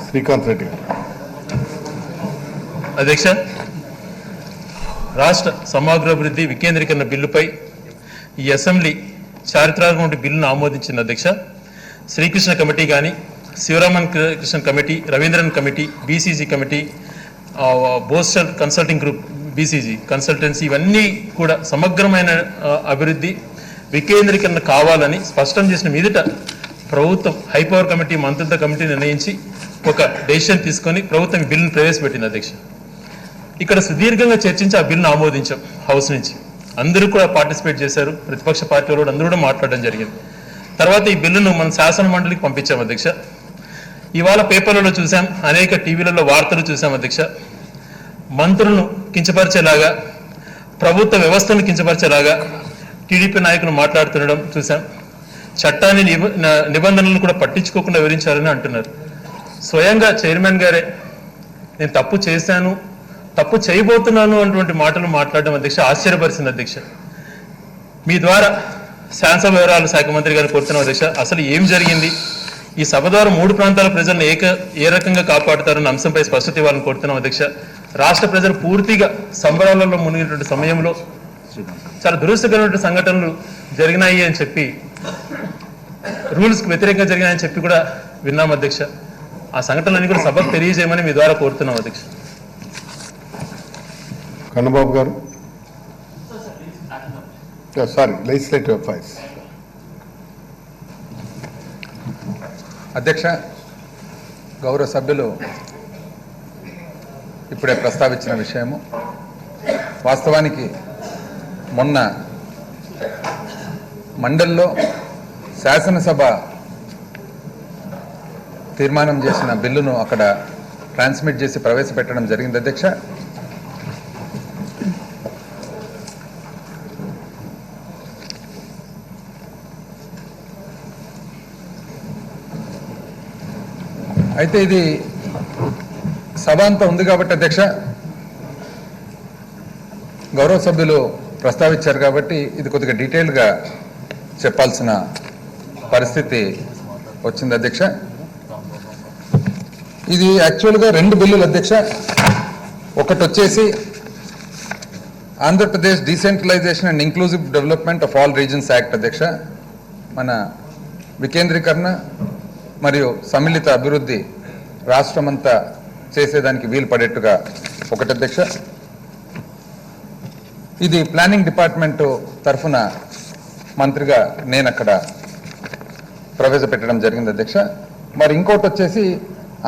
శ్రీకాంత్ రెడ్డి అధ్యక్ష, రాష్ట్ర సమగ్రాభివృద్ధి వికేంద్రీకరణ బిల్లుపై ఈ అసెంబ్లీ చారిత్రాత్మక బిల్లును ఆమోదించింది. అధ్యక్ష, శ్రీకృష్ణ కమిటీ కానీ, Sivaraman Krishna committee, Ravindran committee, BCG committee, borstal consulting group, BCG consultancy, ఇవన్నీ కూడా సమగ్రమైన అభివృద్ధి వికేంద్రీకరణ కావాలని స్పష్టం చేసిన మీదట ప్రభుత్వం హైపవర్ కమిటీ, మంత్రిత్వ కమిటీ నిర్ణయించి ఒక డెసిషన్ తీసుకొని ప్రభుత్వం బిల్లును ప్రవేశపెట్టింది. అధ్యక్ష, ఇక్కడ సుదీర్ఘంగా చర్చించి ఆ బిల్లును ఆమోదించాం. హౌస్ నుంచి అందరూ కూడా పార్టిసిపేట్ చేశారు, ప్రతిపక్ష పార్టీ వాళ్ళు అందరూ కూడా మాట్లాడడం జరిగింది. తర్వాత ఈ బిల్లును మనం శాసన మండలికి పంపించాం. అధ్యక్ష, ఇవాళ పేపర్లలో చూసాం, అనేక టీవీలలో వార్తలు చూసాం. అధ్యక్ష, మంత్రులను కించపరిచేలాగా, ప్రభుత్వ వ్యవస్థను కించపరిచేలాగా టీడీపీ నాయకులు మాట్లాడుతుండడం చూసాం. చట్టాన్ని నిబంధనలను కూడా పట్టించుకోకుండా వివరించారని అంటున్నారు. స్వయంగా చైర్మన్ గారే నేను తప్పు చేశాను, తప్పు చేయబోతున్నాను అటువంటి మాటలు మాట్లాడడం అధ్యక్ష ఆశ్చర్యపరిచింది. అధ్యక్ష, మీ ద్వారా శాసన వ్యవహారాల శాఖ మంత్రి గారిని కోరుతున్నాం. అధ్యక్ష, అసలు ఏం జరిగింది, ఈ సభ ద్వారా 3 ప్రాంతాల ప్రజలను ఏ రకంగా కాపాడుతారన్న అంశంపై స్పష్టత ఇవ్వాలని కోరుతున్నాం. అధ్యక్ష, రాష్ట్ర ప్రజలు పూర్తిగా సంబరాలలో మునిగినటువంటి సమయంలో చాలా దురదృష్టకరమైన సంఘటనలు జరిగినాయి అని చెప్పి, రూల్స్కి వ్యతిరేకంగా జరిగినాయని చెప్పి కూడా విన్నాం. అధ్యక్ష, ఆ సంఘటనలన్నీ కూడా సభకు తెలియజేయమని మీ ద్వారా కోరుతున్నాం. అధ్యక్ష. కన్నబాబు గారు, సారీ, లెజిస్లేటివ్ అఫైర్స్. అధ్యక్ష, గౌరవ సభ్యులు ఇప్పుడే ప్రస్తావించిన విషయము వాస్తవానికి మొన్న మండలిలో శాసనసభ తీర్మానం చేసిన బిల్లును అక్కడ ట్రాన్స్మిట్ చేసి ప్రవేశపెట్టడం జరిగింది. అధ్యక్ష, అయితే ఇది సభ అంతా ఉంది కాబట్టి అధ్యక్ష, గౌరవ సభ్యులు ప్రస్తావించారు కాబట్టి ఇది కొద్దిగా డీటెయిల్గా చెప్పాల్సిన పరిస్థితి వచ్చింది. అధ్యక్ష, ఇది యాక్చువల్గా 2 బిల్లులు. అధ్యక్ష, ఒకటి వచ్చేసి Andhra Pradesh decentralisation and inclusive development of all reasons act. అధ్యక్ష, మన వికేంద్రీకరణ మరియు సమ్మిళిత అభివృద్ధి రాష్ట్రమంతా చేసేదానికి వీలు పడేట్టుగా ఒకటి. అధ్యక్ష, ఇది ప్లానింగ్ డిపార్ట్మెంటు తరఫున మంత్రిగా నేను అక్కడ ప్రవేశపెట్టడం జరిగింది. అధ్యక్ష, మరి ఇంకోటి వచ్చేసి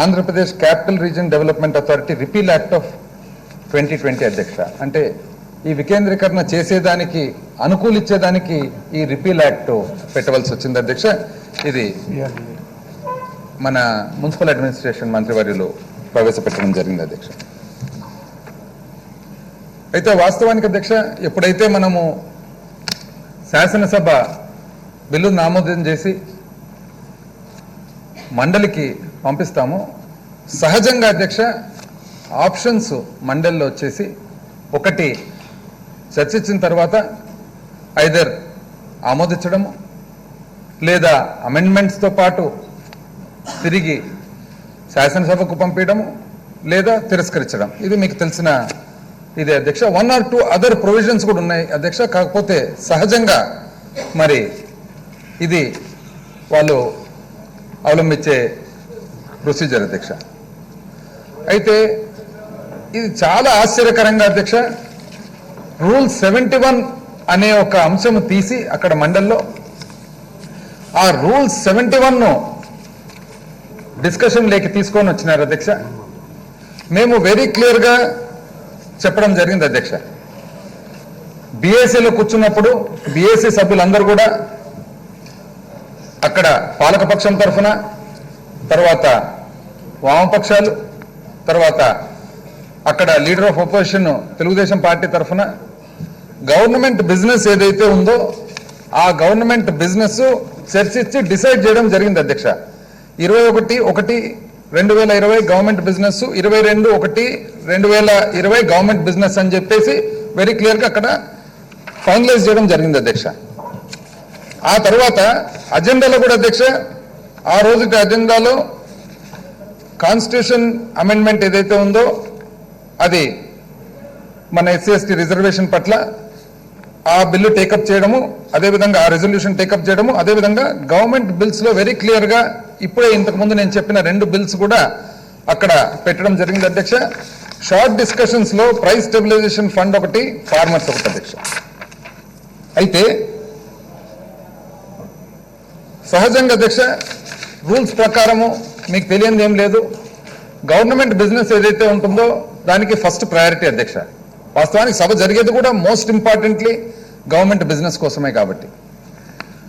Andhra Pradesh capital region development authority repeal act of 2020. అధ్యక్ష, అంటే ఈ వికేంద్రీకరణ చేసేదానికి అనుకూలించేదానికి ఈ రిపీల్ యాక్ట్ పెట్టవలసి వచ్చింది. అధ్యక్ష, ఇది మన మున్సిపల్ అడ్మినిస్ట్రేషన్ మంత్రివర్యులు ప్రవేశపెట్టడం జరిగింది. అధ్యక్ష, అయితే వాస్తవానికి అధ్యక్ష, ఎప్పుడైతే మనము శాసనసభ బిల్లును ఆమోదం చేసి మండలికి పంపిస్తామో సహజంగా అధ్యక్ష ఆప్షన్స్ మండలిలో వచ్చేసి, ఒకటి చర్చించిన తర్వాత ఐదర్ ఆమోదించడము, లేదా అమెండ్మెంట్స్తో పాటు తిరిగి శాసనసభకు పంపించడము, లేదా తిరస్కరించడం. ఇది మీకు తెలిసిన ఇదే అధ్యక్ష. 1 or 2 అదర్ ప్రొవిజన్స్ కూడా ఉన్నాయి అధ్యక్ష. కాకపోతే సహజంగా మరి ఇది వాళ్ళు అవలంబించే ప్రొసీజర్ అధ్యక్ష. అయితే ఇది చాలా ఆశ్చర్యకరంగా అధ్యక్ష, రూల్ 71 అనే ఒక అంశం తీసి అక్కడ మండలిలో ఆ రూల్ 71ను డిస్కషన్ లేకి తీసుకొని వచ్చినారు అధ్యక్ష. మేము వెరీ క్లియర్గా చెప్పడం జరిగింది అధ్యక్ష. బీఏసీలో కూర్చున్నప్పుడు బీఏసీ సభ్యులందరూ కూడా అక్కడ పాలకపక్షం తరఫున, తర్వాత వామపక్షాలు, తర్వాత అక్కడ leader of opposition Telugu Desam party తరఫున గవర్నమెంట్ బిజినెస్ ఏదైతే ఉందో ఆ గవర్నమెంట్ బిజినెస్ చర్చించి డిసైడ్ చేయడం జరిగింది అధ్యక్ష. 21/1/2020 గవర్నమెంట్ బిజినెస్, 22/1/2020 గవర్నమెంట్ బిజినెస్ అని చెప్పేసి వెరీ క్లియర్గా అక్కడ ఫైనలైజ్ చేయడం జరిగింది అధ్యక్ష. ఆ తర్వాత అజెండాలో కూడా అధ్యక్ష ఆ రోజుకి అజెండాలో కాన్స్టిట్యూషన్ అమెండ్మెంట్ ఏదైతే ఉందో అది మన ఎస్సీ రిజర్వేషన్ పట్ల ఆ బిల్లు టేకప్ చేయడము, అదేవిధంగా ఆ రెజల్యూషన్ టేకప్ చేయడము, అదేవిధంగా గవర్నమెంట్ బిల్స్ లో వెరీ క్లియర్ గా ఇప్పుడే ఇంతకుముందు నేను చెప్పిన 2 బిల్స్ కూడా అక్కడ పెట్టడం జరిగింది అధ్యక్ష. షార్ట్ డిస్కషన్స్ లో ప్రైస్ స్టెబిలైజేషన్ ఫండ్ ఒకటి, ఫార్మర్స్ ఒకటి అధ్యక్ష. అయితే సహజంగా అధ్యక్ష రూల్స్ ప్రకారము మీకు తెలియంది ఏం లేదు, గవర్నమెంట్ బిజినెస్ ఏదైతే ఉంటుందో దానికి ఫస్ట్ ప్రయారిటీ అధ్యక్ష. వాస్తవానికి సభ జరిగేది కూడా మోస్ట్ ఇంపార్టెంట్లీ గవర్నమెంట్ బిజినెస్ కోసమే కాబట్టి.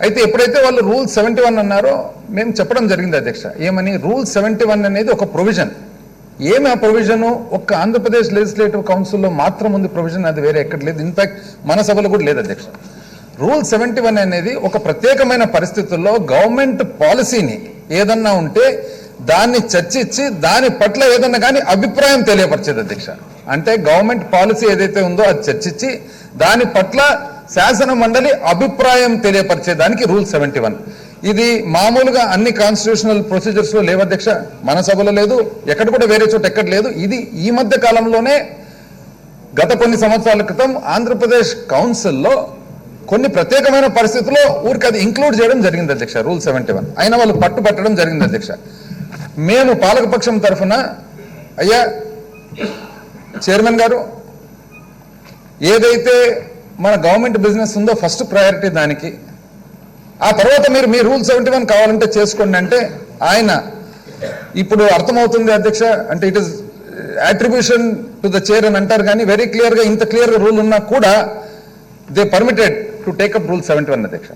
అయితే ఎప్పుడైతే వాళ్ళు రూల్ 71 అన్నారో మేము చెప్పడం జరిగింది అధ్యక్ష. ఏమని? రూల్ 71 అనేది ఒక ప్రొవిజన్. ఏమి ఆ ప్రొవిజను? ఒక్క ఆంధ్రప్రదేశ్ లెజిస్లేటివ్ కౌన్సిల్లో మాత్రం ఉంది ప్రొవిజన్, అది వేరే ఎక్కడ లేదు. ఇన్ఫాక్ట్ మన సభలో కూడా లేదు అధ్యక్ష. రూల్ 71 అనేది ఒక ప్రత్యేకమైన పరిస్థితుల్లో గవర్నమెంట్ పాలసీని ఏదన్నా ఉంటే దాన్ని చర్చించి దాని పట్ల ఏదన్నా కానీ అభిప్రాయం తెలియపరిచేది అధ్యక్ష. అంటే గవర్నమెంట్ పాలసీ ఏదైతే ఉందో అది చర్చించి దాని పట్ల శాసన మండలి అభిప్రాయం తెలియపరిచేదానికి రూల్ 71. ఇది మామూలుగా అన్ని కాన్స్టిట్యూషనల్ ప్రొసీజర్స్ లో లేవు అధ్యక్ష. మన సభలో లేదు, ఎక్కడ కూడా వేరే చోట ఎక్కడ లేదు. ఇది ఈ మధ్య కాలంలోనే గత కొన్ని సంవత్సరాల క్రితం ఆంధ్రప్రదేశ్ కౌన్సిల్లో కొన్ని ప్రత్యేకమైన పరిస్థితుల్లో ఊరికి అది ఇంక్లూడ్ చేయడం జరిగింది అధ్యక్ష, రూల్ 71. అయినా వాళ్ళు పట్టుబట్టడం జరిగింది అధ్యక్ష. మేము పాలకపక్షం తరఫున అయ్యా చైర్మన్ గారు ఏదైతే మన గవర్నమెంట్ బిజినెస్ ఉందో ఫస్ట్ ప్రయారిటీ దానికి, ఆ తర్వాత మీరు మీ రూల్ 71 కావాలంటే చేసుకోండి అంటే ఆయన ఇప్పుడు అర్థమవుతుంది అధ్యక్ష. అంటే it is attribution to the chair అని అంటారు కానీ వెరీ క్లియర్ గా ఇంత క్లియర్ గా రూల్ ఉన్నా కూడా they permitted to take up rule 71 అధ్యక్ష.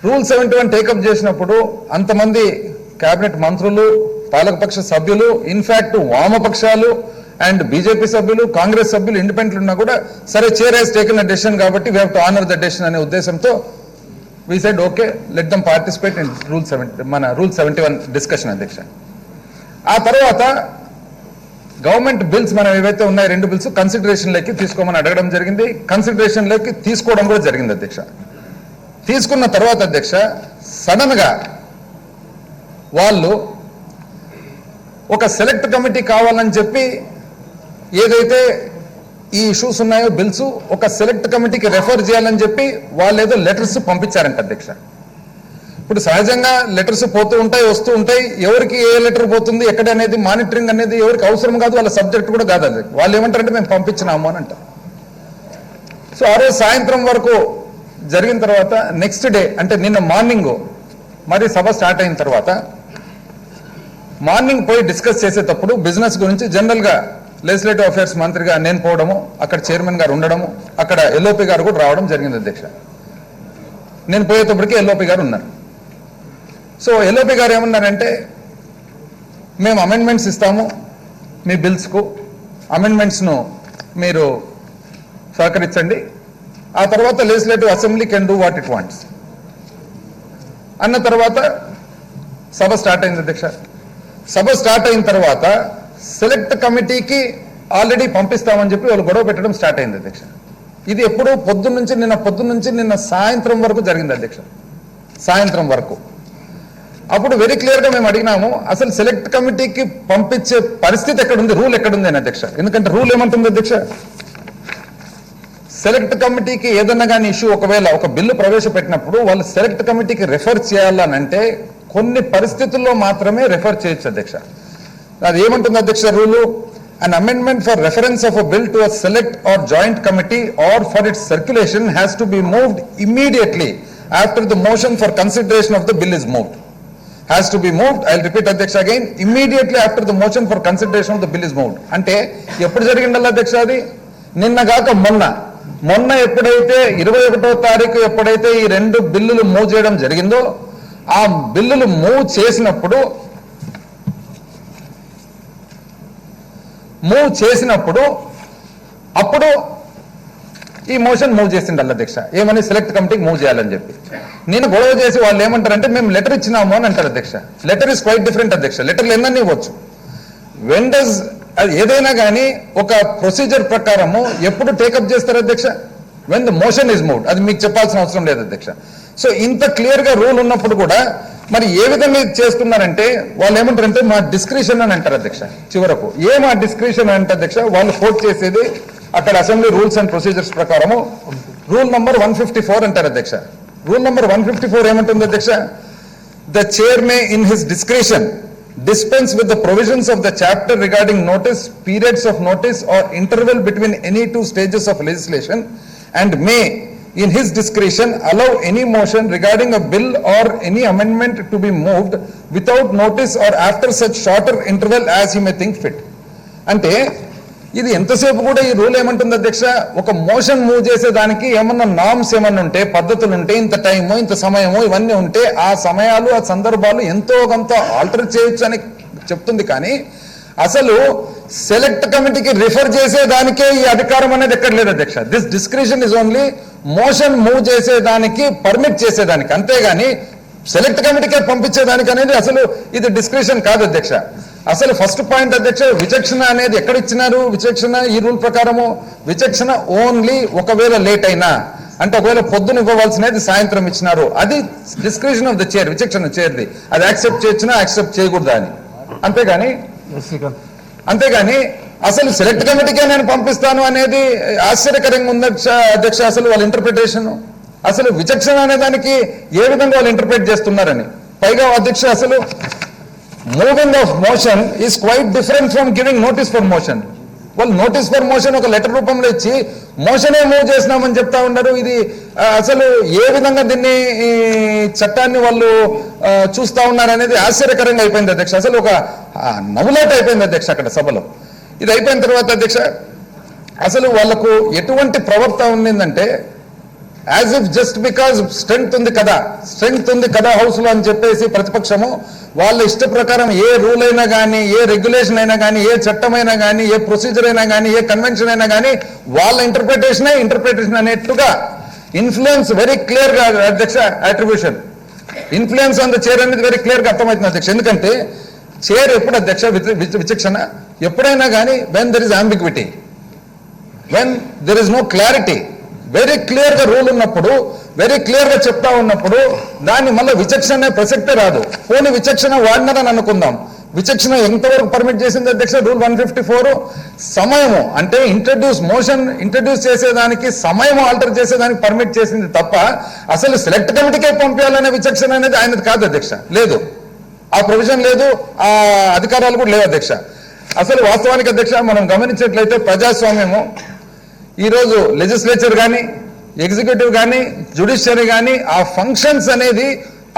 రూల్ 71 టేకప్ చేసినప్పుడు అంతమంది కేబినెట్ మంత్రులు, పాలకపక్ష సభ్యులు, ఇన్ఫాక్ట్ వామపక్షాలు అండ్ బీజేపీ సభ్యులు, కాంగ్రెస్ సభ్యులు, ఇండిపెండెంట్ ఉన్నా కూడా సరే chair he's taken a decision కాబట్టి we have to honour the decision అనే ఉద్దేశంతో we said okay let them participate in rule 71 discussion అధ్యక్ష. ఆ తర్వాత గవర్నమెంట్ బిల్స్ మనం ఏవైతే ఉన్నాయో 2 బిల్స్ కన్సిడరేషన్లోకి తీసుకోమని అడగడం జరిగింది. కన్సిడరేషన్లోకి తీసుకోవడం కూడా జరిగింది అధ్యక్ష. తీసుకున్న తర్వాత అధ్యక్ష సడన్ గా వాళ్ళు ఒక సెలెక్ట్ కమిటీ కావాలని చెప్పి ఏదైతే ఈ ఇష్యూస్ ఉన్నాయో బిల్స్ ఒక సెలెక్ట్ కమిటీకి రెఫర్ చేయాలని చెప్పి వాళ్ళు ఏదో లెటర్స్ పంపించారంట అధ్యక్ష. ఇప్పుడు సహజంగా లెటర్స్ పోతూ ఉంటాయి, వస్తూ ఉంటాయి. ఎవరికి ఏ లెటర్ పోతుంది ఎక్కడ అనేది మానిటరింగ్ అనేది ఎవరికి అవసరం కాదు, వాళ్ళ సబ్జెక్ట్ కూడా కాదు. అది వాళ్ళు ఏమంటారంటే మేము పంపించినాము అని అంటారు. సో ఆ రోజు సాయంత్రం వరకు జరిగిన తర్వాత నెక్స్ట్ డే అంటే నిన్న మార్నింగ్ మరి సభ స్టార్ట్ అయిన తర్వాత మార్నింగ్ పోయి డిస్కస్ చేసేటప్పుడు బిజినెస్ గురించి జనరల్ గా లెజిస్లేటివ్ అఫేర్స్ మంత్రిగా నేను పోవడము, అక్కడ చైర్మన్ గారు ఉండడము, అక్కడ ఎల్ఓపి గారు కూడా రావడం జరిగింది అధ్యక్ష. నేను పోయేటప్పటికి ఎల్ఓపి గారు ఉన్నారు. సో ఎల్ఓపి గారు ఏమన్నారంటే మేము అమెండ్మెంట్స్ ఇస్తాము మీ బిల్స్కు, అమెండ్మెంట్స్ను మీరు సహకరించండి, ఆ తర్వాత legislative assembly can do what it wants అన్న తర్వాత సభ స్టార్ట్ అయింది అధ్యక్ష. సభ స్టార్ట్ అయిన తర్వాత సెలెక్ట్ కమిటీకి ఆల్రెడీ పంపిస్తామని చెప్పి వాళ్ళు గొడవ పెట్టడం స్టార్ట్ అయింది అధ్యక్ష. ఇది ఎప్పుడు పొద్దున్నుంచి నిన్న సాయంత్రం వరకు జరిగింది అధ్యక్ష, సాయంత్రం వరకు. అప్పుడు వెరీ క్లియర్ గా మేము అడిగినాము అసలు సెలెక్ట్ కమిటీకి పంపించే పరిస్థితి ఎక్కడుంది, రూల్ ఎక్కడుంది అని అధ్యక్ష. ఎందుకంటే రూల్ ఏమంటుంది అధ్యక్ష, సెలెక్ట్ కమిటీకి ఏదన్నా కానీ ఇష్యూ ఒకవేళ ఒక బిల్లు ప్రవేశపెట్టినప్పుడు వాళ్ళు సెలెక్ట్ కమిటీకి రెఫర్ చేయాలనంటే కొన్ని పరిస్థితుల్లో మాత్రమే రెఫర్ చేయొచ్చు అధ్యక్ష. అది ఏమంటుంది అధ్యక్ష rule, an amendment for reference of a bill to a select or joint committee or for its circulation has to be moved immediately after the motion for consideration of the bill is moved. Has to be moved, I'll repeat అధ్యక్ష again, immediately after the motion for consideration of the bill is moved. అంటే ఎప్పుడు జరిగిందల్లా అధ్యక్ష అది? నిన్నగాక మొన్న ఎప్పుడైతే 21వ తారీఖు ఎప్పుడైతే ఈ 2 బిల్లులు మూవ్ చేయడం జరిగిందో ఆ బిల్లులు మూవ్ చేసినప్పుడు అప్పుడు ఈ మోషన్ మూవ్ చేసిండాలి అధ్యక్ష. ఏమని? సెలెక్ట్ కమిటీకి మూవ్ చేయాలని చెప్పి. నేను గొడవ చేసి వాళ్ళు ఏమంటారంటే మేము లెటర్ ఇచ్చినాము అని అంటారు అధ్యక్ష. లెటర్ ఇస్ క్వైట్ డిఫరెంట్ అధ్యక్ష. లెటర్లు ఎన్నన్నీ ఇవ్వచ్చు. వెండర్స్ అది ఏదైనా కానీ ఒక ప్రొసీజర్ ప్రకారము ఎప్పుడు టేకప్ చేస్తారు అధ్యక్ష? When the motion is moved. అది మీకు చెప్పాల్సిన అవసరం లేదు అధ్యక్ష. సో ఇంత క్లియర్గా రూల్ ఉన్నప్పుడు కూడా మరి ఏ విధంగా చేస్తున్నారంటే వాళ్ళు ఏమంటారంటే మా డిస్క్రిషన్ అని అంటారు అధ్యక్ష. చివరకు మా డిస్క్రిషన్ అంటే అధ్యక్ష వాళ్ళు కోట్ చేసేది అక్కడ అసెంబ్లీ రూల్స్ అండ్ ప్రొసీజర్స్ ప్రకారము రూల్ నంబర్ 154 అంటారు అధ్యక్ష. రూల్ నంబర్ 154 ఏమంటుంది అధ్యక్ష? The chair May in his discretion dispense with the provisions of the chapter regarding notice, periods of notice or interval between any two stages of legislation, and may in his discretion allow any motion regarding a bill or any amendment to be moved without notice or after such shorter interval as he may think fit. అంటే ఇది ఎంతసేపు కూడా ఈ rule ఏమంటుంది అధ్యక్ష, ఒక motion move చేసేదానికి ఏమన్నా నామ్స్ ఏమన్నా ఉంటే, పద్ధతులు ఉంటే, ఇంత టైము ఇంత సమయము ఇవన్నీ ఉంటే ఆ సమయాలు ఆ సందర్భాలు ఎంతో కొంత ఆల్టర్ చేయొచ్చు అని చెప్తుంది. కానీ అసలు సెలెక్ట్ కమిటీకి రిఫర్ చేసేదానికే ఈ అధికారం అనేది ఎక్కడ లేదు అధ్యక్ష. This discretion is only motion move చేసేదానికి పర్మిట్ చేసేదానికి, అంతేగాని సెలెక్ట్ కమిటీకే పంపించేదానికి అనేది అసలు ఇది డిస్క్రిషన్ కాదు అధ్యక్ష. అసలు ఫస్ట్ పాయింట్ అధ్యక్ష, విచక్షణ అనేది ఎక్కడ ఇచ్చినారు? విచక్షణ ఈ రూల్ ప్రకారము విచక్షణ ఓన్లీ ఒకవేళ లేట్ అయినా, అంటే ఒకవేళ పొద్దున ఇవ్వవలసినది సాయంత్రం ఇచ్చినారు, అది డిస్క్రిషన్ ఆఫ్ ద చైర్, విచక్షణ చైర్ది, అది యాక్సెప్ట్ చేయొచ్చునా యాక్సెప్ట్ చేయకూడదా అని. అంతేగాని అసలు సెలెక్ట్ కమిటీకే నేను పంపిస్తాను అనేది ఆశ్చర్యకరంగా ఉంది అధ్యక్ష. అసలు వాళ్ళ ఇంటర్ప్రిటేషన్, అసలు విచక్షణ అనే దానికి ఏ విధంగా వాళ్ళు ఇంటర్ప్రిట్ చేస్తున్నారని. పైగా అధ్యక్ష అసలు moving of motion is quite different from giving notice for motion. వాళ్ళు నోటీస్ ఫర్ మోషన్ ఒక లెటర్ రూపంలో ఇచ్చి మోషనే మూవ్ చేసినామని చెప్తా ఉన్నారు. ఇది అసలు ఏ విధంగా దీన్ని చట్టాన్ని వాళ్ళు చూస్తా ఉన్నారు అనేది ఆశ్చర్యకరంగా అయిపోయింది అధ్యక్ష. అసలు ఒక నవ్వులాట అయిపోయింది అధ్యక్ష అక్కడ సభలో. ఇది అయిపోయిన తర్వాత అధ్యక్ష అసలు వాళ్లకు ఎటువంటి ప్రవర్తన ఉండిందంటే, as if just because strength ఉంది కదా హౌస్లో అని చెప్పేసి ప్రతిపక్షము వాళ్ళ ఇష్ట ప్రకారం ఏ రూల్ అయినా కానీ, ఏ రెగ్యులేషన్ అయినా కానీ, ఏ చట్టమైనా కానీ, ఏ ప్రొసీజర్ అయినా కానీ, ఏ కన్వెన్షన్ అయినా కానీ వాళ్ళ ఇంటర్ప్రిటేషన్ అనేట్టుగా ఇన్ఫ్లుయెన్స్ వెరీ క్లియర్ గా అధ్యక్ష, attribution influence on the chair అనేది వెరీ క్లియర్ గా అర్థమవుతుంది అధ్యక్ష. ఎందుకంటే చైర్ ఎప్పుడు అధ్యక్ష విచక్షణ ఎప్పుడైనా కానీ when there is ambiguity, when there is no clarity, very clear గా రూల్ ఉన్నప్పుడు, వెరీ క్లియర్ గా చెప్తా ఉన్నప్పుడు దాన్ని మళ్ళీ విచక్షణ ప్రసక్తే రాదు. పోనీ విచక్షణ వాడినారని అనుకుందాం, విచక్షణ ఎంతవరకు పర్మిట్ చేసింది అధ్యక్ష? రూల్ 154 సమయము అంటే మోషన్ ఇంట్రడ్యూస్ చేసేదానికి సమయం ఆల్టర్ చేసేదానికి పర్మిట్ చేసింది తప్ప అసలు సెలెక్ట్ కమిటీకే పంపించాలనే విచక్షణ అనేది ఆయనది కాదు అధ్యక్ష. లేదు, ఆ ప్రొవిజన్ లేదు, ఆ అధికారాలు కూడా లేవు అధ్యక్ష. అసలు వాస్తవానికి అధ్యక్ష మనం గమనించినట్లయితే ప్రజాస్వామ్యము ఈరోజు లెజిస్లేచర్ కానీ, ఎగ్జిక్యూటివ్ కానీ, జ్యుడిషియరీ కానీ ఆ ఫంక్షన్స్ అనేది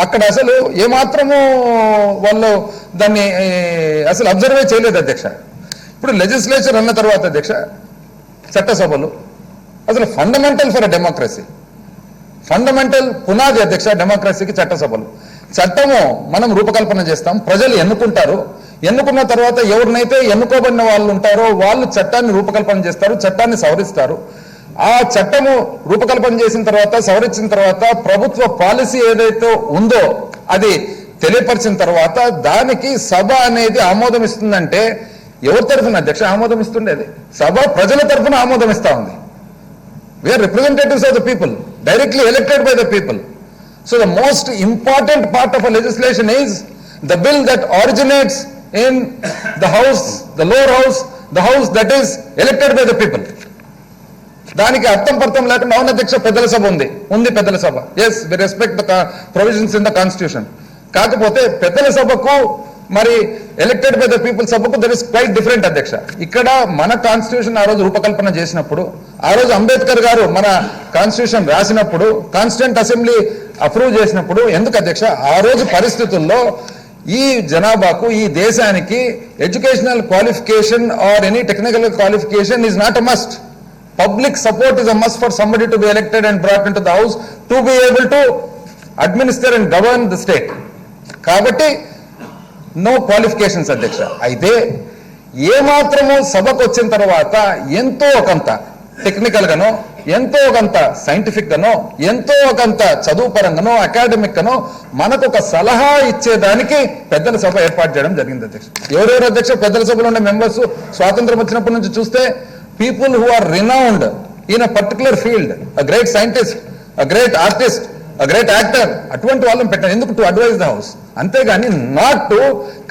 అక్కడ అసలు ఏమాత్రము వాళ్ళు దాన్ని అసలు అబ్జర్వే చేయలేదు అధ్యక్ష. ఇప్పుడు లెజిస్లేచర్ అన్న తర్వాత అధ్యక్ష చట్టసభలు అసలు ఫండమెంటల్ ఫర్ డెమోక్రసీ, ఫండమెంటల్ పునాది అధ్యక్ష డెమోక్రసీకి చట్టసభలు. చట్టము మనం రూపకల్పన చేస్తాం, ప్రజలు ఎన్నుకుంటారు, ఎన్నుకున్న తర్వాత ఎవరినైతే ఎన్నుకోబడిన వాళ్ళు ఉంటారో వాళ్ళు చట్టాన్ని రూపకల్పన చేస్తారు, చట్టాన్ని సవరిస్తారు. ఆ చట్టము రూపకల్పన చేసిన తర్వాత, సవరించిన తర్వాత ప్రభుత్వ పాలసీ ఏదైతే ఉందో అది తెలియపరిచిన తర్వాత దానికి సభ అనేది ఆమోదం ఇస్తుందంటే ఎవరి తరఫున అధ్యక్ష ఆమోదం ఇస్తుండేది? సభ ప్రజల తరఫున ఆమోదం ఇస్తా ఉంది. We are representatives of the people, directly elected by the people. So the most important part of a legislation is the bill that originates in the house, the lower house, the house that is elected by the people. దానికి అర్థం పర్థం లేకుండా అవును అధ్యక్ష పెద్దల సభ ఉంది పెద్దల సభ, yes we respect the provisions in the constitution. కాకపోతే పెద్దల సభకు మరి ఎలక్టెడ్ బై ద పీపుల్ సభకు దట్ ఇస్ క్వైట్ డిఫరెంట్ అధ్యక్ష. ఇక్కడ మన కాన్స్టిట్యూషన్ ఆ రోజు రూపకల్పన చేసినప్పుడు, ఆ రోజు అంబేద్కర్ గారు మన కాన్స్టిట్యూషన్ రాసినప్పుడు, కాన్స్టిట్యూంట్ అసెంబ్లీ అప్రూవ్ చేసినప్పుడు, ఎందుకు అధ్యక్ష ఆ రోజు పరిస్థితుల్లో ఈ జనాభాకు, ఈ దేశానికి educational qualification or any technical qualification is not a must. Public support is a must for somebody to be elected and brought into the house to be able to administer and govern the state. కాబట్టి no qualifications అధ్యక్ష. అయితే ఏమాత్రము సభకు వచ్చిన తర్వాత ఎంతో ఒకంత technical గానో, ఎంతో ఒకంత సైంటిఫిక్ గానో, ఎంతో ఒకంత చదువు పరంగానో, అకాడమిక్ గానో మనకు ఒక సలహా ఇచ్చేదానికి పెద్దల సభ ఏర్పాటు చేయడం జరిగింది అధ్యక్ష. ఎవరెవరు అధ్యక్ష పెద్దల సభలో ఉన్న మెంబర్స్ స్వాతంత్రం వచ్చినప్పటి నుంచి చూస్తే people who are renowned in a particular field, a great scientist, a great artist, a great actor, అటువంటి వాళ్ళని పెట్టాను ఎందుకు? టు అడ్వైజ్ ద హౌస్, అంతేగాని not to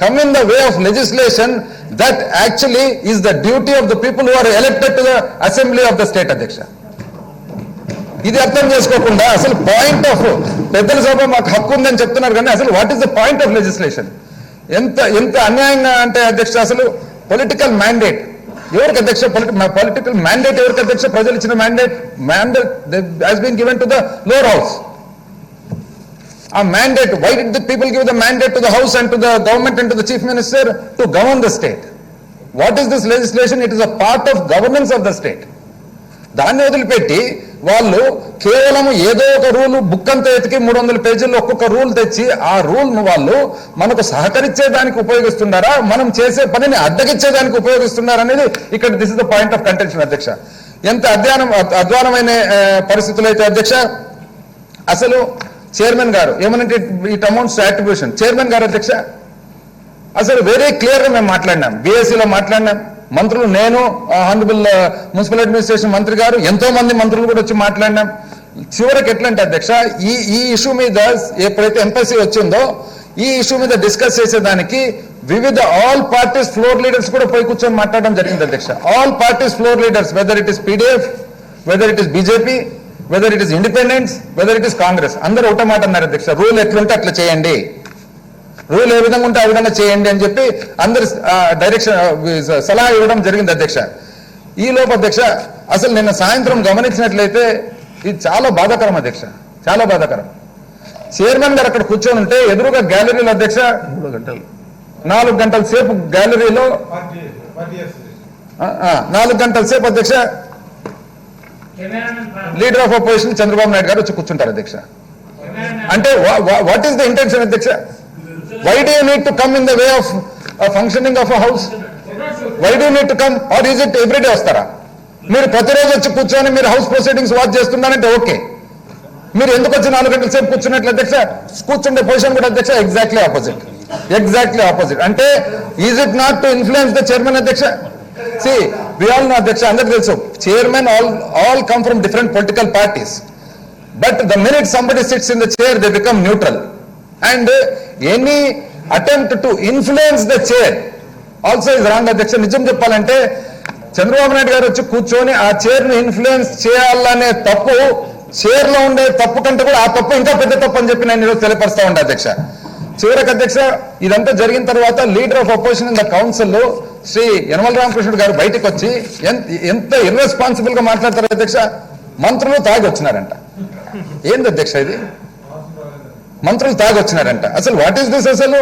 come in the way of legislation that actually is the duty of the people who are elected to the assembly of the state. అధ్యక్ష, ఇది అర్థం చేసుకోకుండా అసలు పాయింట్ ఆఫ్ పెద్దల సభ మాకు హక్కు ఉందని చెప్తున్నారు కానీ అసలు what is the point of legislation? ఎంత అన్యాయంగా అంటే అధ్యక్ష, అసలు పొలిటికల్ మ్యాండేట్ ఎవరికి అధ్యక్ష? పొలిటికల్ మ్యాండేట్ ఎవరికి అధ్యక్ష? ప్రజలు ఇచ్చిన mandate has been given to the lower house. ఆ mandate, why did the people give the mandate to the house and to the government and to the chief minister to govern the state? What is this legislation? It is a part of governance of the state. దాన్ని వదిలిపెట్టి వాళ్ళు కేవలం ఏదో ఒక rule book అంతా ఎతికి 300 పేజీల్లో ఒక్కొక్క rule తెచ్చి ఆ రూల్ను వాళ్ళు మనకు సహకరించేదానికి ఉపయోగిస్తున్నారా, మనం చేసే పనిని అడ్డగించేదానికి ఉపయోగిస్తున్నారా అనేది ఇక్కడ this is the point of contention. అధ్యక్ష, ఎంత అధ్వానమైన పరిస్థితులు అయితే అధ్యక్ష, అసలు చైర్మన్ గారు ఏమనంటే it amounts to attribution. Chairman గారు అధ్యక్ష అసలు వెరీ క్లియర్గా మేము మాట్లాడినాం, బీఎస్సీలో మాట్లాడినాం, మంత్రులు, నేను, హానరబుల్ మున్సిపల్ అడ్మినిస్ట్రేషన్ మంత్రి గారు, ఎంతో మంది మంత్రులు కూడా వచ్చి మాట్లాడినాం. చివరికి ఎట్లంటే అధ్యక్ష, ఈ ఇష్యూ మీద ఎప్పుడైతే ఎంపసీ వచ్చిందో ఈ ఇష్యూ మీద డిస్కస్ చేసేదానికి వివిధ ఆల్ పార్టీస్ ఫ్లోర్ లీడర్స్ కూడా పోయి కూర్చొని మాట్లాడడం జరిగింది అధ్యక్ష. All parties floor leaders, whether it is PDF, whether it is BJP, whether it is independence, whether it is Congress, అందరూ ఒకటే మాట అన్నారు అధ్యక్ష, రూల్ ఎట్లుంటే అట్లా చేయండి, రూల్ ఏ విధంగా ఉంటే ఆ విధంగా చేయండి అని చెప్పి అందరు డైరెక్షన్ సలహా ఇవ్వడం జరిగింది అధ్యక్ష. ఈ లోపు అధ్యక్ష అసలు నిన్న సాయంత్రం గమనించినట్లయితే ఇది చాలా బాధాకరం అధ్యక్ష, చాలా బాధాకరం. చైర్మన్ గారు అక్కడ కూర్చొని ఉంటే ఎదురుగా గ్యాలరీలో అధ్యక్ష 4 గంటల సేపు గ్యాలరీలో 4 గంటల సేపు అధ్యక్ష leader of opposition Chandrababu Naidu గారు వచ్చి కూర్చుంటారు అధ్యక్ష. అంటే వాట్ ఈస్ ద ఇంటెన్షన్ అధ్యక్ష? Why do you need to come in the way of functioning of a house? Why do you need to come? Or is it every day వస్తారా? మీరు ప్రతిరోజు వచ్చి కూర్చొని మీరు హౌస్ ప్రొసీడింగ్స్ వాచ్ చేస్తున్నారంటే okay, మీరు ఎందుకు వచ్చి 4 గంటల సేపు కూర్చున్నట్లు అధ్యక్ష? కూర్చుండే పొజిషన్ కూడా అధ్యక్ష ఎగ్జాక్ట్లీ ఆపోజిట్. అంటే is it not to influence the chairman అధ్యక్ష? సి వి ఆల్ నో అధ్యక్ష, అందరికి తెలుసు chairman all come from different political parties, but the minute somebody sits in the chair they become neutral. And any attempt to influence the chair also is wrong అధ్యక్ష. నిజం చెప్పాలంటే చంద్రబాబు నాయుడు గారు వచ్చి కూర్చొని ఆ చైర్ ని ఇన్ఫ్లుయెన్స్ చేయాలనే తప్పు, చైర్ లో ఉండే తప్పు కంటే కూడా ఆ తప్పు ఇంకా పెద్ద తప్పు అని చెప్పి నేను ఈరోజు తెలియపరుస్తా ఉండే అధ్యక్ష. చివరికి అధ్యక్ష ఇదంతా జరిగిన తర్వాత leader of opposition in the council Shri Yanamala Ramakrishnudu గారు బయటకు వచ్చి ఎంత ఇర్రెస్పాన్సిబుల్ గా మాట్లాడతారు అధ్యక్ష, మంత్రులు తాగి వచ్చినారంట. ఏంది అధ్యక్ష ఇది? మంత్రులు తాగి వచ్చినారంట. అసలు వాట్ ఈస్ దిస్? అసలు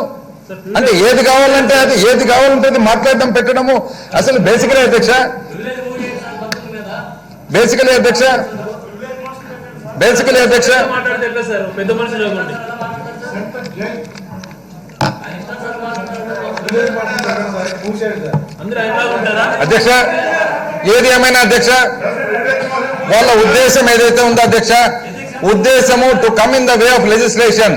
అంటే ఏది కావాలంటే అది మాట్లాడడం పెట్టడము. అసలు బేసికలీ అధ్యక్ష అధ్యక్ష ఏది ఏమైనా అధ్యక్ష వాళ్ళ ఉద్దేశం ఏదైతే ఉందో అధ్యక్ష, ఉద్దేశము to come in the way of legislation,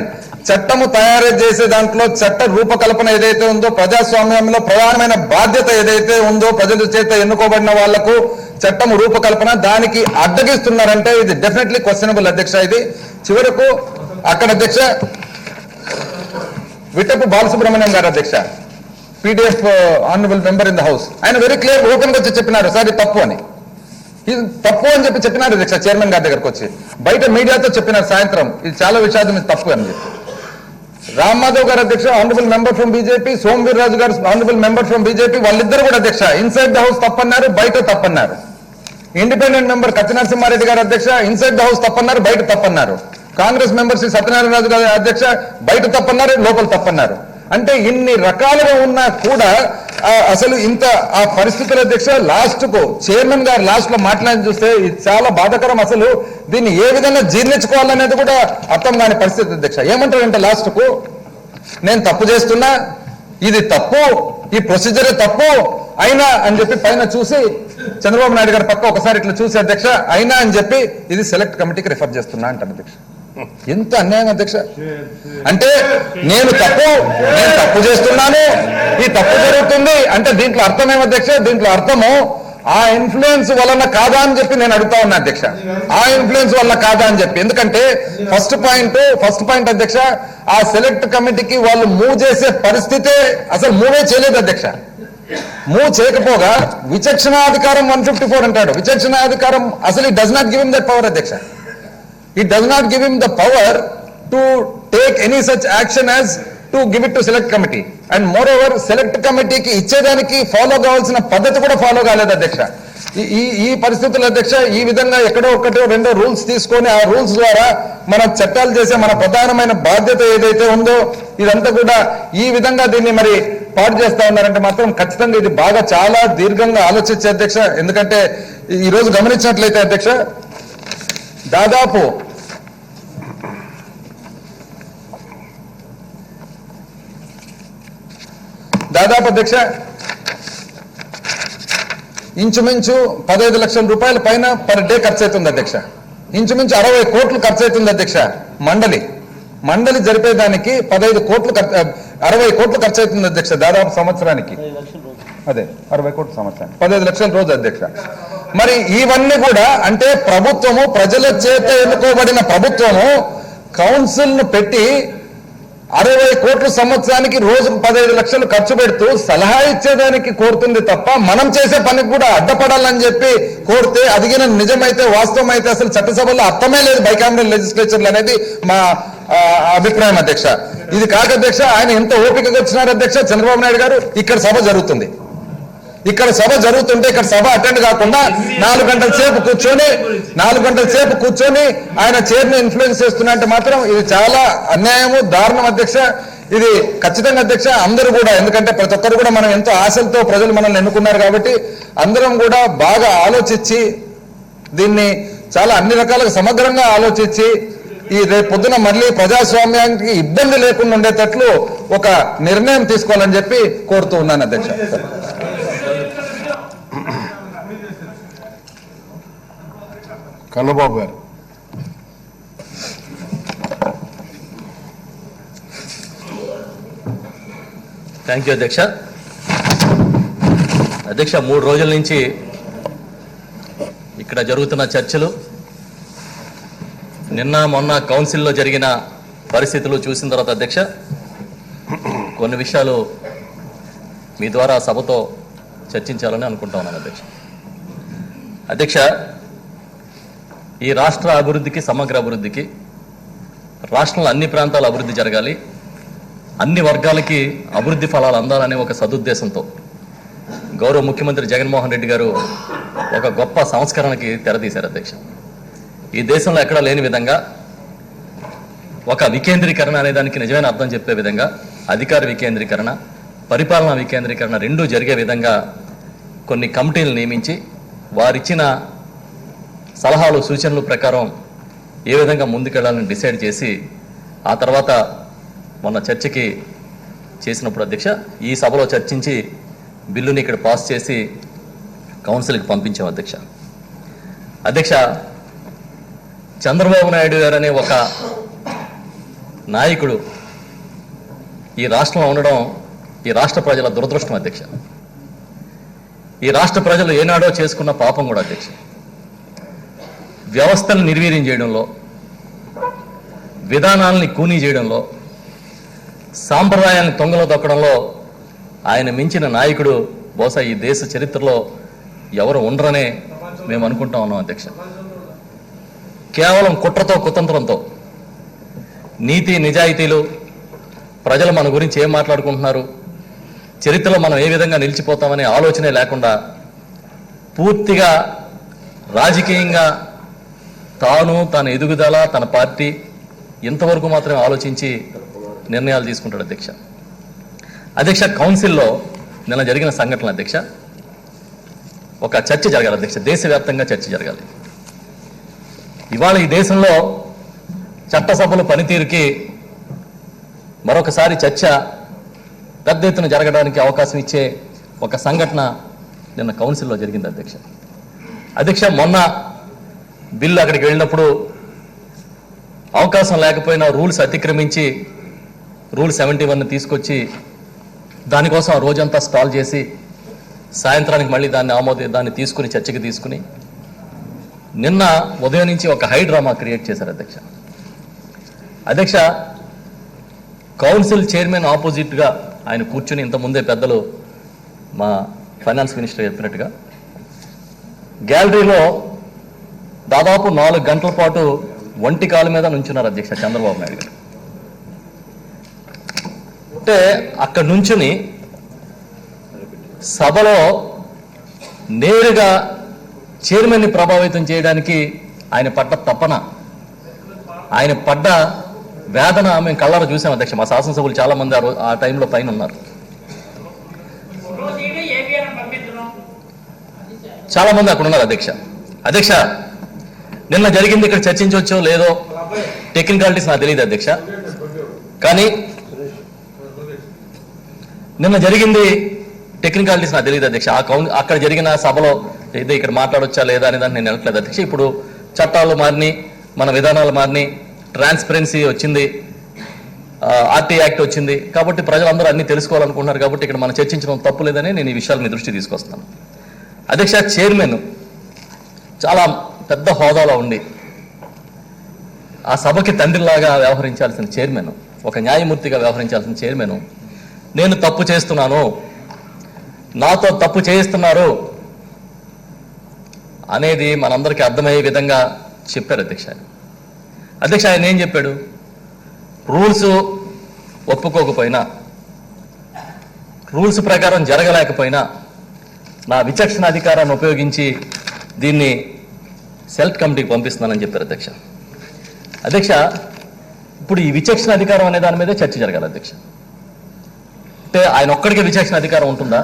చట్టము తయారు చేసే దాంట్లో చట్ట రూపకల్పన ఏదైతే ఉందో, ప్రజాస్వామ్యంలో ప్రధానమైన బాధ్యత ఏదైతే ఉందో, ప్రజల చేత ఎన్నుకోబడిన వాళ్లకు చట్టము రూపకల్పన, దానికి అడ్డగిస్తున్నారంటే ఇది డెఫినెట్లీ క్వశ్చనబుల్ అధ్యక్ష. ఇది చివరకు అక్కడ అధ్యక్ష విట్టపు బాలసుబ్రహ్మణ్యం గారు అధ్యక్ష, PDF honourable member in the house, ఆయన వెరీ క్లియర్ ఓపెన్ గా వచ్చి చెప్పినారు సార్ ఇది తప్పు అని. ఇది తప్పు అని చెప్పి చెప్పినారు అధ్యక్ష చైర్మన్ గారి దగ్గరకు వచ్చి, బయట మీడియాతో చెప్పినారు సాయంత్రం ఇది చాలా విషాదం, ఇది తప్పు అని చెప్పి. రామ్ మాధవ్ గారు అధ్యక్ష honourable member from BJP, Somaveer Raju గారు ఆనరబుల్ మెంబర్ ఫ్రమ్ బీజేపీ, వాళ్ళిద్దరు కూడా అధ్యక్ష ఇన్సైడ్ ద హౌస్ తప్పన్నారు, బయట తప్పన్నారు. ఇండిపెండెంట్ మెంబర్ కత్తి నరసింహారెడ్డి గారు అధ్యక్ష ఇన్సైడ్ ద హౌస్ తప్పన్నారు, బయట తప్పన్నారు. కాంగ్రెస్ మెంబర్ శ్రీ సత్యనారాయణ రాజు గారు అధ్యక్ష బయట తప్పన్నారు, లోపల తప్పన్నారు. అంటే ఇన్ని రకాలుగా ఉన్నా కూడా అసలు ఇంత ఆ పరిస్థితుల అధ్యక్ష లాస్ట్ కు చైర్మన్ గారు లాస్ట్ లో మాట్లాడి చూస్తే ఇది చాలా బాధాకరం. అసలు దీన్ని ఏ విధంగా జీర్ణించుకోవాలనేది కూడా అర్థం కాని పరిస్థితి అధ్యక్ష. ఏమంటారంటే లాస్ట్ కు నేను తప్పు చేస్తున్నా, ఇది తప్పు, ఈ ప్రొసీజరే తప్పు అయినా అని చెప్పి పైన చూసి చంద్రబాబు నాయుడు గారి పక్క ఒకసారి ఇట్లా చూసి అధ్యక్ష అయినా అని చెప్పి ఇది సెలెక్ట్ కమిటీకి రిఫర్ చేస్తున్నా అంటాను అధ్యక్ష. ఎంత అన్యాయం అధ్యక్ష. అంటే నేను తప్పు చేస్తున్నాను, ఈ తప్పు జరుగుతుంది అంటే దీంట్లో అర్థం ఏమధ్యక్ష, దీంట్లో అర్థము ఆ ఇన్ఫ్లుయెన్స్ వలన కాదా అని చెప్పి నేను అడుగుతా ఉన్నా అధ్యక్ష. ఆ ఇన్ఫ్లుయెన్స్ వల్ల కాదా అని చెప్పి, ఎందుకంటే ఫస్ట్ పాయింట్ అధ్యక్ష, ఆ సెలెక్ట్ కమిటీకి వాళ్ళు మూవ్ చేసే పరిస్థితే అసలు మూవే చేయలేదు అధ్యక్ష. మూవ్ చేయకపోగా విచక్షణాధికారం 154 అంటాడు. విచక్షణాధికారం అసలు it does not give him that power అధ్యక్ష. It does not give him the power to take any such action as to give it to select committee. And more over select కమిటీకి ఇచ్చేదానికి follow కావాల్సిన పద్ధతి కూడా follow కాలేదు అధ్యక్ష. ఈ పరిస్థితుల్లో అధ్యక్ష ఈ విధంగా ఎక్కడో ఒకటో రెండో రూల్స్ తీసుకొని ఆ రూల్స్ ద్వారా మన చట్టాలు చేసే మన ప్రధానమైన బాధ్యత ఏదైతే ఉందో ఇదంతా కూడా ఈ విధంగా దీన్ని మరి పాటు చేస్తా ఉన్నారంటే మాత్రం ఖచ్చితంగా ఇది బాగా చాలా దీర్ఘంగా ఆలోచించే అధ్యక్ష. ఎందుకంటే ఈరోజు గమనించినట్లయితే అధ్యక్ష దాదాపు అధ్యక్ష ఇంచుమించు 15 లక్షల రూపాయల పైన పర్ డే ఖర్చు అవుతుంది అధ్యక్ష. ఇంచుమించు 60 కోట్లు ఖర్చు అవుతుంది అధ్యక్ష. మండలి జరిపేదానికి 60 కోట్లు ఖర్చు అవుతుంది అధ్యక్ష దాదాపు సంవత్సరానికి. అదే 60 కోట్ల సంవత్సరానికి 15 లక్షల రోజు అధ్యక్ష. మరి ఇవన్నీ కూడా అంటే ప్రభుత్వము, ప్రజల చేత ఎన్నుకోబడిన ప్రభుత్వము కౌన్సిల్ ను పెట్టి 60 కోట్ల సంవత్సరానికి రోజుకు 15 లక్షలు ఖర్చు పెడుతూ సలహా ఇచ్చేదానికి కోరుతుంది తప్ప మనం చేసే పనికి కూడా అడ్డపడాలని చెప్పి కోరితే అదిగిన నిజమైతే వాస్తవం అయితే అసలు చట్టసభలో అర్థమే లేదు బైకామరల్ లెజిస్లేచర్లు అనేది మా అభిప్రాయం అధ్యక్ష. ఇది కాక అధ్యక్ష ఆయన ఎంత ఓపికగా వచ్చినారు అధ్యక్ష చంద్రబాబు నాయుడు గారు. ఇక్కడ సభ జరుగుతుంటే ఇక్కడ సభ అటెండ్ కాకుండా 4 గంటల సేపు కూర్చొని ఆయన చైర్ని ఇన్ఫ్లుయెన్స్ చేస్తున్నట్టు మాత్రం ఇది చాలా అన్యాయము, దారుణం అధ్యక్ష. ఇది ఖచ్చితంగా అధ్యక్ష అందరూ కూడా, ఎందుకంటే ప్రతి ఒక్కరు కూడా మనం ఎంతో ఆశలతో ప్రజలు మనల్ని ఎన్నుకున్నారు కాబట్టి అందరం కూడా బాగా ఆలోచించి దీన్ని చాలా అన్ని రకాలుగా సమగ్రంగా ఆలోచించి ఈ రేపు పొద్దున మళ్ళీ ప్రజాస్వామ్యానికి ఇబ్బంది లేకుండా ఉండేటట్లు ఒక నిర్ణయం తీసుకోవాలని చెప్పి కోరుతూ ఉన్నాను అధ్యక్ష. కన్నబాబు గారు. థ్యాంక్ యూ అధ్యక్ష. 3 రోజుల నుంచి ఇక్కడ జరుగుతున్న చర్చలు, నిన్న మొన్న కౌన్సిల్లో జరిగిన పరిస్థితులు చూసిన తర్వాత అధ్యక్ష కొన్ని విషయాలు మీ ద్వారా సభతో చర్చించాలని అనుకుంటా ఉన్నాను అధ్యక్ష. ఈ రాష్ట్ర అభివృద్ధికి, సమగ్ర అభివృద్ధికి, రాష్ట్రంలో అన్ని ప్రాంతాల అభివృద్ధి జరగాలి, అన్ని వర్గాలకి అభివృద్ధి ఫలాలు అందాలనే ఒక సదుద్దేశంతో గౌరవ ముఖ్యమంత్రి జగన్మోహన్ రెడ్డి గారు ఒక గొప్ప సంస్కరణకి తెరతీశారు అధ్యక్ష. ఈ దేశంలో ఎక్కడా లేని విధంగా ఒక వికేంద్రీకరణ అనే దానికి నిజమైన అర్థం చెప్పే విధంగా అధికార వికేంద్రీకరణ, పరిపాలనా వికేంద్రీకరణ రెండూ జరిగే విధంగా కొన్ని కమిటీలు నియమించి వారిచ్చిన సలహాలు, సూచనలు ప్రకారం ఏ విధంగా ముందుకెళ్లాలని డిసైడ్ చేసి ఆ తర్వాత మొన్న చర్చకి చేసినప్పుడు అధ్యక్ష ఈ సభలో చర్చించి బిల్లుని ఇక్కడ పాస్ చేసి కౌన్సిల్కి పంపించాం అధ్యక్ష. చంద్రబాబు నాయుడు గారు అనే ఒక నాయకుడు ఈ రాష్ట్రంలో ఉండడం ఈ రాష్ట్ర ప్రజల దురదృష్టం అధ్యక్ష. ఈ రాష్ట్ర ప్రజలు ఏనాడో చేసుకున్న పాపం కూడా అధ్యక్ష. వ్యవస్థను నిర్వీర్యం చేయడంలో, విధానాలని కూనీ చేయడంలో, సాంప్రదాయాన్ని తొంగలో తొక్కడంలో ఆయన మించిన నాయకుడు బహుశా ఈ దేశ చరిత్రలో ఎవరు ఉండరనే మేము అనుకుంటా ఉన్నాం అధ్యక్ష. కేవలం కుట్రతో, కుతంత్రంతో, నీతి నిజాయితీలు, ప్రజలు మన గురించి ఏం మాట్లాడుకుంటున్నారు, చరిత్రలో మనం ఏ విధంగా నిలిచిపోతామనే ఆలోచనే లేకుండా పూర్తిగా రాజకీయంగా తన ఎదుగుదల, తన పార్టీ ఇంతవరకు మాత్రమే ఆలోచించి నిర్ణయాలు తీసుకుంటాడు అధ్యక్ష. కౌన్సిల్లో నిన్న జరిగిన సంఘటన అధ్యక్ష, ఒక చర్చ జరగాలి అధ్యక్ష, దేశవ్యాప్తంగా చర్చ జరగాలి. ఇవాళ ఈ దేశంలో చట్టసభల పనితీరుకి మరొకసారి చర్చ పెద్ద ఎత్తున జరగడానికి అవకాశం ఇచ్చే ఒక సంఘటన నిన్న కౌన్సిల్లో జరిగింది అధ్యక్ష. మొన్న బిల్లు అక్కడికి వెళ్ళినప్పుడు అవకాశం లేకపోయినా రూల్స్ అతిక్రమించి రూల్ 71ని తీసుకొచ్చి దానికోసం ఆ రోజంతా స్టాల్ చేసి సాయంత్రానికి మళ్ళీ దాన్ని తీసుకుని చర్చకి తీసుకుని నిన్న ఉదయం నుంచి ఒక హై డ్రామా క్రియేట్ చేశారు అధ్యక్ష. అధ్యక్ష, కౌన్సిల్ చైర్మన్ ఆపోజిట్గా ఆయన కూర్చుని ఇంతకుముందే పెద్దలు మా ఫైనాన్స్ మినిస్టర్ చెప్పినట్టుగా గ్యాలరీలో దాదాపు 4 గంటల పాటు ఒంటి కాలు మీద నుంచున్నారు అధ్యక్ష చంద్రబాబు నాయుడు గారు. అంటే అక్కడ నుంచుని సభలో నేరుగా చైర్మన్ని ప్రభావితం చేయడానికి ఆయన పడ్డ తపన, ఆయన పడ్డ వేదన మేము కళ్ళారా చూసాం అధ్యక్ష. మా శాసనసభ్యులు చాలా మంది ఆ టైంలో పైన ఉన్నారు. చాలా మంది అక్కడ ఉన్నారు అధ్యక్ష. అధ్యక్ష, నిన్న జరిగింది ఇక్కడ చర్చించవచ్చో లేదో టెక్నికాలిటీస్ నాకు తెలియదు అధ్యక్ష, కానీ నిన్న జరిగింది టెక్నికాలిటీస్ నాకు తెలియదు అధ్యక్ష. అక్కడ జరిగిన సభలో అయితే ఇక్కడ మాట్లాడొచ్చా లేదా అనే దాన్ని నేను వెళ్ళట్లేదు అధ్యక్ష. ఇప్పుడు చట్టాలు మారినాయి, మన విధానాలు మారినాయి, ట్రాన్స్పరెన్సీ వచ్చింది, ఆర్టీ యాక్ట్ వచ్చింది, కాబట్టి ప్రజలందరూ అన్ని తెలుసుకోవాలనుకుంటున్నారు. కాబట్టి ఇక్కడ మనం చర్చించడం తప్పు లేదని నేను ఈ విషయాలు మీ దృష్టి తీసుకొస్తాను అధ్యక్ష. చైర్మన్ చాలా పెద్ద హోదాలో ఉండి ఆ సభకి తండ్రిలాగా వ్యవహరించాల్సిన చైర్మన్, ఒక న్యాయమూర్తిగా వ్యవహరించాల్సిన చైర్మన్ నేను తప్పు చేస్తున్నాను, నాతో తప్పు చేయిస్తున్నారు అనేది మనందరికీ అర్థమయ్యే విధంగా చెప్పారు అధ్యక్ష. అధ్యక్ష, ఆయన ఏం చెప్పాడు? రూల్స్ ఒప్పుకోకపోయినా, రూల్స్ ప్రకారం జరగలేకపోయినా నా విచక్షణ అధికారాన్ని ఉపయోగించి దీన్ని సెలెక్ట్ కమిటీకి పంపిస్తున్నానని చెప్పారు అధ్యక్ష. అధ్యక్ష, ఇప్పుడు ఈ విచక్షణ అధికారం అనే దాని మీదే చర్చ జరగాలి అధ్యక్ష. అంటే ఆయన ఒక్కడికే విచక్షణ అధికారం ఉంటుందా?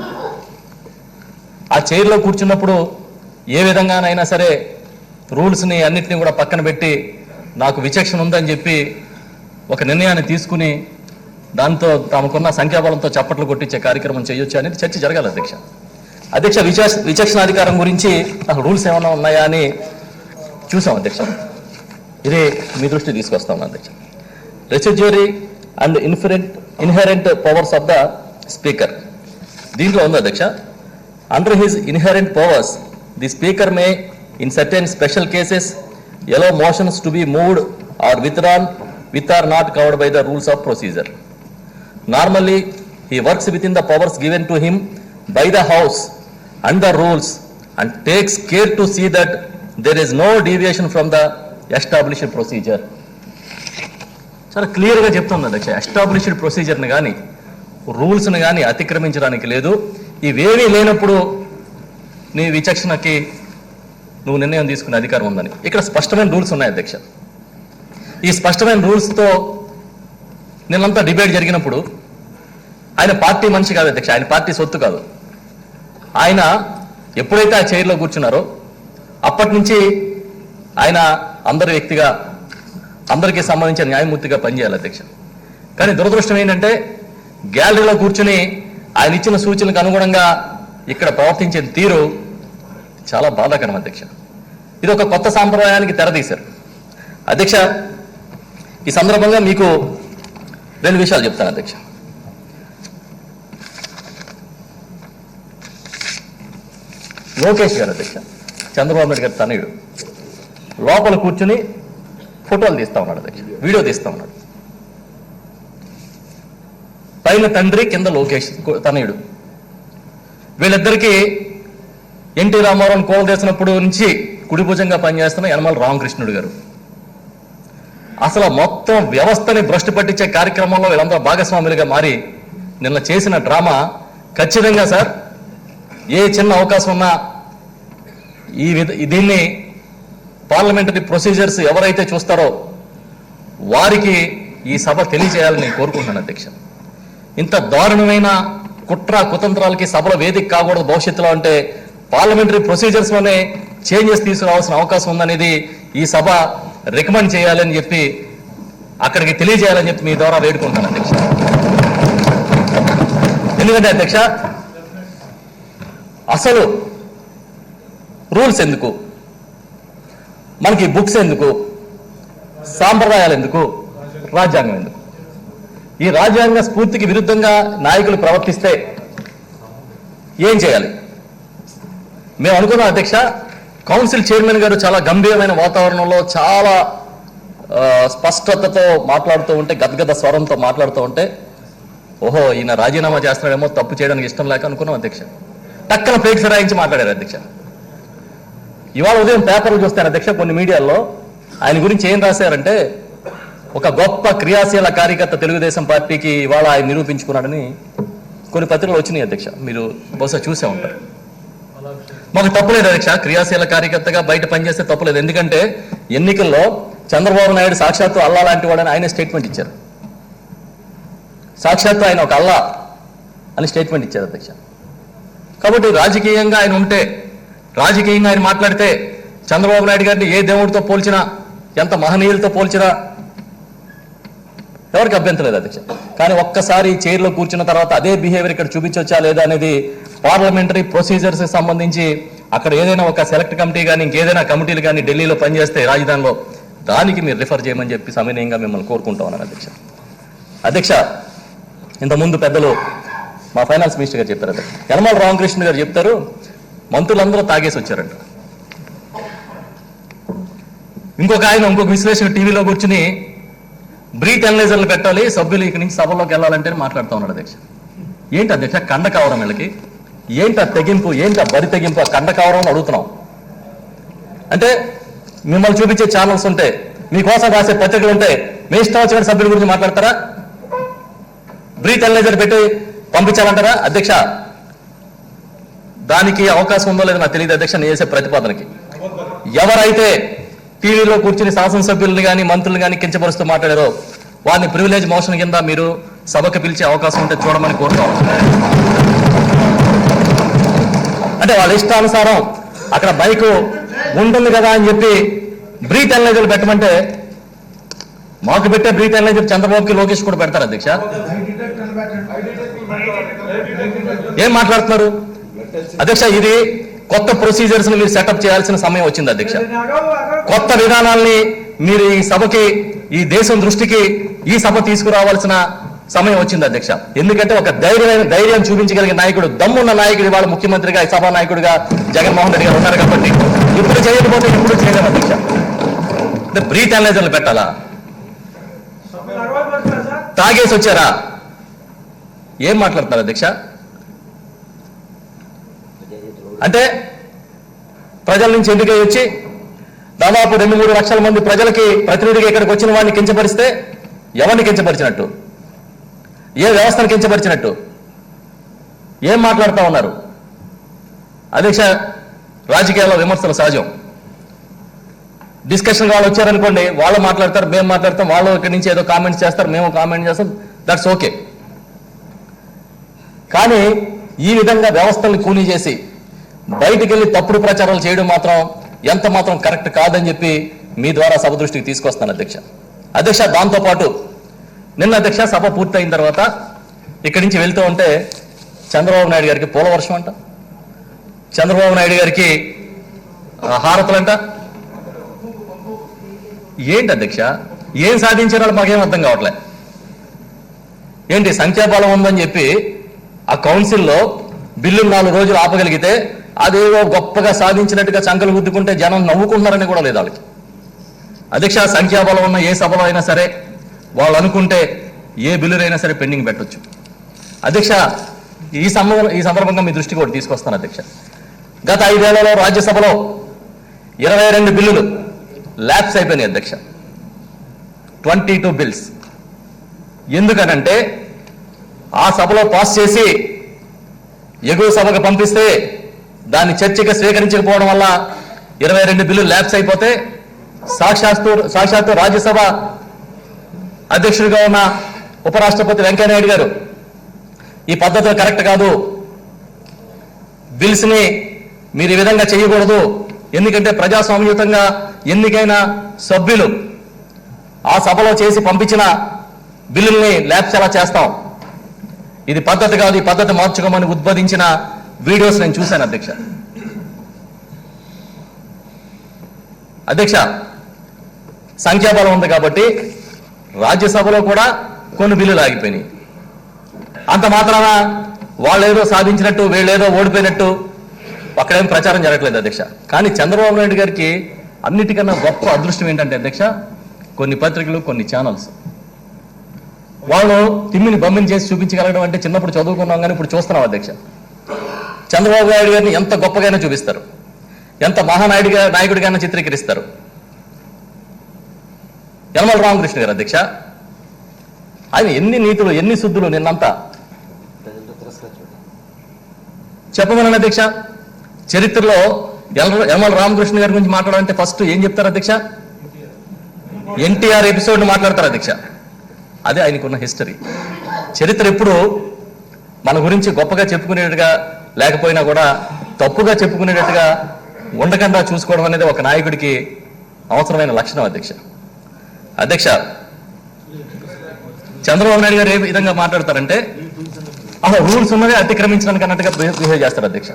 ఆ చైర్లో కూర్చున్నప్పుడు ఏ విధంగానైనా సరే రూల్స్ని అన్నిటినీ కూడా పక్కన పెట్టి నాకు విచక్షణ ఉందని చెప్పి ఒక నిర్ణయాన్ని తీసుకుని దాంతో తమకున్న సంఖ్యాబలంతో చప్పట్లు కొట్టించే కార్యక్రమం చేయొచ్చు అనేది చర్చ జరగాలి అధ్యక్ష. అధ్యక్ష, విచక్షణాధికారం గురించి అసలు రూల్స్ ఏమైనా ఉన్నాయా అని చూసాం అధ్యక్ష. ఇది మీ దృష్టి తీసుకొస్తా ఉన్నాను అధ్యక్ష. Residuary and inherent powers of the speaker దీంట్లో ఉంది అధ్యక్ష. Under his inherent powers the speaker May in certain special cases allow motions to be moved or withdrawn which are not covered by the rules of procedure. Normally, he works within the powers given to him by the House and the rules and takes care to see that there is no deviation from the established procedure. చాలా క్లియర్గా చెప్తుంది అధ్యక్ష. Established ప్రొసీజర్ని కానీ రూల్స్ని కానీ అతిక్రమించడానికి లేదు. ఇవేమీ లేనప్పుడు నీ విచక్షణకి నువ్వు నిర్ణయం తీసుకునే అధికారం ఉందని ఇక్కడ స్పష్టమైన రూల్స్ ఉన్నాయి అధ్యక్ష. ఈ స్పష్టమైన రూల్స్తో నిన్నంతా డిబేట్ జరిగినప్పుడు ఆయన పార్టీ మనిషి కాదు అధ్యక్ష, ఆయన పార్టీ సొత్తు కాదు. ఆయన ఎప్పుడైతే ఆ చైర్లో కూర్చున్నారో అప్పటి నుంచి ఆయన అందరి వ్యక్తిగా అందరికీ సంబంధించిన న్యాయమూర్తిగా పనిచేయాలి అధ్యక్ష. కానీ దురదృష్టం ఏంటంటే గ్యాలరీలో కూర్చుని ఆయన ఇచ్చిన సూచనలకు అనుగుణంగా ఇక్కడ ప్రవర్తించే తీరు చాలా బాధాకరం అధ్యక్ష. ఇది ఒక కొత్త సాంప్రదాయానికి తెరదీశారు అధ్యక్ష. ఈ సందర్భంగా మీకు 2 విషయాలు చెప్తాను అధ్యక్ష. లోకేష్ గారు అధ్యక్ష, చంద్రబాబు నాయుడు గారి తనయుడు, లోపల కూర్చుని ఫోటోలు తీస్తా ఉన్నాడు అధ్యక్ష, వీడియో తీస్తా ఉన్నాడు. పైన తండ్రి, కింద లోకేష్ తనయుడు. వీళ్ళిద్దరికీ ఎన్టీ రామారావు కోలు చేసినప్పుడు నుంచి కుడిభుజంగా పనిచేస్తున్న యనమల రామకృష్ణుడు గారు. అసలు మొత్తం వ్యవస్థని భ్రష్టు పట్టించే కార్యక్రమంలో వీళ్ళందరూ భాగస్వాములుగా మారి నిన్న చేసిన డ్రామా ఖచ్చితంగా సార్ ఏ చిన్న అవకాశం ఉన్నా దీన్ని పార్లమెంటరీ ప్రొసీజర్స్ ఎవరైతే చూస్తారో వారికి ఈ సభ తెలియజేయాలని నేను కోరుకుంటున్నాను అధ్యక్ష. ఇంత దారుణమైన కుట్ర కుతంత్రాలకి సభలో వేదిక కాకూడదు భవిష్యత్తులో అంటే పార్లమెంటరీ ప్రొసీజర్స్లోనే చేంజెస్ తీసుకురావాల్సిన అవకాశం ఉందనేది ఈ సభ రికమెండ్ చేయాలని చెప్పి అక్కడికి తెలియజేయాలని చెప్పి మీ ద్వారా వేడుకుంటాను అధ్యక్ష. ఎందుకంటే అధ్యక్ష అసలు రూల్స్ ఎందుకు, మనకి బుక్స్ ఎందుకు, సాంప్రదాయాలు ఎందుకు, రాజ్యాంగం ఎందుకు? ఈ రాజ్యాంగ స్ఫూర్తికి విరుద్ధంగా నాయకులు ప్రవర్తిస్తే ఏం చేయాలి? మేము అనుకున్నాం అధ్యక్ష, కౌన్సిల్ చైర్మన్ గారు చాలా గంభీరమైన వాతావరణంలో చాలా స్పష్టతతో మాట్లాడుతూ ఉంటే, గద్గద స్వరంతో మాట్లాడుతూ ఉంటే, ఓహో ఈయన రాజీనామా చేస్తున్నాడేమో, తప్పు చేయడానికి ఇష్టం లేక అనుకున్నాం అధ్యక్ష. టక్కన ప్లేట్ ఫిరాయించి మాట్లాడారు అధ్యక్ష. ఇవాళ ఉదయం పేపర్లు చూస్తాను అధ్యక్ష, కొన్ని మీడియాల్లో ఆయన గురించి ఏం రాశారంటే, ఒక గొప్ప క్రియాశీల కార్యకర్త తెలుగుదేశం పార్టీకి ఇవాళ ఆయన నిరూపించుకున్నాడని కొన్ని పత్రికలు వచ్చినాయి అధ్యక్ష. మీరు బహుశా చూసే ఉంటారు. మాకు తప్పులేదు అధ్యక్ష, క్రియాశీల కార్యకర్తగా బయట పనిచేస్తే తప్పులేదు. ఎందుకంటే ఎన్నికల్లో చంద్రబాబు నాయుడు సాక్షాత్తు అల్లా లాంటి వాడని ఆయన స్టేట్మెంట్ ఇచ్చారు. సాక్షాత్తు ఆయన ఒక అల్లా అని స్టేట్మెంట్ ఇచ్చారు అధ్యక్ష. కాబట్టి రాజకీయంగా ఆయన ఉంటే, రాజకీయంగా ఆయన మాట్లాడితే, చంద్రబాబు నాయుడు గారిని ఏ దేవుడితో పోల్చినా, ఎంత మహనీయులతో పోల్చినా ఎవరికి అభ్యంతరం లేదు అధ్యక్ష. కానీ ఒక్కసారి చైర్లో కూర్చున్న తర్వాత అదే బిహేవియర్ ఇక్కడ చూపించవచ్చా లేదా అనేది పార్లమెంటరీ ప్రొసీజర్స్ సంబంధించి అక్కడ ఏదైనా ఒక సెలెక్ట్ కమిటీ కానీ ఇంకేదైనా కమిటీలు కానీ ఢిల్లీలో పనిచేస్తే రాజధానిలో, దానికి మీరు రిఫర్ చేయమని చెప్పి సమన్వయంగా మిమ్మల్ని కోరుకుంటా ఉన్నాను అధ్యక్ష. అధ్యక్ష, ఇంతకుముందు పెద్దలు మా ఫైనాన్స్ మినిస్టర్ గారు చెప్పారు అధ్యక్ష, యనమల రామకృష్ణ గారు చెప్తారు, మంత్రులందరూ తాగేసి వచ్చారంట. ఇంకొక విశ్లేషణ టీవీలో కూర్చుని బ్రీత్ అనలైజర్లు పెట్టాలి, సభ్యులు ఇక్కడి నుంచి సభలోకి వెళ్ళాలంటే మాట్లాడుతూ ఉన్నాడు అధ్యక్ష. ఏంటి అధ్యక్ష కండ కావరం వీళ్ళకి? ఏంటి ఆ తెగింపు, ఏంటి ఆ బరి తెగింపు, ఆ కండ కావరం అని అడుగుతున్నాం. అంటే మిమ్మల్ని చూపించే ఛానల్స్ ఉంటే, మీకోసం రాసే పత్రికలు ఉంటే, మీ ఇష్టం వచ్చిన సభ్యుల గురించి మాట్లాడతారా? బ్రీత్ అనలైజర్ పెట్టి పంపించాలంటారా అధ్యక్ష? దానికి అవకాశం ఉందో లేదో నాకు తెలియదు అధ్యక్ష. నేను చేసే ప్రతిపాదనకి ఎవరైతే టీవీలో కూర్చుని శాసనసభ్యులను కానీ మంత్రులు కానీ కించపరుస్తూ మాట్లాడారో వారిని ప్రివిలేజ్ మోషన్ కింద మీరు సభకు పిలిచే అవకాశం ఉంటే చూడమని కోరుతాం. అంటే వాళ్ళ ఇష్టానుసారం అక్కడ బైకు ఉంటుంది కదా అని చెప్పి బ్రీత్ అనలైజర్లు పెట్టమంటే, మాకు పెట్టే బ్రీత్ అనలైజర్ చంద్రబాబుకి లోకేష్ కూడా పెడతారు అధ్యక్ష. ఏం మాట్లాడుతున్నారు అధ్యక్ష? ఇది కొత్త ప్రొసీజర్స్ ని మీరు సెటప్ చేయాల్సిన సమయం వచ్చింది అధ్యక్ష. కొత్త విధానాల్ని మీరు ఈ సభకి, ఈ దేశం దృష్టికి ఈ సభ తీసుకురావాల్సిన సమయం వచ్చింది అధ్యక్ష. ఎందుకంటే ఒక ధైర్యం చూపించగలిగే నాయకుడు, దమ్మున్న నాయకుడు ఇవాళ ముఖ్యమంత్రిగా, ఈ సభా నాయకుడిగా జగన్మోహన్ రెడ్డి గారు ఉన్నారు. కాబట్టి ఇప్పుడు చేయకపోతే ఇప్పుడు చేయలేము అధ్యక్ష. బ్రీత్ అనలైజర్లు పెట్టాలా? తాగేసి వచ్చారా? ఏం మాట్లాడుతున్నారు అధ్యక్ష? అంటే ప్రజల నుంచి ఎన్నికై వచ్చి దాదాపు 2-3 లక్షల మంది ప్రజలకి ప్రతినిధిగా ఇక్కడికి వచ్చిన వాడిని కించపరిస్తే ఎవరిని కించపరిచినట్టు? ఏ వ్యవస్థను కించపరిచినట్టు? ఏం మాట్లాడుతూ ఉన్నారు అధ్యక్ష? రాజకీయాల్లో విమర్శలు సహజం. డిస్కషన్ వాళ్ళు వచ్చారనుకోండి, వాళ్ళు మాట్లాడతారు, మేము మాట్లాడతాం, వాళ్ళు ఇక్కడి నుంచి ఏదో కామెంట్స్ చేస్తారు, మేము కామెంట్ చేస్తాం, దట్స్ ఓకే. కానీ ఈ విధంగా వ్యవస్థల్ని కూనీ చేసి బయటికి వెళ్ళి తప్పుడు ప్రచారాలు చేయడం మాత్రం ఎంత మాత్రం కరెక్ట్ కాదని చెప్పి మీ ద్వారా సభ దృష్టికి తీసుకొస్తాను అధ్యక్ష. అధ్యక్ష, దాంతోపాటు నిన్న అధ్యక్ష సభ పూర్తయిన తర్వాత ఇక్కడి నుంచి వెళ్తూ ఉంటే చంద్రబాబు నాయుడు గారికి పూల వర్షం అంట, చంద్రబాబు నాయుడు గారికి హారతులంట. ఏంటి అధ్యక్ష? ఏం సాధించారో మాకేం అర్థం కావట్లే. ఏంటి సంఖ్యాబలం ఉందని చెప్పి ఆ కౌన్సిల్లో బిల్లు 4 రోజులు ఆపగలిగితే అదేదో గొప్పగా సాధించినట్టుగా చంకలు గుద్దుకుంటే జనం నవ్వుకుంటున్నారని కూడా లేదు వాళ్ళకి. అధ్యక్ష, సంఖ్యాబలం ఉన్న ఏ సభలో అయినా సరే వాళ్ళు అనుకుంటే ఏ బిల్లులైనా సరే పెండింగ్ పెట్టొచ్చు అధ్యక్ష. ఈ సందర్భంగా మీ దృష్టి కూడా తీసుకొస్తాను అధ్యక్ష. గత 5 ఏళ్లలో రాజ్యసభలో 22 బిల్లులు ల్యాప్స్ అయిపోయినాయి అధ్యక్ష. 22 బిల్స్. ఎందుకనంటే ఆ సభలో పాస్ చేసి ఎగువ సభకు పంపిస్తే దాన్ని చర్చగా స్వీకరించకపోవడం వల్ల 22 బిల్లులు ల్యాప్స్ అయిపోతే సాక్షాత్తు రాజ్యసభ అధ్యక్షుడిగా ఉన్న ఉపరాష్ట్రపతి వెంకయ్యనాయుడు గారు ఈ పద్ధతి కరెక్ట్ కాదు, బిల్స్ ని మీరు ఈ విధంగా చేయకూడదు, ఎందుకంటే ప్రజాస్వామ్యయుతంగా ఎన్నికైన సభ్యులు ఆ సభలో చేసి పంపించిన బిల్లుల్ని ల్యాప్స్ ఎలా చేస్తాం, ఇది పద్ధతి కాదు, ఈ పద్ధతి మార్చుకోమని ఉద్బోధించిన వీడియోస్ నేను చూశాను అధ్యక్ష. అధ్యక్ష, సంఖ్యాబలం ఉంది కాబట్టి రాజ్యసభలో కూడా కొన్ని బిల్లులు ఆగిపోయినాయి. అంత మాత్రాన వాళ్ళేదో సాధించినట్టు వీళ్ళేదో ఓడిపోయినట్టు అక్కడేం ప్రచారం జరగట్లేదు అధ్యక్ష. కానీ చంద్రబాబు నాయుడు గారికి అన్నిటికన్నా గొప్ప అదృష్టం ఏంటంటే అధ్యక్ష, కొన్ని పత్రికలు, కొన్ని ఛానల్స్ వాళ్ళు తిమ్మిని బమ్మిని చేసి చూపించగలగడం అంటే చిన్నప్పుడు చదువుకున్నాం కానీ ఇప్పుడు చూస్తున్నాం అధ్యక్ష. చంద్రబాబు నాయుడు గారిని ఎంత గొప్పగానే చూపిస్తారు, ఎంత నాయకుడిగానే చిత్రీకరిస్తారు. యనమల రామకృష్ణ గారు అధ్యక్ష, ఆయన ఎన్ని నీతులు, ఎన్ని శుద్ధులు నిన్నంతా చెప్పమని అధ్యక్ష. చరిత్రలో యనమల రామకృష్ణ గారి గురించి మాట్లాడాలంటే ఫస్ట్ ఏం చెప్తారు అధ్యక్ష? ఎన్టీఆర్ ఎపిసోడ్ మాట్లాడతారు అధ్యక్ష. అదే ఆయనకున్న హిస్టరీ. చరిత్ర ఎప్పుడు మన గురించి గొప్పగా చెప్పుకునేట్టుగా లేకపోయినా కూడా తప్పుగా చెప్పుకునేటట్టుగా ఉండకుండా చూసుకోవడం అనేది ఒక నాయకుడికి అవసరమైన లక్షణం అధ్యక్ష. అధ్యక్ష, చంద్రబాబు నాయుడు గారు ఏ విధంగా మాట్లాడతారంటే అసలు రూల్స్ ఉన్నవి అతిక్రమించడానికి అన్నట్టుగా బిహేవ్ చేస్తారు అధ్యక్ష.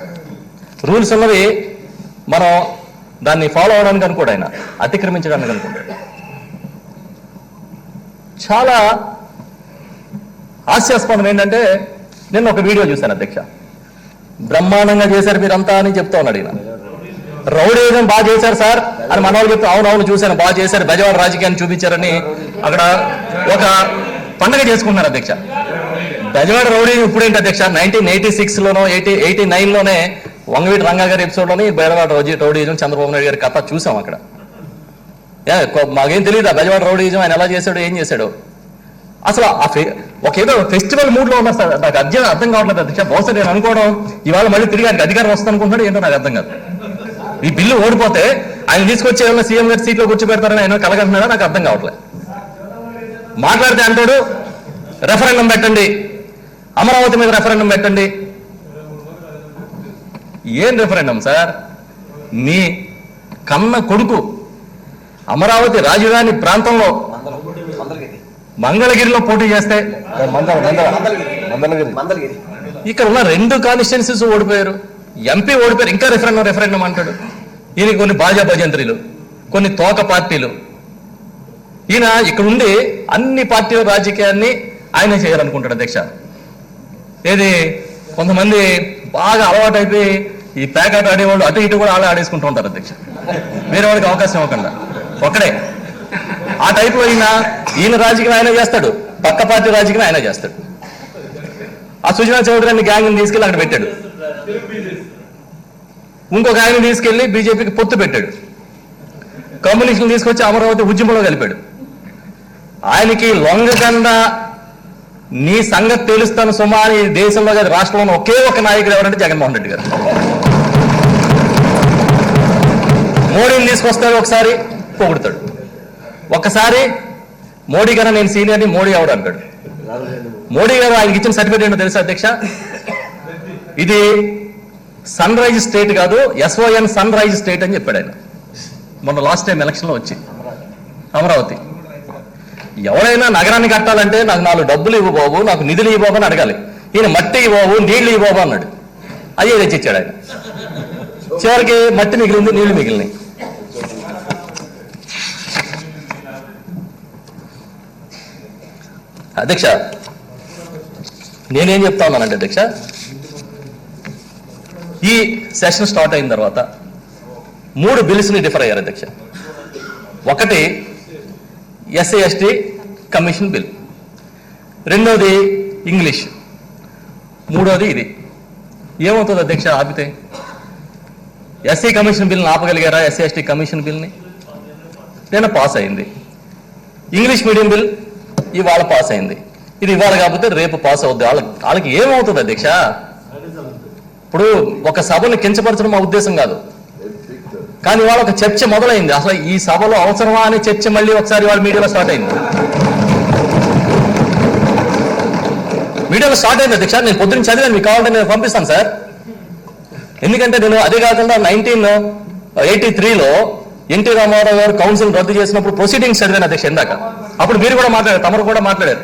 రూల్స్ ఉన్నవి మనం దాన్ని ఫాలో అవడానికి అనుకోడు, ఆయన అతిక్రమించడానికి అనుకుంటాడు. చాలా హాస్యాస్పదం ఏంటంటే నేను ఒక వీడియో చూశాను అధ్యక్ష. బ్రహ్మాండంగా చేశారు మీరంతా అని చెప్తా ఉన్నాడు ఈయన. రౌడీజం బాగా చేశారు సార్ అని మన వాళ్ళు చెప్తే అవునవును చూశాను బాగా చేశారు, బెజవాడ రాజకీయాన్ని చూపించారని అక్కడ ఒక పండుగ చేసుకుంటున్నారు అధ్యక్ష. బెజవాడ రౌడీ ఇప్పుడేంటి అధ్యక్ష, 1986లోనో 89లోనే వంగవీటి రంగా గారి ఎపిసోడ్లోని బెజవాడ రౌడీజం చంద్రబాబు నాయుడు గారి కథ చూసాం అక్కడ. మాకేం తెలియదు ఆ బెజవాడ రౌడీజం ఆయన ఎలా చేశాడు, ఏం చేశాడు. అసలు ఒక ఏదో ఫెస్టివల్ మూడ్లో ఉన్నారు సార్. నాకు అర్థం కావట్లేదు అధ్యక్ష. బహుశా నేను అనుకోవడం ఇవాళ మళ్ళీ తిరిగి ఆయనకి అధికారం వస్తుంది అనుకుంటున్నాడు ఏంటో నాకు అర్థం కాదు. ఈ బిల్లు ఓడిపోతే ఆయన తీసుకొచ్చి ఏమన్నా సీఎం గారి సీట్లో కూర్చోబెడతారని ఆయన కలగంటున్నాడో నాకు అర్థం కావట్లేదు. మాట్లాడితే అంటాడు రెఫరెండం పెట్టండి, అమరావతి మీద రెఫరెండం పెట్టండి. ఏం రెఫరెండం సార్? మీ కన్న కొడుకు అమరావతి రాజధాని ప్రాంతంలో మంగళగిరిలో పోటీ చేస్తే ఇక్కడ ఉన్న 2 కాన్స్టిట్యున్సీస్ ఓడిపోయారు, ఎంపీ ఓడిపోయారు, ఇంకా రెఫరెండం అంటాడు. ఈయన కొన్ని బాజా భజంత్రీలు, కొన్ని తోక పార్టీలు. ఈయన ఇక్కడ ఉండి అన్ని పార్టీల రాజకీయాన్ని ఆయనే చేయాలనుకుంటాడు అధ్యక్ష. ఏది కొంతమంది బాగా అలవాటు అయిపోయి ఈ ప్యాకెట్ ఆడేవాళ్ళు అటు ఇటు కూడా అలా ఆడేసుకుంటూ ఉంటారు అధ్యక్ష, వేరే వాళ్ళకి అవకాశం ఇవ్వకుండా. ఒక్కడే ఆ టైప్లో ఈయన రాజకీయం ఆయన చేస్తాడు, పక్క పార్టీ రాజకీయం ఆయన చేస్తాడు. ఆ సుజనా చౌదరిని గ్యాంగ్ని తీసుకెళ్ళి అక్కడ పెట్టాడు, ఇంకొక ఆయన తీసుకెళ్లి బీజేపీకి పొత్తు పెట్టాడు, కమ్యూనిస్టులు తీసుకొచ్చి అమరావతి ఉద్యమంలో కలిపాడు. ఆయనకి లొంగకుండా నీ సంగతి తెలుస్తాను సుమా అని దేశంలో కాదు రాష్ట్రంలో ఒకే ఒక నాయకుడు ఎవరంటే జగన్మోహన్ రెడ్డి గారు. మోడీని తీసుకొస్తాడు, ఒకసారి పొగుడుతాడు, ఒక్కసారి మోడీ గారు నేను సీనియర్ని మోడీ ఎవడు అంటాడు. మోడీ గారు ఆయనకి ఇచ్చిన సర్టిఫికేట్ ఏంటో తెలుసా అధ్యక్ష? ఇది సన్ రైజ్ స్టేట్ కాదు, SON సన్ రైజ్ స్టేట్ అని చెప్పాడు ఆయన మొన్న లాస్ట్ టైం ఎలక్షన్లో వచ్చి. అమరావతి ఎవరైనా నగరాన్ని కట్టాలంటే నాకు 4 డబ్బులు ఇవ్వు బాబు, నాకు నిధులు ఇవ్వు బాబు అని అడగాలి. ఈయన మట్టి ఇవ్వబాబు, నీళ్లు ఇవ్వు బాబు అన్నాడు. అయ్యే తెచ్చిచ్చాడు ఆయన. చివరికి మట్టి మిగిలింది, నీళ్లు మిగిలినాయి. అధ్యక్ష, నేనేం చెప్తా ఉన్నానంటే అధ్యక్ష, ఈ సెషన్ స్టార్ట్ అయిన తర్వాత 3 బిల్స్ని డిఫర్ అయ్యారు అధ్యక్ష. ఒకటి SC/ST కమిషన్ బిల్, రెండోది ఇంగ్లీష్, మూడోది ఇది. ఏమవుతుంది అధ్యక్ష ఆపితే? SC కమిషన్ బిల్ని ఆపగలిగారా? SC/ST కమిషన్ బిల్ని నేను పాస్ అయింది. ఇంగ్లీష్ మీడియం బిల్ ఇవాళ పాస్ అయింది. ఇది ఇవాళ కాకపోతే రేపు పాస్ అవుద్ది. వాళ్ళకి ఏమవుతుంది అధ్యక్ష? ఇప్పుడు ఒక సభను కించపరచడం మా ఉద్దేశం కాదు, కానీ వాళ్ళ ఒక చర్చ మొదలైంది. అసలు ఈ సభలో అవసరమా అనే చర్చ మళ్ళీ ఒకసారి వాళ్ళ మీడియాలో స్టార్ట్ అయింది. మీడియాలో స్టార్ట్ అయింది అధ్యక్ష. నేను పొద్దున్న చదివాను, మీకు కావాలంటే నేను పంపిస్తాను సార్. ఎందుకంటే నేను అదే కాకుండా 1983లో ఎన్టీ రామారావు గారు కౌన్సిల్ రద్దు చేసినప్పుడు ప్రొసీడింగ్స్ చదివాను అధ్యక్ష ఇందాక. అప్పుడు మీరు కూడా మాట్లాడారు, తమరు కూడా మాట్లాడారు.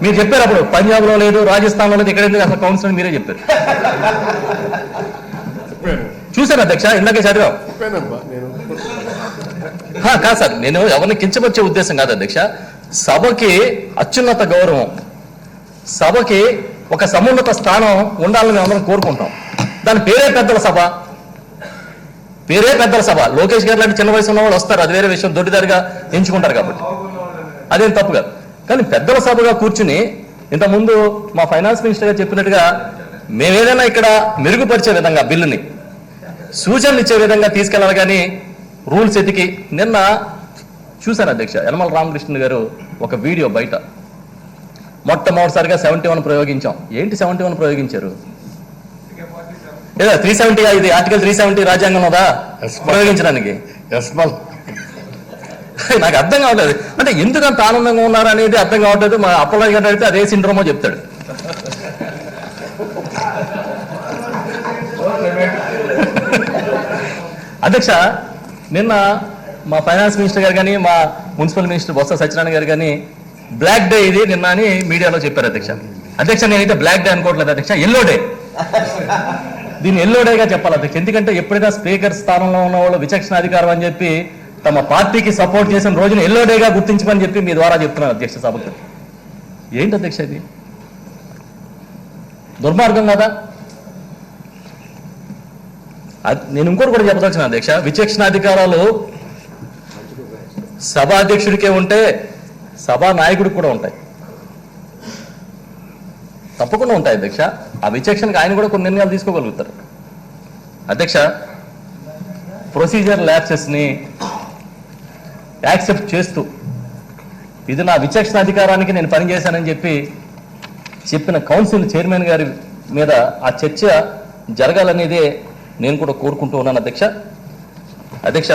మీరు చెప్పారు అప్పుడు పంజాబ్లో లేదు, రాజస్థాన్లో లేదు, ఇక్కడ ఎందుకు అసలు కౌన్సిల్ మీరే చెప్పారు. చూశాను అధ్యక్ష, ఇందాకే చదివాం. కాదు సార్, నేను ఎవరిని కించపరిచే ఉద్దేశం కాదు అధ్యక్ష. సభకి అత్యున్నత గౌరవం, సభకి ఒక సమున్నత స్థానం ఉండాలని మేము అందరం కోరుకుంటాం. దాని పేరే పెద్దల సభ, పేరే పెద్దల సభ. లోకేష్ గారు లాంటి చిన్న వయసు ఉన్న వాళ్ళు వస్తారు, అది వేరే విషయం, దొడ్డిదారిగా ఎంచుకుంటారు కాబట్టి అదేం తప్పు కాదు. కానీ పెద్దల సభగా కూర్చుని ఇంతకుముందు మా ఫైనాన్స్ మినిస్టర్ గారు చెప్పినట్టుగా మేమేదైనా ఇక్కడ మెరుగుపరిచే విధంగా బిల్లుని సూచనలు ఇచ్చే విధంగా తీసుకెళ్ళాలి, కానీ రూల్స్ ఎతికి. నిన్న చూశాను అధ్యక్ష, యనమల రామకృష్ణ గారు ఒక వీడియో బయట మొట్టమొదటిసారిగా 71 ప్రయోగించాం. ఏంటి 71 ప్రయోగించారు? లేదా 370 ఇది ఆర్టికల్ 370 రాజ్యాంగం ఉందా ప్రయోగించడానికి? నాకు అర్థం కావట్లేదు. అంటే ఎందుకు అంత ఆనందంగా ఉన్నారు అనేది అర్థం కావట్లేదు. మా అప్పలరాజు గారు అడిగితే అదే సిండ్రోమో చెప్తాడు. అధ్యక్ష, నిన్న మా ఫైనాన్స్ మినిస్టర్ గారు కానీ మా మున్సిపల్ మినిస్టర్ బొత్స సత్యనారాయణ గారు కానీ బ్లాక్ డే ఇది నిన్న అని మీడియాలో చెప్పారు అధ్యక్ష. అధ్యక్ష, నేనైతే బ్లాక్ డే అనుకోవట్లేదు అధ్యక్ష, ఎల్లో డే. దీన్ని ఎల్లో డేగా చెప్పాలి అధ్యక్ష. ఎందుకంటే ఎప్పుడైనా స్పీకర్ స్థానంలో ఉన్న వాళ్ళు విచక్షణ అధికారం అని చెప్పి తమ పార్టీకి సపోర్ట్ చేసిన రోజున ఎల్లో డేగా గుర్తించమని చెప్పి మీ ద్వారా చెప్తున్నాను అధ్యక్ష సభకు. ఏంటి అధ్యక్ష ఇది? దుర్మార్గం కదా. నేను ఇంకోటి కూడా చెప్పదలిచిన అధ్యక్ష, విచక్షణ అధికారాలు సభాధ్యక్షుడికే ఉంటే సభా నాయకుడికి కూడా ఉంటాయి, తప్పకుండా ఉంటాయి అధ్యక్ష. ఆ విచక్షణకి ఆయన కూడా కొన్ని నిర్ణయాలు తీసుకోగలుగుతారు అధ్యక్ష. ప్రొసీజర్ ల్యాప్సెస్ని యాక్సెప్ట్ చేస్తూ ఇది నా విచక్షణ అధికారానికి నేను పనిచేశానని చెప్పిన కౌన్సిల్ చైర్మన్ గారి మీద ఆ చర్చ జరగాలనేదే నేను కూడా కోరుకుంటూ ఉన్నాను అధ్యక్ష. అధ్యక్ష,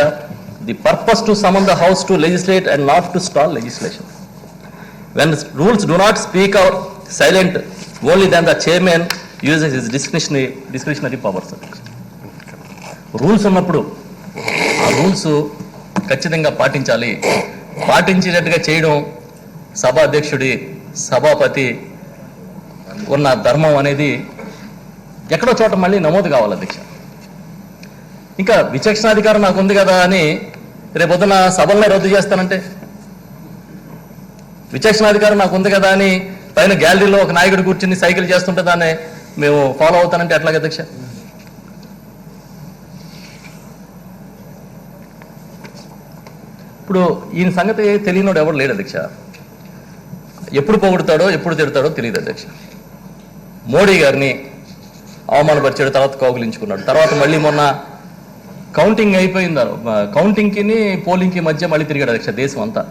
the purpose to summon the house to legislate and not to stall legislation. When rules do not speak out silent only then the chairman uses his discretionary powers. Rules ఉన్నప్పుడు ఆ రూల్స్ ఖచ్చితంగా పాటించాలి. పాటించేటట్టుగా చేయడం సభాధ్యక్షుడి సభాపతి ఉన్న ధర్మం అనేది ఎక్కడో చోట మళ్ళీ నమోదు కావాలి అధ్యక్ష. ఇంకా విచక్షణాధికారం నాకు ఉంది కదా అని రేపొద్దున సభల్ని రద్దు చేస్తానంటే, విచక్షణాధికారం నాకు ఉంది కదా అని పైన గ్యాలరీలో ఒక నాయకుడు కూర్చుని సైకిల్ చేస్తుంటే దాన్ని మేము ఫాలో అవుతానంటే ఎట్లాగే అధ్యక్ష? ఇప్పుడు ఈయన సంగతి తెలియనోడు ఎవరు లేడు అధ్యక్ష. ఎప్పుడు పొగుడుతాడో ఎప్పుడు తిడతాడో తెలియదు అధ్యక్ష. మోడీ గారిని అవమానపరిచాడు, తర్వాత కౌగులించుకున్నాడు. తర్వాత మళ్ళీ మొన్న కౌంటింగ్ అయిపోయింది, కౌంటింగ్కి పోలింగ్కి మధ్య మళ్ళీ తిరిగాడు అధ్యక్ష దేశం అంతా.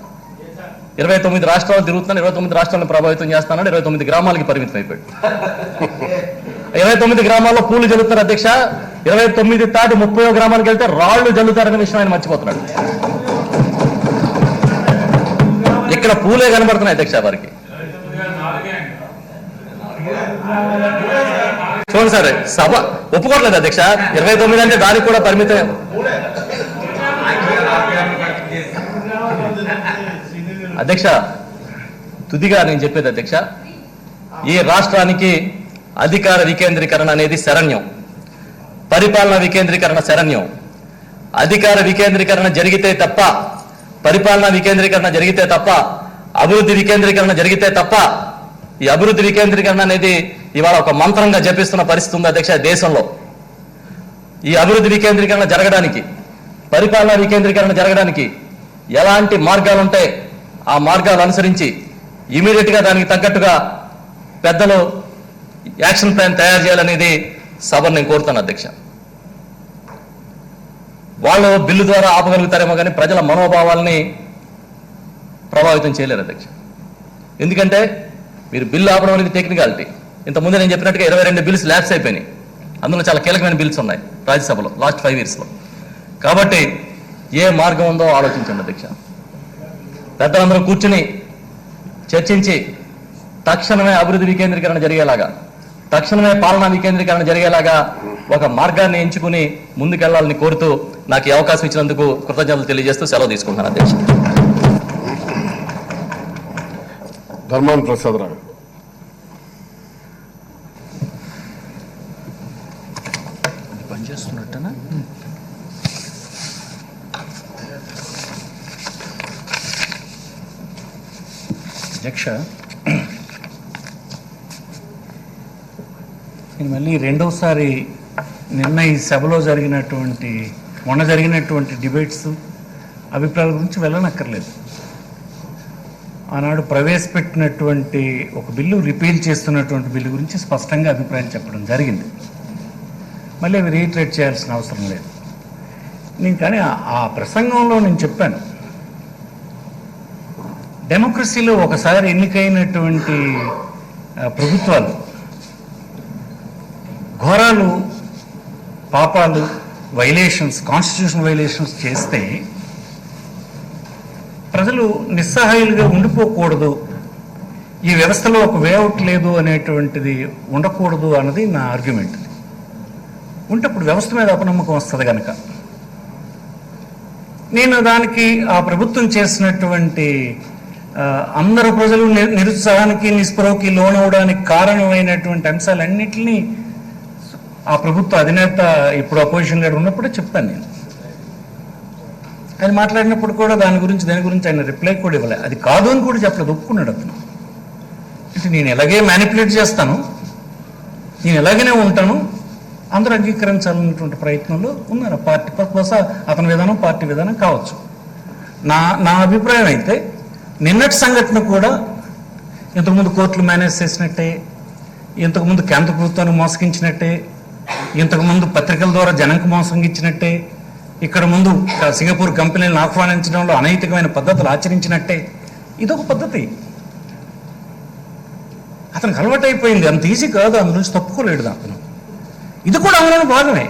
29 రాష్ట్రాలు తిరుగుతున్నాడు, 29 రాష్ట్రాలను ప్రభావితం చేస్తున్నాడు, 29 గ్రామాలకి పరిమితం అయిపోయాడు. 29 గ్రామాల్లో పూలు జల్లుతారు అధ్యక్ష. 29 దాటి 30వ గ్రామానికి వెళ్తే రాళ్లు జల్లుతారనే విషయం ఆయన మర్చిపోతున్నాడు. ఇక్కడ పూలే కనబడుతున్నాయి అధ్యక్ష వారికి. చూడండి సార్, సభ ఒప్పుకోవట్లేదు అధ్యక్ష. 29 అంటే దానికి కూడా పరిమితం. అధ్యక్ష, తుదిగా నేను చెప్పేది అధ్యక్ష, ఈ రాష్ట్రానికి అధికార వికేంద్రీకరణ అనేది శరణ్యం, పరిపాలన వికేంద్రీకరణ శరణ్యం. అధికార వికేంద్రీకరణ జరిగితే తప్ప, పరిపాలన వికేంద్రీకరణ జరిగితే తప్ప, అభివృద్ధి వికేంద్రీకరణ జరిగితే తప్ప, ఈ అభివృద్ధి వికేంద్రీకరణ అనేది ఇవాళ ఒక మంత్రంగా జపిస్తున్న పరిస్థితి ఉంది అధ్యక్ష దేశంలో. ఈ అభివృద్ధి వికేంద్రీకరణ జరగడానికి, పరిపాలన వికేంద్రీకరణ జరగడానికి ఎలాంటి మార్గాలు ఉంటాయి ఆ మార్గాలు అనుసరించి ఇమీడియట్గా దానికి తగ్గట్టుగా పెద్దలు యాక్షన్ ప్లాన్ తయారు చేయాలనేది సభను నేను కోరుతాను అధ్యక్ష. వాళ్ళు బిల్లు ద్వారా ఆపగలుగుతారేమో కానీ ప్రజల మనోభావాల్ని ప్రభావితం చేయలేరు అధ్యక్ష. ఎందుకంటే మీరు బిల్లు ఆపడం అనేది టెక్నికాలిటీ. ఇంతకుముందు నేను చెప్పినట్టుగా 22 బిల్స్ ల్యాప్స్ అయిపోయినాయి. అందులో చాలా కీలకమైన బిల్స్ ఉన్నాయి రాజ్యసభలో లాస్ట్ 5 yearsలో. కాబట్టి ఏ మార్గం ఉందో ఆలోచించండి అధ్యక్ష. పెద్దలందరూ కూర్చుని చర్చించి తక్షణమే అభివృద్ధి వికేంద్రీకరణ జరిగేలాగా, తక్షణమే పాలనా వికేంద్రీకరణ జరిగేలాగా ఒక మార్గాన్ని ఎంచుకుని ముందుకెళ్లాలని కోరుతూ నాకు ఈ అవకాశం ఇచ్చినందుకు కృతజ్ఞతలు తెలియజేస్తూ సెలవు తీసుకుంటున్నాను అధ్యక్ష. ధర్మాన ప్రసాదరావు. పనిచేస్తున్నట్టనా? అధ్యక్ష, నేను మళ్ళీ రెండోసారి నిన్న ఈ సభలో మొన్న జరిగినటువంటి డిబేట్స్ అభిప్రాయాల గురించి వెళ్ళనక్కర్లేదు. ఆనాడు ప్రవేశపెట్టినటువంటి ఒక బిల్లు రిపీల్ చేస్తున్నటువంటి బిల్లు గురించి స్పష్టంగా అభిప్రాయం చెప్పడం జరిగింది. మళ్ళీ అవి రీట్రేట్ చేయాల్సిన అవసరం లేదు. కానీ ఆ ప్రసంగంలో నేను చెప్పాను, డెమోక్రసీలో ఒకసారి ఎన్నికైనటువంటి ప్రభుత్వాలు ఘోరాలు, పాపాలు, వైలేషన్స్, కాన్స్టిట్యూషన్ వైలేషన్స్ చేస్తే ప్రజలు నిస్సహాయులుగా ఉండిపోకూడదు, ఈ వ్యవస్థలో ఒక వేఅవుట్ లేదు అనేటువంటిది ఉండకూడదు అన్నది నా ఆర్గ్యుమెంట్. ఉంటే అప్పుడు వ్యవస్థ మీద అపనమ్మకం వస్తుంది కనుక నేను దానికి ఆ ప్రభుత్వం చేసినటువంటి అందరు ప్రజలు నిరుత్సాహానికి, నిస్పృహకి లోనవడానికి కారణమైనటువంటి అంశాలన్నింటినీ ఆ ప్రభుత్వ అధినేత ఇప్పుడు అపోజిషన్ లీడర్ ఉన్నప్పుడే చెప్పాను. నేను ఆయన మాట్లాడినప్పుడు కూడా దాని గురించి ఆయన రిప్లై కూడా ఇవ్వలేదు. అది కాదు అని కూడా చెప్పలేదు, ఒప్పుకున్నాడు అతను. అంటే నేను ఎలాగే మ్యానిపులేట్ చేస్తాను, నేను ఎలాగనే ఉంటాను, అందరూ అంగీకరించాలన్నటువంటి ప్రయత్నంలో ఉన్నారు. పార్టీ బహుశా అతని విధానం పార్టీ విధానం కావచ్చు. నా అభిప్రాయం అయితే నిన్నటి సంఘటన కూడా ఇంతకుముందు కోర్టులు మేనేజ్ చేసినట్టే, ఇంతకుముందు కేంద్ర ప్రభుత్వాన్ని మోసగించినట్టే, ఇంతకుముందు పత్రికల ద్వారా జనంకు మోసగించినట్టే, ఇక్కడ ముందు సింగపూర్ కంపెనీలను ఆహ్వానించడంలో అనైతికమైన పద్ధతులు ఆచరించినట్టే ఇదొక పద్ధతి. అతనికి అలవాటైపోయింది, అంత ఈజీ కాదు, అందు నుంచి తప్పుకోలేడు అతను. ఇది కూడా అందులోని భాగమే.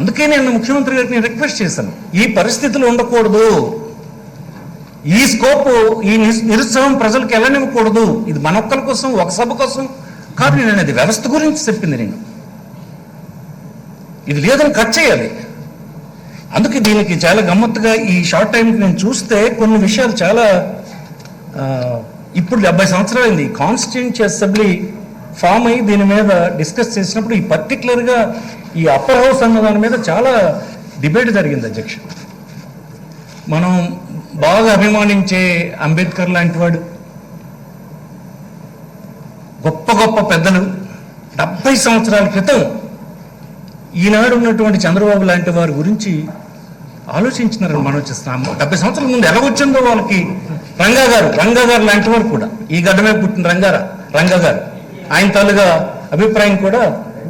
అందుకే నేను ముఖ్యమంత్రి గారికి రిక్వెస్ట్ చేశాను, ఈ పరిస్థితులు ఉండకూడదు, ఈ స్కోప్, ఈ నిరుత్సాహం ప్రజలకు వెళ్ళనివ్వకూడదు. ఇది మన ఒక్కరి కోసం, ఒక సభ కోసం కాదు, నేను అనేది వ్యవస్థ గురించి చెప్పింది. నేను ఇది లేదని కట్ చేయాలి. అందుకే దీనికి చాలా గమ్మత్తుగా ఈ షార్ట్ టైంకి నేను చూస్తే కొన్ని విషయాలు చాలా, ఇప్పుడు 70 సంవత్సరాలు అయింది కాన్స్టిట్యూన్సీ అసెంబ్లీ ఫామ్ అయ్యి దీని మీద డిస్కస్ చేసినప్పుడు ఈ పర్టికులర్గా ఈ అప్పర్ హౌస్ అన్న దాని మీద చాలా డిబేట్ జరిగింది అధ్యక్ష. మనం బాగా అభిమానించే అంబేద్కర్ లాంటి వాడు, గొప్ప గొప్ప పెద్దలు 70 సంవత్సరాల క్రితం ఈనాడు ఉన్నటువంటి చంద్రబాబు లాంటి వారి గురించి ఆలోచించినారని మనం చేస్తున్నాము. 70 సంవత్సరాల ముందు ఎలా వచ్చిందో వాళ్ళకి. రంగా గారు లాంటి వారు కూడా, ఈ గడ్డమే పుట్టిన రంగా గారు, ఆయన తాలూగా అభిప్రాయం కూడా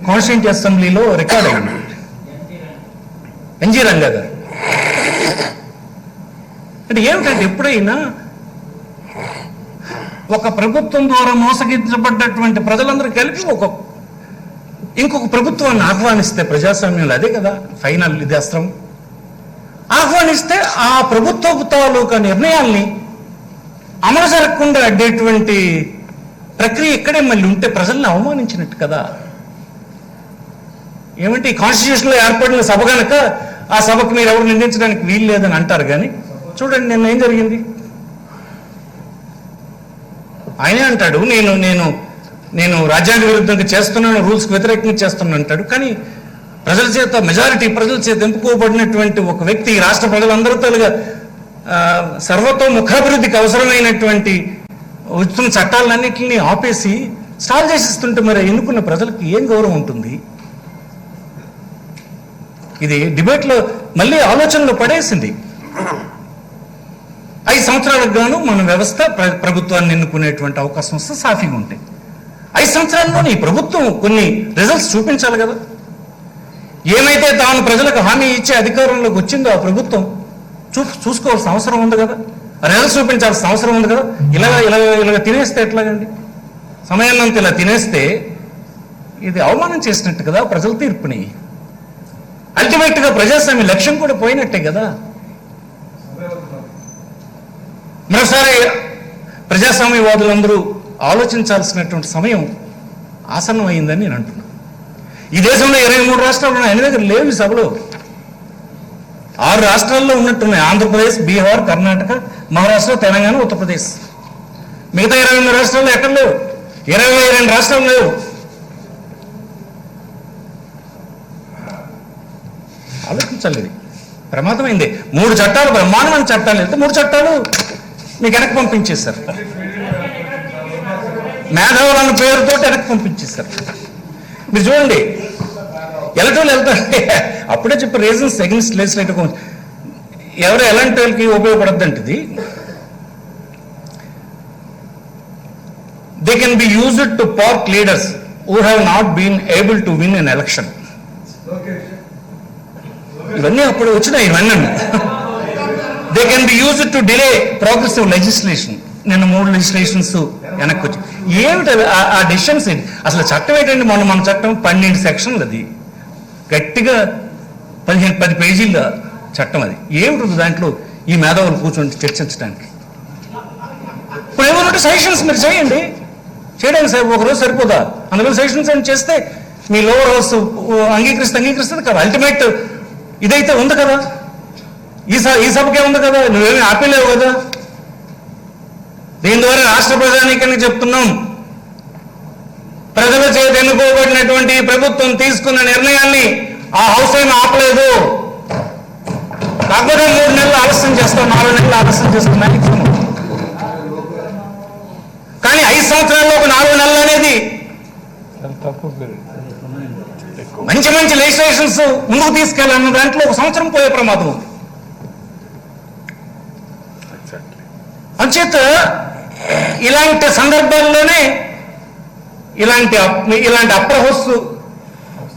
కాన్స్టిట్యూన్సీ అసెంబ్లీలో రికార్డ్ అయింది. ఎన్జి రంగా గారు అంటే ఏమిటంటే, ఎప్పుడైనా ఒక ప్రభుత్వం ద్వారా మోసగించబడ్డటువంటి ప్రజలందరూ కలిపి ఇంకొక ప్రభుత్వాన్ని ఆహ్వానిస్తే ప్రజాస్వామ్యంలో అదే కదా ఫైనల్ ఇది అస్త్రం. ఆహ్వానిస్తే ఆ ప్రభుత్వ తాలూకా నిర్ణయాల్ని అమలు జరగకుండా అడ్డేటువంటి ప్రక్రియ ఇక్కడే మళ్ళీ ఉంటే ప్రజల్ని అవమానించినట్టు కదా. ఏమంటే ఈ కాన్స్టిట్యూషన్లో ఏర్పడిన సభ కనుక ఆ సభకు మీరు ఎవరు నిందించడానికి వీలు లేదని అంటారు. కానీ చూడండి నిన్న ఏం జరిగింది. ఆయనే అంటాడు, నేను రాజ్యాంగ విరుద్ధంగా చేస్తున్నాను, రూల్స్కి వ్యతిరేకంగా చేస్తున్నాను అంటాడు. కానీ ప్రజల చేత, మెజారిటీ ప్రజల చేత ఎంపుకోబడినటువంటి ఒక వ్యక్తి ఈ రాష్ట్ర ప్రజలందరితోలుగా సర్వతోముఖాభివృద్ధికి అవసరమైనటువంటి వస్తున్న చట్టాలన్నింటినీ ఆపేసి స్టాల్ చేసిస్తుంటే మరి ఎన్నుకున్న ప్రజలకు ఏం గౌరవం ఉంటుంది? ఇది డిబేట్లో మళ్ళీ ఆలోచనలో పడేసింది. 5 సంవత్సరాలకు గాను మన వ్యవస్థ ప్రభుత్వాన్ని ఎన్నుకునేటువంటి అవకాశం వస్తే సాఫీగా ఉంటాయి. 5 సంవత్సరాల్లోనే ఈ ప్రభుత్వం కొన్ని రిజల్ట్స్ చూపించాలి కదా. ఏమైతే తాను ప్రజలకు హామీ ఇచ్చే అధికారంలోకి వచ్చిందో ఆ ప్రభుత్వం చూసుకోవాల్సిన అవసరం ఉంది కదా, రిజల్ట్స్ చూపించాల్సిన అవసరం ఉంది కదా. ఇలాగ తినేస్తే ఎట్లాగండి? సమయాన్నంత ఇలా తినేస్తే ఇది అవమానం చేసినట్టు కదా ప్రజల తీర్పుని. అల్టిమేట్గా ప్రజాస్వామ్య లక్ష్యం కూడా పోయినట్టే కదా. మరోసారి ప్రజాస్వామ్యవాదులందరూ ఆలోచించాల్సినటువంటి సమయం ఆసన్నం అయిందని నేను అంటున్నాను. ఈ దేశంలో 23 రాష్ట్రాలు ఉన్నాయి, ఆయన దగ్గర లేవు. ఈ సభలో 6 రాష్ట్రాల్లో ఉన్నట్టున్నాయి, ఆంధ్రప్రదేశ్, బీహార్, కర్ణాటక, మహారాష్ట్ర, తెలంగాణ, ఉత్తరప్రదేశ్. మిగతా 28 రాష్ట్రాల్లో ఎక్కడ లేవు, 22 రాష్ట్రాలు లేవు. ఆలోచించాలి, ఇది ప్రమాదమైంది. 3 చట్టాలు, బ్రహ్మాండమైన చట్టాలు వెళ్తే 3 చట్టాలు మీకు వెనక్కి పంపించేశారు. మేధావులన్న పేరుతో వెనక్కి పంపించేశారు. మీరు చూడండి, ఎలక్ట్రోల్ వెళ్తారు. అప్పుడే చెప్పి రీజన్స్ అగెన్స్ట్ లెజిస్లేటివ్ ఎవరు ఎలాంటి వాళ్ళకి ఉపయోగపడద్దు అంటే they can be used to park leaders who have not been able to win an election. ఇవన్నీ అప్పుడు వచ్చినాయి. ఇవన్నీ they can be used to delay progressive legislation. నిన్న 3 లెజిస్లేషన్స్ వెనక్కి వచ్చి ఏమిటి ఆ డెసిషన్స్ ఏంటి? అసలు చట్టం ఏంటండి? మన చట్టం 12 సెక్షన్లు, అది గట్టిగా 10 పేజీల చట్టం. అది ఏమిటి దాంట్లో ఈ మేధావులు కూర్చొని చర్చించడానికి? ఇప్పుడు ఏమన్నట్టు సజెషన్స్ మీరు చేయండి, చేయడానికి సార్ ఒకరోజు సరిపోదా? అందులో సజెషన్స్ అని చేస్తే మీ లోవర్ హౌస్ అంగీకరిస్తుంది కదా. అల్టిమేట్ ఇదైతే ఉంది కదా, ఈ సభకే ఉంది కదా, నువ్వేమీ ఆపేలేవు కదా. దీని ద్వారా రాష్ట్ర ప్రజానీకానికి చెప్తున్నాం, ప్రజల చేత ఎన్నుకోబడినటువంటి ప్రభుత్వం తీసుకున్న నిర్ణయాన్ని ఆ హౌస్ ఏమి ఆపలేదు. కాకపోతే 3 నెలలు ఆలస్యం చేస్తాం, 4 నెలలు ఆలస్యం చేస్తాం మ్యాక్సిమం. కానీ 5 సంవత్సరాల్లో ఒక 4 నెలలు అనేది మంచి మంచి లెజిస్లేషన్స్ ముందుకు తీసుకెళ్ళాలన్న దాంట్లో 1 సంవత్సరం పోయే ప్రమాదం. అంచేత ఇలాంటి సందర్భాల్లోనే ఇలాంటి అప్పర్ హౌస్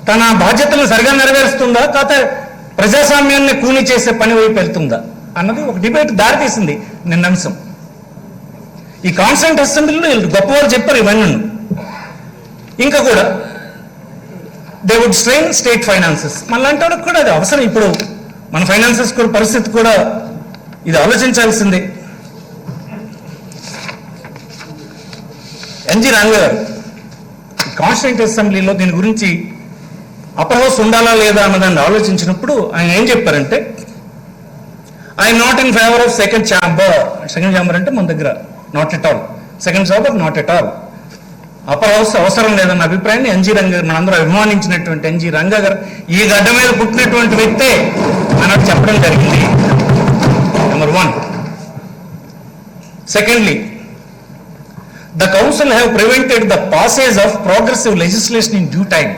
తన బాధ్యతలను సరిగా నెరవేరుస్తుందా, కాకపోతే ప్రజాస్వామ్యాన్ని కూని చేసే పని వైపు వెళ్తుందా అన్నది ఒక డిబేట్ దారితీసింది నిన్న అంశం. ఈ కాన్స్టిట్యూంట్ అసెంబ్లీలో గొప్పవారు చెప్పారు ఇవన్నీ. ఇంకా కూడా they would strain state finances. మళ్ళంటే వాళ్ళకి కూడా అది అవసరం. ఇప్పుడు మన ఫైనాన్సెస్ కూడా పరిస్థితి కూడా ఇది ఆలోచించాల్సిందే. ఎన్జి రంగ గారు కాన్స్టిట్యూంట్ అసెంబ్లీలో దీని గురించి అప్పర్ హౌస్ ఉండాలా లేదా అన్నదాన్ని ఆలోచించినప్పుడు ఆయన ఏం చెప్పారంటే, I'm not in favour of second chamber అంటే మన దగ్గర not at all, second chamber not at all, upper house అవసరం లేదన్న అభిప్రాయాన్ని ఎన్జి రంగ గారు, మనందరూ అభిమానించినటువంటి ఎన్జి రంగ గారు, ఈ గడ్డ మీద పుట్టినటువంటి వ్యక్తే అన్నట్టు చెప్పడం జరిగింది. Number 1. Secondly, the council have prevented the passage of progressive legislation in due time.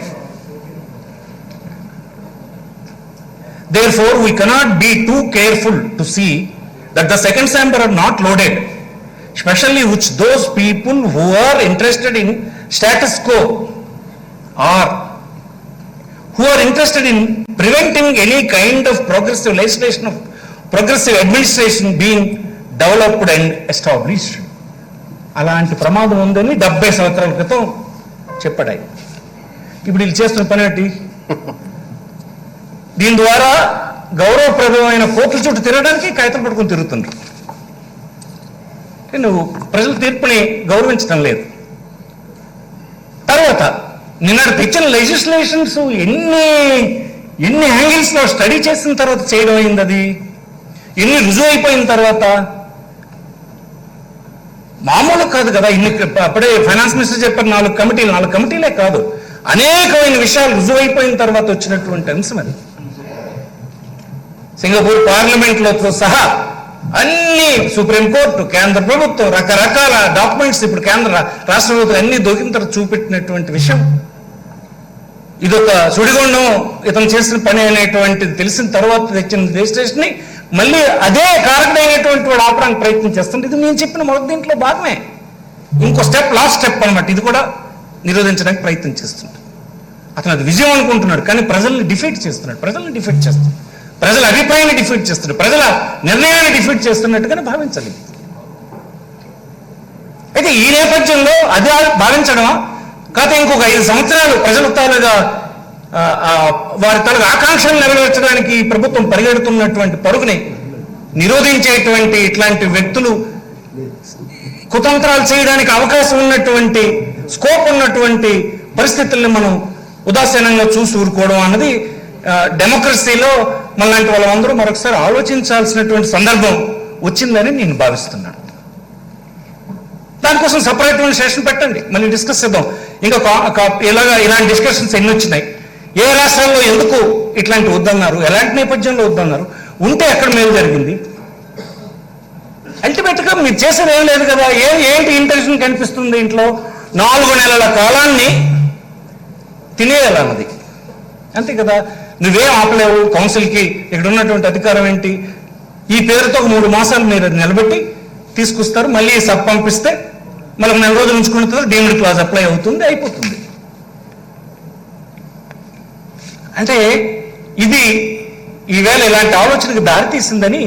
Therefore, we cannot be too careful to see that the second chamber are not loaded, especially which those people who are interested in status quo or who are interested in preventing any kind of progressive legislation of progressive administration being developed and established. అలాంటి ప్రమాదం ఉందని 70 సంవత్సరాల క్రితం చెప్పాడు. ఇప్పుడు వీళ్ళు చేస్తున్న పని ఏంటి? దీని ద్వారా గౌరవప్రదమైన కోర్టుల చుట్టూ తిరగడానికి కాగితం పట్టుకుని తిరుగుతుంది. నువ్వు ప్రజల తీర్పుని గౌరవించడం లేదు. తర్వాత నిన్నటి తెచ్చిన లెజిస్లేషన్స్ ఎన్ని యాంగిల్స్ లో స్టడీ చేసిన తర్వాత చేయడం అయింది. అది ఎన్ని రుజువు అయిపోయిన తర్వాత మామూలు కాదు కదా. అప్పుడే ఫైనాన్స్ మినిస్టర్ చెప్పారు 4 కమిటీలే కాదు, అనేకమైన విషయాలు రుజువైపోయిన తర్వాత వచ్చినటువంటి అంశం అది. సింగపూర్ పార్లమెంట్లో సహా అన్ని, సుప్రీంకోర్టు, కేంద్ర ప్రభుత్వం, రకరకాల డాక్యుమెంట్స్ ఇప్పుడు కేంద్ర రాష్ట్ర ప్రభుత్వం అన్ని దొరికిన తర్వాత చూపెట్టినటువంటి విషయం. ఇదొక సుడిగుండం ఇతను చేసిన పని అనేటువంటిది తెలిసిన తర్వాత తెచ్చిన రిజిస్ట్రేషన్ ని మళ్ళీ అదే కారకుడైనటువంటి వాడు ఆపడానికి ప్రయత్నం చేస్తుంటే ఇది నేను చెప్పిన మొదటి దీంట్లో భాగమే. ఇంకో స్టెప్, లాస్ట్ స్టెప్ అనమాట. ఇది కూడా నిరోధించడానికి ప్రయత్నం చేస్తున్నాడు. అతను అది విజయం అనుకుంటున్నాడు, కానీ ప్రజల్ని డిఫీట్ చేస్తున్నాడు. ప్రజల అభిప్రాయాన్ని డిఫీట్ చేస్తున్నాడు, ప్రజల నిర్ణయాన్ని డిఫీట్ చేస్తున్నట్టుగానే భావించాలి. అయితే ఈ నేపథ్యంలో అది భావించడమా, కాకపోతే ఇంకొక 5 సంవత్సరాలు ప్రజల తాలూగా వారి తాలూగా ఆకాంక్షలు నెరవేర్చడానికి ప్రభుత్వం పరిగెడుతున్నటువంటి పరుగుని నిరోధించేటువంటి ఇట్లాంటి వ్యక్తులు కుతంత్రాలు చేయడానికి అవకాశం ఉన్నటువంటి, స్కోప్ ఉన్నటువంటి పరిస్థితుల్ని మనం ఉదాసీనంగా చూసి ఊరుకోవడం అన్నది డెమోక్రసీలో మనలాంటి వాళ్ళందరూ మరొకసారి ఆలోచించాల్సినటువంటి సందర్భం వచ్చిందని నేను భావిస్తున్నాను. దానికోసం సపరేట్ సెషన్ పెట్టండి, మళ్ళీ డిస్కస్ చేద్దాం. ఇంకా ఇలాంటి డిస్కషన్స్ ఎన్ని వచ్చినాయి, ఏ రాష్ట్రాల్లో ఎందుకు ఇట్లాంటి వద్దన్నారు, ఎలాంటి నేపథ్యంలో వద్దన్నారు, ఉంటే ఎక్కడ మేలు జరిగింది. అల్టిమేట్గా మీరు చేసేది ఏం లేదు కదా. ఏంటి ఇంటెన్షన్ కనిపిస్తుంది ఇంట్లో? 4 నెలల కాలాన్ని తినేయాలన్నది. అంతే కదా. నువ్వేం ఆపలేవు కౌన్సిల్కి, ఇక్కడ ఉన్నటువంటి అధికారం ఏంటి? ఈ పేరుతో 3 మాసాలు మీరు అది నిలబెట్టి తీసుకొస్తారు, మళ్ళీ సబ్ పంపిస్తే మళ్ళీ 4 రోజులు ఉంచుకున్న తర్వాత డీమ్డ్ క్లాజ్ అప్లై అవుతుంది, అయిపోతుంది. అంటే ఇది ఈవేళ ఇలాంటి ఆలోచనకు దారితీసిందని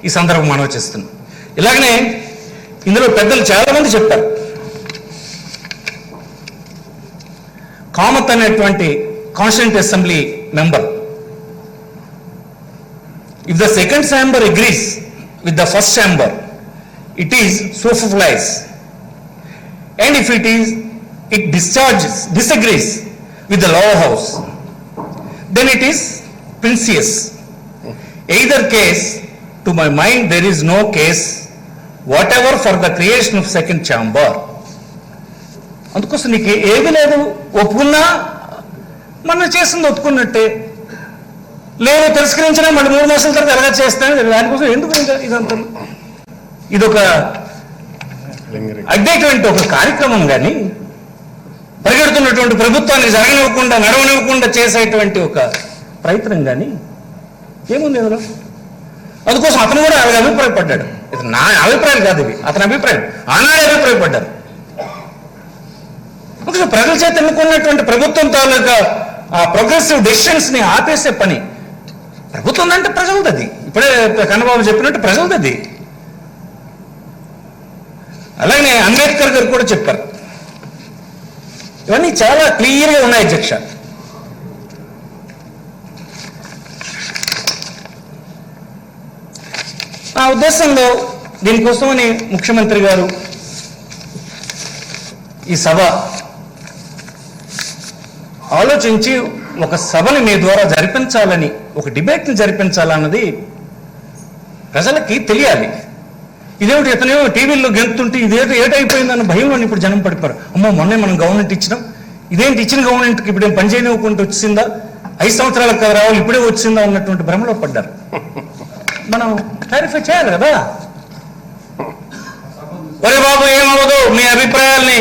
ఈ సందర్భం మనవి చేస్తున్నాం. ఇలాగనే ఇందులో పెద్దలు చాలా మంది చెప్పారు. కామత్ అనేటువంటి constituent assembly member, if the second chamber agrees with the first chamber, it is superfluous, and if it disagrees with the lower house, then it is pernicious. Either case, to my mind, there is no case whatever for the creation of second chamber. అందుకోసం నీకు ఏది లేదు, ఒప్పుకున్నా మనం చేసింది ఒప్పుకున్నట్టే, లేదు తిరస్కరించినా మళ్ళీ 3 మాసాల తర్వాత ఎలాగ చేస్తాను, దానికోసం ఎందుకు ఇదంతా? ఇదొక అడ్డేటువంటి ఒక కార్యక్రమం కానీ, పరిగెడుతున్నటువంటి ప్రభుత్వాన్ని జరగనివ్వకుండా నడవనివ్వకుండా చేసేటువంటి ఒక ప్రయత్నం కానీ ఏముంది అందులో? అందుకోసం అతను కూడా అలాగే అభిప్రాయపడ్డాడు. ఇది నా అభిప్రాయం కాదు, ఇది అతని అభిప్రాయం. ఆనాడే అభిప్రాయపడ్డారు. ఒకసారి ప్రజల చేత ఎన్నుకున్నటువంటి ప్రభుత్వం తాలూకా ఆ ప్రోగ్రెసివ్ డెసిషన్స్ ని ఆపేసే పని ప్రభుత్వం అంటే ప్రజలది. ఇప్పుడే కన్నబాబు చెప్పినట్టు ప్రజలది. అలాగే అంబేద్కర్ గారు కూడా చెప్పారు. ఇవన్నీ చాలా క్లియర్గా ఉన్నాయి అధ్యక్ష. నా ఉద్దేశంలో దీనికోసమని ముఖ్యమంత్రి గారు ఈ సభ ఆలోచించి ఒక సభని మీ ద్వారా జరిపించాలని, ఒక డిబేట్ని జరిపించాలన్నది ప్రజలకి తెలియాలి. ఇదేమిటి ఇతనేమో టీవీల్లో గెలుతుంటే ఇదేదో ఏటైపోయిందన్న భయంలో ఇప్పుడు జనం పడిపోయారు. అమ్మో మొన్నే మనం గవర్నమెంట్ ఇచ్చినాం, ఇదేంటి ఇచ్చిన గవర్నమెంట్కి ఇప్పుడు పని చేయనివ్వకుండా వచ్చిందా, 5 సంవత్సరాలకు కదా రావాలి ఇప్పుడే వచ్చిందా అన్నటువంటి భ్రమలో పడ్డారు. మనం క్లారిఫై చేయాలి కదా. ఒరే బాబు ఏమవ్వదు, మీ అభిప్రాయాల్ని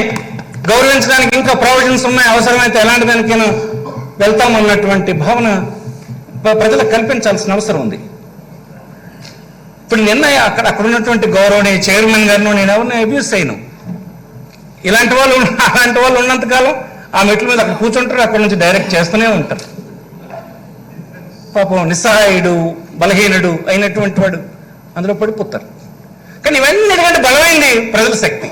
గౌరవించడానికి ఇంకా ప్రొవిజన్స్ ఉన్నాయి, అవసరమైతే ఎలాంటి దానికైనా వెళ్తామన్నటువంటి భావన ప్రజలకు కల్పించాల్సిన అవసరం ఉంది. ఇప్పుడు నిన్న అక్కడ ఉన్నటువంటి గౌరవనీయ చైర్మన్ గారిను నేను ఎవరిని అబ్యూస్ చేయను. అలాంటి వాళ్ళు ఉన్నంతకాలం ఆ మెట్ల మీద అక్కడ కూర్చుంటారు, అక్కడ నుంచి డైరెక్ట్ చేస్తూనే ఉంటారు. పాపం నిస్సహాయుడు, బలహీనుడు అయినటువంటి వాడు అందులో పడిపోతారు. కానీ ఇవన్నీ ఎందుకంటే బలమైంది ప్రజల శక్తి.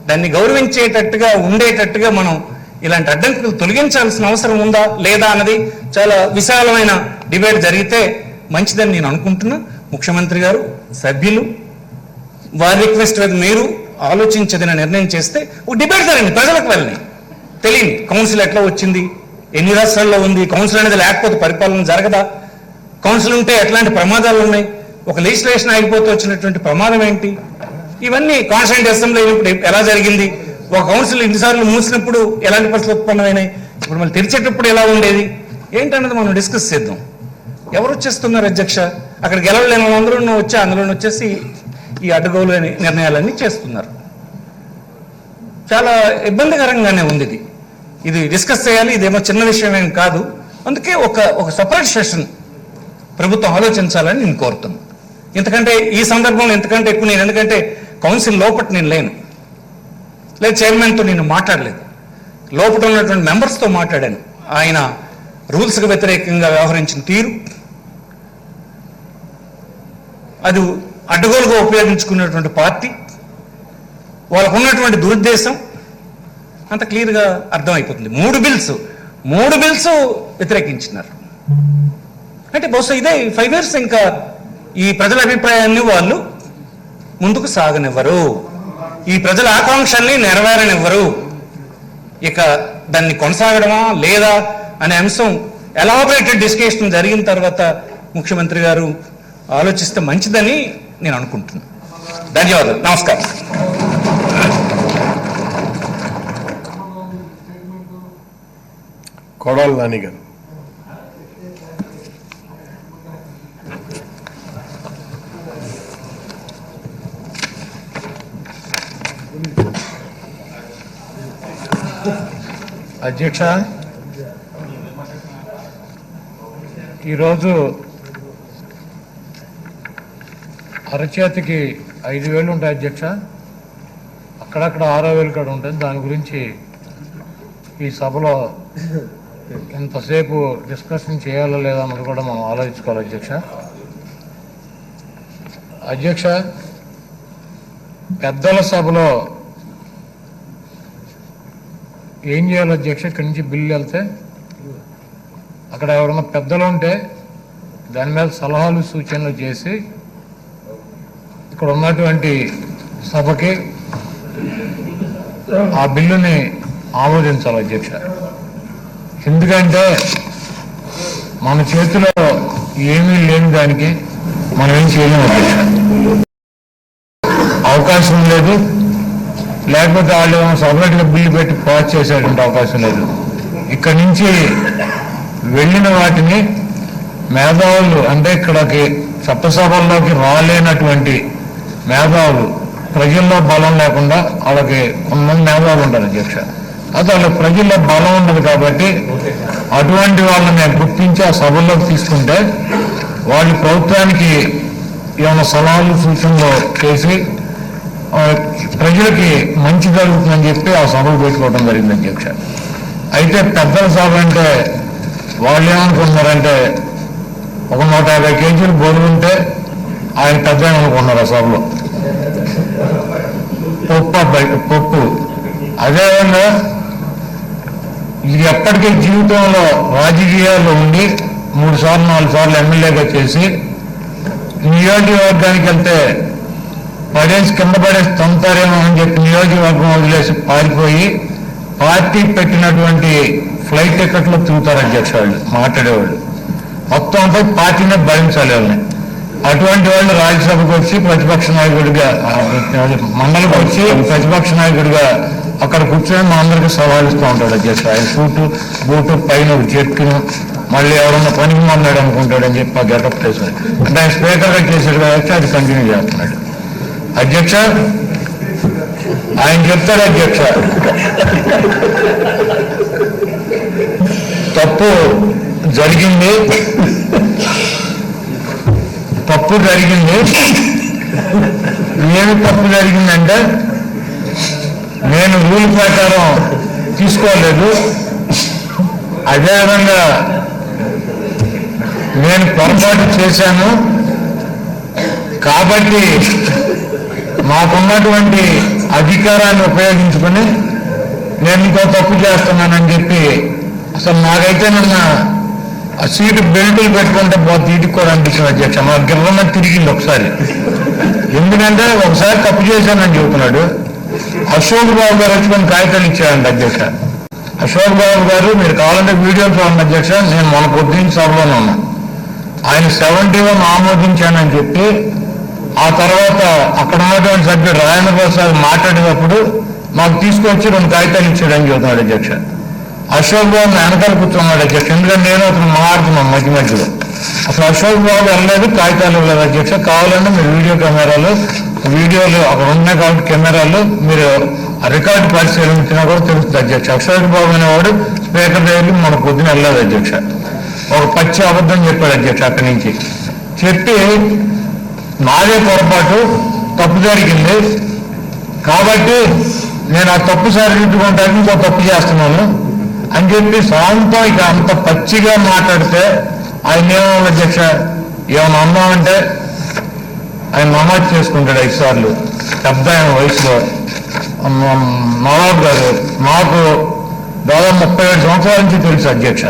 దాన్ని గౌరవించేటట్టుగా ఉండేటట్టుగా మనం ఇలాంటి అడ్డంకులు తొలగించాల్సిన అవసరం ఉందా లేదా అన్నది చాలా విశాలమైన డిబేట్ జరిగితే మంచిదని నేను అనుకుంటున్నా. ముఖ్యమంత్రి గారు, సభ్యులు, వారి రిక్వెస్ట్ మీద మీరు ఆలోచించదని నిర్ణయం చేస్తే ఒక డిబేట్ జరగండి, ప్రజలకు వెళ్ళని తెలియని కౌన్సిల్ ఎట్లా వచ్చింది, ఎన్ని రాష్ట్రాల్లో ఉంది, కౌన్సిల్ అనేది లేకపోతే పరిపాలన జరగదా, కౌన్సిల్ ఉంటే ఎట్లాంటి ప్రమాదాలు ఉన్నాయి, ఒక లెజిస్లేషన్ ఆగిపోతే వచ్చినటువంటి ప్రమాదం ఏంటి, ఇవన్నీ కాన్స్టిట్యూంట్ అసెంబ్లీ అయినప్పుడు ఎలా జరిగింది, ఒక కౌన్సిల్ ఇన్నిసార్లు మూసినప్పుడు ఎలాంటి పరిస్థితులు ఉత్పన్నమైనాయి, ఇప్పుడు మళ్ళీ తెరిచేటప్పుడు ఎలా ఉండేది ఏంటన్నది మనం డిస్కస్ చేద్దాం. ఎవరు వచ్చేస్తున్నారు అధ్యక్ష? అక్కడ గెలవలేని వాళ్ళందరూ వచ్చి అందులో వచ్చేసి ఈ అడ్డగోలు నిర్ణయాలన్నీ చేస్తున్నారు. చాలా ఇబ్బందికరంగానే ఉంది ఇది డిస్కస్ చేయాలి. ఇదేమో చిన్న విషయం ఏం కాదు. అందుకే ఒక సపరేట్ సెషన్ ప్రభుత్వం ఆలోచించాలని నేను కోరుతున్నాను. ఎందుకంటే ఈ సందర్భంలో ఎంతకంటే ఎక్కువ నేను, ఎందుకంటే కౌన్సిల్ లోపల నేను లేను, లేదు చైర్మన్తో నేను మాట్లాడలేదు, లోపల ఉన్నటువంటి మెంబర్స్తో మాట్లాడాను. ఆయన రూల్స్కి వ్యతిరేకంగా వ్యవహరించిన తీరు, అది అడ్డగోలుగా ఉపయోగించుకున్నటువంటి పార్టీ, వాళ్ళకు ఉన్నటువంటి దురుద్దేశం అంత క్లియర్గా అర్థమైపోతుంది. 3 బిల్స్ వ్యతిరేకించినారు అంటే బహుశా ఇదే 5 years ఇంకా ఈ ప్రజల అభిప్రాయాన్ని వాళ్ళు ముందుకు సాగనివ్వరు, ఈ ప్రజల ఆకాంక్షల్ని నెరవేరనివ్వరు. ఇక దాన్ని కొనసాగడమా లేదా అనే అంశం ఎలాబరేటెడ్ డిస్కషన్ జరిగిన తర్వాత ముఖ్యమంత్రి గారు ఆలోచిస్తే మంచిదని నేను అనుకుంటున్నాను. ధన్యవాదాలు, నమస్కారం. కొడాలి నాని గారు. అధ్యక్ష, ఈరోజు అరచేతికి 5,000 ఉంటాయి అధ్యక్ష, అక్కడక్కడ 6,000 కూడా ఉంటుంది. దాని గురించి ఈ సభలో ఎంతసేపు డిస్కషన్ చేయాలో లేదా అన్నది కూడా మనం ఆలోచించుకోవాలి అధ్యక్ష. అధ్యక్ష, పెద్దల సభలో ఏం చేయాలి అధ్యక్ష? ఇక్కడి నుంచి బిల్లు వెళ్తే అక్కడ ఎవరైనా పెద్దలు ఉంటే దాని మీద సలహాలు సూచనలు చేసి ఇక్కడ ఉన్నటువంటి సభకి ఆ బిల్లుని ఆమోదించాలి అధ్యక్ష. ఎందుకంటే మన చేతిలో ఏమీ లేని దానికి మనం ఏం చేయలేము అధ్యక్ష. అవకాశం లేదు, లేకపోతే వాళ్ళు సపరేట్గా బిల్లు పెట్టి పాస్ చేసేటువంటి అవకాశం లేదు. ఇక్కడి నుంచి వెళ్ళిన వాటిని మేధావులు, అంటే ఇక్కడికి చట్టసభల్లోకి రాలేనటువంటి మేధావులు, ప్రజల్లో బలం లేకుండా వాళ్ళకి కొంతమంది మేధావులు ఉంటారు అధ్యక్ష. అది వాళ్ళకి ప్రజల్లో బలం ఉండదు కాబట్టి అటువంటి వాళ్ళని గుర్తించి ఆ సభల్లోకి తీసుకుంటే వాళ్ళు ప్రభుత్వానికి ఏమైనా సలహాలు సూచనలు చేసి ప్రజలకి మంచి జరుగుతుందని చెప్పి ఆ సభలు పెట్టుకోవడం జరిగింది అధ్యక్ష. అయితే పెద్దల సభ అంటే వాళ్ళు ఏమనుకుంటున్నారంటే ఒక 150 కేజీలు బరువు ఉంటే ఆయన పెద్ద అనుకుంటున్నారు ఆ సభలో. పప్పు అదేవిధంగా ఇది ఎప్పటికీ జీవితంలో రాజకీయాల్లో ఉండి 3 సార్లు 4 సార్లు ఎమ్మెల్యేగా చేసి నియోజకవర్గానికి వెళ్తే కింద పడేసి తొంతారేమో అని చెప్పి నియోజకవర్గం వదిలేసి పారిపోయి పార్టీ పెట్టినటువంటి ఫ్లైట్ టికెట్లు తిరుగుతారు అధ్యక్ష. వాళ్ళు మాట్లాడేవాళ్ళు మొత్తం అంతా పార్టీనే భరించాలి వాళ్ళని. అటువంటి వాళ్ళు రాజ్యసభకు వచ్చి ప్రతిపక్ష నాయకుడిగా, మండలికి వచ్చి ప్రతిపక్ష నాయకుడిగా అక్కడ కూర్చొని మా అందరికీ సవాల్ ఇస్తూ ఉంటాడు అధ్యక్ష. ఆయన సూటు బూటు పైన చెక్కును మళ్ళీ ఎవరన్నా పనికి మన్నాడు అనుకుంటాడని చెప్పి ఆ గెటప్ చేశాడు. అంటే ఆయన స్పీకర్గా చేశాడు కాబట్టి అది కంటిన్యూ చేస్తున్నాడు అధ్యక్ష. ఆయన చెప్తాడు అధ్యక్ష, తప్పు జరిగింది. ఏమి తప్పు జరిగిందంటే నేను రూల్ ప్రకారం తీసుకోలేదు, అదేవిధంగా నేను పొరపాటు చేశాను కాబట్టి మాకున్నటువంటి అధికారాన్ని ఉపయోగించుకొని నేను ఇంకో తప్పు చేస్తున్నానని చెప్పి, అసలు నాకైతే నిన్న ఆ సీటు బెల్టులు పెట్టుకుంటే తీటికి కూడా అనిపించింది అధ్యక్ష. మా గిర్రన్న తిరిగింది ఒకసారి. ఎందుకంటే ఒకసారి తప్పు చేశానని చెబుతున్నాడు. అశోక్ బాబు గారు వచ్చి కాగితాలు ఇచ్చారండి అధ్యక్ష. అశోక్ బాబు గారు మీరు కావాలంటే వీడియో చూడండి అధ్యక్ష. నేను మన పొద్దున్న సభలోనే ఉన్నాను. ఆయన 71 ఆమోదించానని చెప్పి ఆ తర్వాత అక్కడ ఉన్నటువంటి సభ్యుడు రాజేంద్ర ప్రసాద్ మాట్లాడేటప్పుడు మాకు తీసుకొచ్చి 2 కాగితాలు ఇచ్చాడని చెబుతున్నాడు అధ్యక్ష. అశోక్ బాబు వెనకాల కూర్చున్నాడు అధ్యక్ష. ఎందుకంటే నేను అతను మాట్లాడుతున్నాను మధ్య మధ్యలో. అసలు అశోక్ బాబు వెళ్ళలేదు, కాగితాలు ఇవ్వలేదు అధ్యక్ష. కావాలంటే మీరు వీడియోలు అక్కడ ఉన్నాయి కాబట్టి కెమెరాలు మీరు రికార్డు పరిశీలించినా కూడా తెలుస్తుంది అధ్యక్ష. అశోక్ బాబు అనేవాడు స్పీకర్ దగ్గరికి మన పొద్దున వెళ్ళలేదు అధ్యక్ష. ఒక పచ్చి అబద్ధం చెప్పాడు అధ్యక్ష. అక్కడి నుంచి చెప్పి నాదే పొరపాటు, తప్పు జరిగింది కాబట్టి నేను ఆ తప్పు సరిదిద్దుకుంటానికి ఇంకో తప్పు చేస్తున్నాను అని చెప్పి సాంతం ఇక అంత పచ్చిగా మాట్లాడితే ఆయన ఏమన్నా అధ్యక్ష, ఏమన్నా అన్నామంటే ఆయన నమాజ్ చేసుకుంటాడు 5 సార్లు. పెద్ద ఆయన వయసులో నవాబ్ గారు నాకు దాదాపు 37 సంవత్సరాల నుంచి తెలుసు అధ్యక్ష.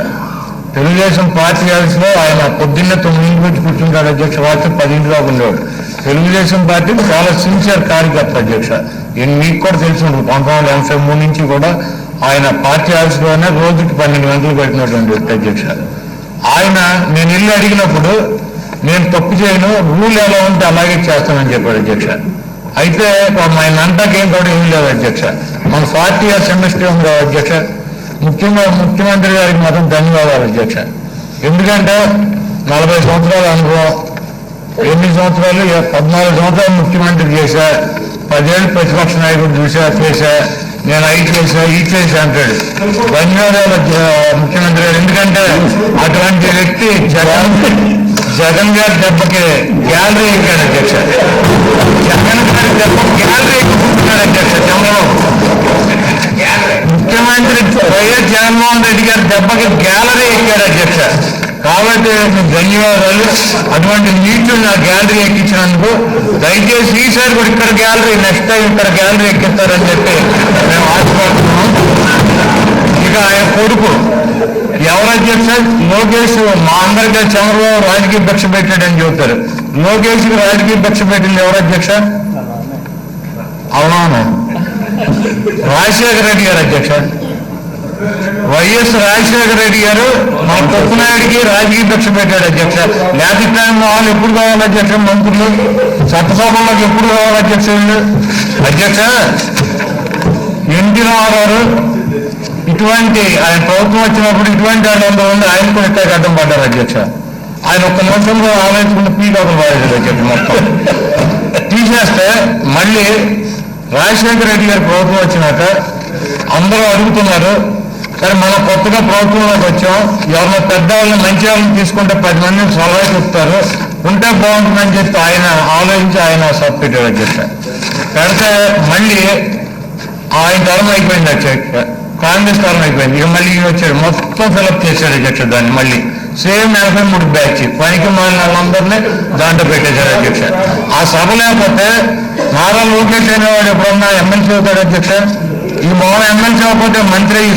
తెలుగుదేశం పార్టీ ఆఫీస్లో ఆయన పొద్దున్నే 9 నుంచి కూర్చుంటాడు అధ్యక్ష. రాత్రి 10 దాకా ఉండేవాడు. తెలుగుదేశం పార్టీ చాలా సిన్సియర్ కార్యకర్త అధ్యక్ష. మీకు కూడా తెలిసి ఉంటుంది. 1983 నుంచి కూడా ఆయన పార్టీ ఆఫీస్లోనే రోజుకి 12 గంటలు పెట్టినటువంటి వ్యక్తి అధ్యక్ష. ఆయన నేను ఇల్లు అడిగినప్పుడు నేను తప్పు చేయను, రూల్ ఎలా ఉంటే అలాగే చేస్తానని చెప్పాడు అధ్యక్ష. అయితే ఆయన అంటాకేం కూడా ఏం లేదు అధ్యక్ష. మన 40 years ఇండస్ట్రీ ఉంది కదా అధ్యక్ష. ముఖ్యంగా ముఖ్యమంత్రి గారికి మాత్రం ధన్యవాదాలు అధ్యక్ష. ఎందుకంటే 40 సంవత్సరాల అనుభవం, 8 సంవత్సరాలు 14 సంవత్సరాలు ముఖ్యమంత్రి చేశా, 10 ఏళ్ళు ప్రతిపక్ష నాయకుడు చేశా. నేను ఈ చేసి అంటాడు. ధన్యవాదాలు ముఖ్యమంత్రి గారు. ఎందుకంటే అటువంటి వ్యక్తి జగన్ గారి దెబ్బకి గ్యాలరీ ఎక్కాడు అధ్యక్ష. జగన్ గారి దెబ్బ గ్యాలరీ ఎక్కుతున్నాడు అధ్యక్ష చంద్రబాబు. ముఖ్యమంత్రి వైఎస్ జగన్మోహన్ రెడ్డి గారి దెబ్బకి గ్యాలరీ ఎక్కాడు అధ్యక్ష. కాబట్టి ధన్యవాదాలు. అటువంటి నీటిని నా గ్యాలరీ ఎక్కించినందుకు దయచేసి ఈసారి కూడా ఇక్కడ గ్యాలరీ నెక్స్ట్ టైం ఇక్కడ గ్యాలరీ ఎక్కిస్తారని చెప్పి మేము ఆశపడుతున్నాం. ఇక ఆయన కొడుకు ఎవరు అధ్యక్ష? లోకేష్. మా అందరికీ చంద్రబాబు రాజకీయ భిక్ష పెట్టాడని చెబుతారు. లోకేష్కి రాజకీయ భిక్ష పెట్టింది ఎవరు అధ్యక్ష? అవునా? రాజశేఖర రెడ్డి గారు అధ్యక్ష. వైఎస్ రాజశేఖర రెడ్డి గారు మా కొప్పునాయుడికి రాజకీయ భిక్ష పెట్టాడు అధ్యక్ష. లేకపోతే వాళ్ళు ఎప్పుడు కావాలి అధ్యక్ష? మంత్రులు చట్టసభల్లోకి ఎప్పుడు కావాలి అధ్యక్ష? అధ్యక్ష ఎన్టీ రామారావు ఇటువంటి ఆయన ప్రభుత్వం వచ్చినప్పుడు ఇటువంటి వాళ్ళందరూ ఉండి ఆయన కూడా ఎక్కడ అడ్డం పడ్డారు అధ్యక్ష. ఆయన ఒక్క నిమిషంలో ఆలోచించుకున్న పీకాకులు వాడేది అధ్యక్ష. మొత్తం తీసేస్తే మళ్ళీ రాజశేఖర రెడ్డి గారి ప్రభుత్వం వచ్చినాక అందరూ అడుగుతున్నారు, సరే మనం కొత్తగా ప్రభుత్వంలోకి వచ్చాం, ఎవరినో పెద్దవాళ్ళని మంచి వాళ్ళని తీసుకుంటే 10 మందిని సలహా చెప్తారు, ఉంటే బాగుంటుందని చెప్పి ఆయన ఆలోచించి ఆయన సబ్ పెట్టారు అధ్యక్ష. పెడితే మళ్ళీ ఆయన టర్మ్ అయిపోయింది అధ్యక్ష. కాంగ్రెస్ టర్మ్ అయిపోయింది. ఇక మళ్ళీ వచ్చాడు, మొత్తం ఫిలప్ చేశాడు అధ్యక్ష. దాన్ని మళ్ళీ సేమ్ 83 బ్యాచ్ పనికి మాలిన వాళ్ళందరినీ దాంట్లో పెట్టేశారు అధ్యక్ష. ఆ సభ లేకపోతే నారా లోకేష్ అనేవాడు ఎప్పుడన్నా ఎమ్మెల్సీ అవుతాడు అధ్యక్ష. ఈ మోహన్ ఎమ్మెల్సీ అవ్వకపోతే మంత్రి ఈ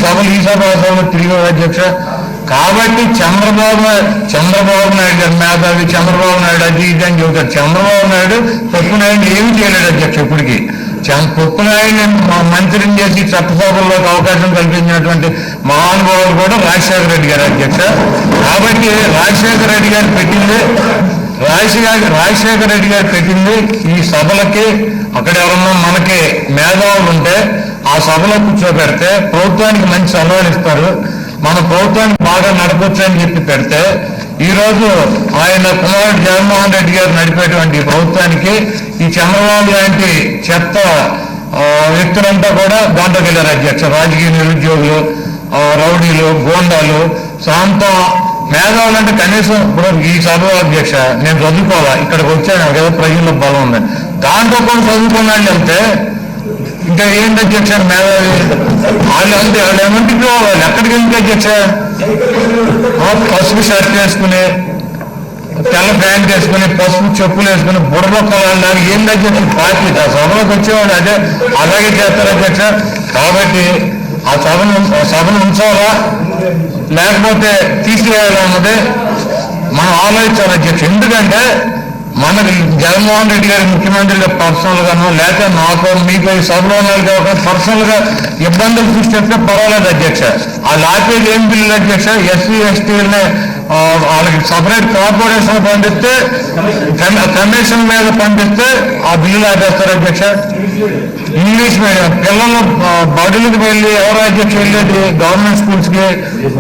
సభలో తిరిగాడు అధ్యక్ష. కాబట్టి చంద్రబాబు నాయుడు గారు మేధావి, చంద్రబాబు నాయుడు అది ఇది అని చెబుతాడు. చంద్రబాబు నాయుడు పప్పునాయుడు ఏమీ చేయలేడు అధ్యక్ష. ఇప్పటికీ పప్పునాయుడిని మంత్రిని చేసి చట్టసభల్లోకి అవకాశం కల్పించినటువంటి మహానుభావులు కూడా రాజశేఖర రెడ్డి గారు అధ్యక్ష. కాబట్టి రాజశేఖర రెడ్డి గారు పెట్టింది ఈ సభలకి. అక్కడ ఎవరన్నా మనకి మేధావులు ఉంటే ఆ సభలో కూర్చోబెడితే ప్రభుత్వానికి మంచి సలహాలు ఇస్తారు, మన ప్రభుత్వాన్ని బాగా నడపచ్చు అని చెప్పి పెడితే ఈరోజు ఆయన కుమారుడు జగన్మోహన్ రెడ్డి గారు నడిపేటువంటి ప్రభుత్వానికి ఈ చంద్రబాబు లాంటి చెత్త వ్యక్తులంతా కూడా దాంట్లోకి వెళ్ళారు అధ్యక్ష. రాజకీయ నిరుద్యోగులు, రౌడీలు, గోండాలు, సాంతం మేధావులు అంటే కనీసం ఇప్పుడు ఈ సభ అధ్యక్ష నేను చదువుకోవాలా, ఇక్కడికి వచ్చాను కదా ప్రజల్లో బలం ఉందని, దాంట్లో కూడా చదువుకున్నాళ్ళు వెళ్తే ఇంకా ఏంటి అధ్యక్ష మేధావి వాళ్ళు అంటే వాళ్ళు ఏమంటే వాళ్ళు ఎక్కడికి వెళ్తే అధ్యక్ష పసుపు షర్ట్ వేసుకుని తెల్ల ప్యాంట్ వేసుకుని పసుపు చెప్పులు వేసుకుని బుర్రలో కొలాలి ఏంటి అధ్యక్ష పార్టీ ఆ సభలోకి వచ్చేవాళ్ళు అదే అలాగే చేస్తారు అధ్యక్ష. కాబట్టి ఆ సభను ఉంచాలా లేకపోతే తీసివేయాలన్నది మనం ఆలోచించాలి అధ్యక్ష. ఎందుకంటే మనకి జగన్మోహన్ రెడ్డి గారి ముఖ్యమంత్రిగా పర్సనల్ గాను లేకపోతే నాకు మీకు ఈ సభలో కాకుండా పర్సనల్ గా ఇబ్బందులు సృష్టిస్తే పర్వాలేదు అధ్యక్ష. ఆ లాపేది ఏం బిల్లు అధ్యక్ష? ఎస్సీ ఎస్టీలని వాళ్ళకి సపరేట్ కార్పొరేషన్ పంపిస్తే కమిషన్ మీద పంపిస్తే ఆ బిల్లులు ఆపేస్తారు అధ్యక్ష. ఇంగ్లీష్ మీడియం పిల్లలు బడులకు వెళ్ళి ఎవరు అధ్యక్ష వెళ్ళేది? గవర్నమెంట్ స్కూల్స్ కి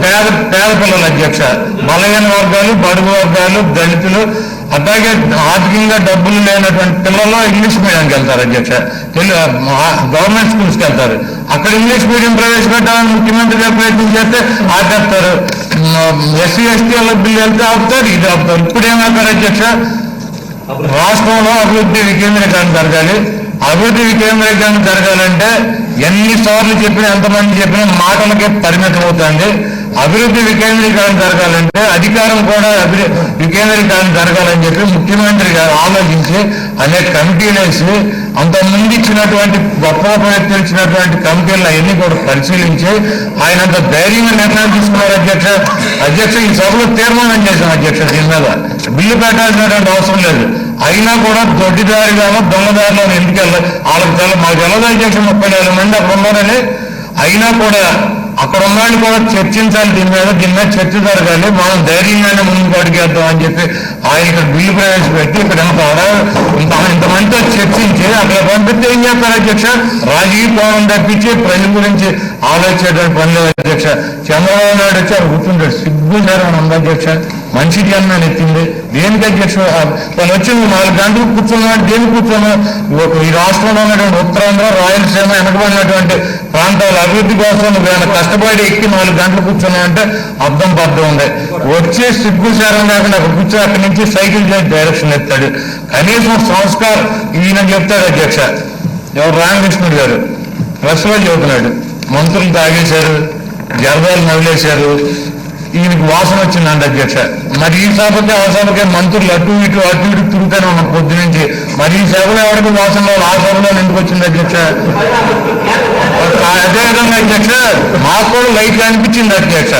పేద పిల్లలు అధ్యక్ష. బలహీన వర్గాలు, బడుగు వర్గాలు, దళితులు, అట్లాగే ఆర్థికంగా డబ్బులు లేనటువంటి పిల్లలు ఇంగ్లీష్ మీడియంకి వెళ్తారు అధ్యక్ష. గవర్నమెంట్ స్కూల్స్కి వెళ్తారు. అక్కడ ఇంగ్లీష్ మీడియం ప్రవేశపెట్టాలని ముఖ్యమంత్రి గారు ప్రయత్నం చేస్తే ఆపేస్తారు. ఎస్సీ ఎస్టీ బిల్లు వెళ్తే ఆపుతారు, ఇది ఆపుతారు. ఇప్పుడు ఏమవుతారు అధ్యక్ష? రాష్ట్రంలో అభివృద్ధి వికేంద్రీకరణ జరగాలి. అభివృద్ధి వికేంద్రీకరణ జరగాలంటే ఎన్నిసార్లు చెప్పినా ఎంతమంది చెప్పినా మాటలకే పరిమితం అవుతుంది. అభివృద్ధి వికేంద్రీకరణ జరగాలంటే అధికారం కూడా వికేంద్రీకరణ జరగాలని చెప్పి ముఖ్యమంత్రి గారు ఆలోచించి అనేక కమిటీలు వేసి అంతకుముందు ఇచ్చినటువంటి గొప్ప వ్యక్తులు ఇచ్చినటువంటి కమిటీలను అవన్నీ కూడా పరిశీలించి ఆయన అంత ధైర్యంగా నిర్ణయం తీసుకున్నారు అధ్యక్ష. ఈ సభలో తీర్మానం చేశాం అధ్యక్ష. దీని మీద బిల్లు పెట్టాల్సినటువంటి అవసరం లేదు. అయినా కూడా దొడ్డిదారిగానో దొంగదారిలో ఎందుకు వెళ్ళాలి? వాళ్ళకి మాకు వెళ్ళదు అధ్యక్ష. 34 మంది అక్కడ ఉన్నారని. అయినా కూడా అక్కడ ఉన్నాళ్ళు కూడా చర్చించాలి, దీని మీద చర్చ జరగాలి, మనం ధైర్యంగానే ముందుకు అడిగేద్దాం అని చెప్పి ఆయన ఇక్కడ బిల్లు ప్రవేశపెట్టి ఇక్కడ ఇంతమందితో చర్చించి అక్కడ పంపిస్తే ఏం చేస్తారు అధ్యక్ష? రాజకీయ కోణం తప్పించి ప్రజల గురించి ఆలోచించేటువంటి పని లేదు అధ్యక్ష. చంద్రబాబు నాయుడు వచ్చి కూర్చుంటాడు, సిగ్గు సార్ అని ఉంది అధ్యక్ష. మనిషి జన్మని ఎత్తింది దేనికి అధ్యక్ష వాళ్ళు వచ్చి 4 గంటలు కూర్చున్నాడు దేనికి కూర్చున్నాం ఈ రాష్ట్రంలో ఉన్నటువంటి ఉత్తరాంధ్ర రాయలసీమ వెనకబడినటువంటి ప్రాంతాల అభివృద్ధి కోసం నువ్వు కష్టపడి ఎక్కి 4 గంటలు కూర్చున్నావు అంటే అర్థం పర్థం ఉంది వచ్చే సిగ్గుసారం లేకుండా అక్కడ కూర్చొని అక్కడి నుంచి సైకిల్ చేసి డైరెక్షన్ ఎత్తాడు కనీసం సంస్కారం ఈయన చెప్తాడు అధ్యక్ష ఎవరు రామకృష్ణుడు గారు ప్రెస్లో చెబుతున్నాడు మంత్రులు తాగేశారు జరదాలు నవ్వులేశారు ఈయనకి వాసన వచ్చిందండి అధ్యక్ష మరి ఈ సభకి ఆ సభకి మంత్రులు అటు ఇటు తిరుగుతూనే ఉన్నాం పొద్దు నుంచి మరి ఈ సభలో ఎవరికి వాసన వాళ్ళు ఆ సభలో ఎందుకు వచ్చింది అధ్యక్ష అదేవిధంగా అధ్యక్ష మాకు కూడా లైట్ అనిపించింది అధ్యక్ష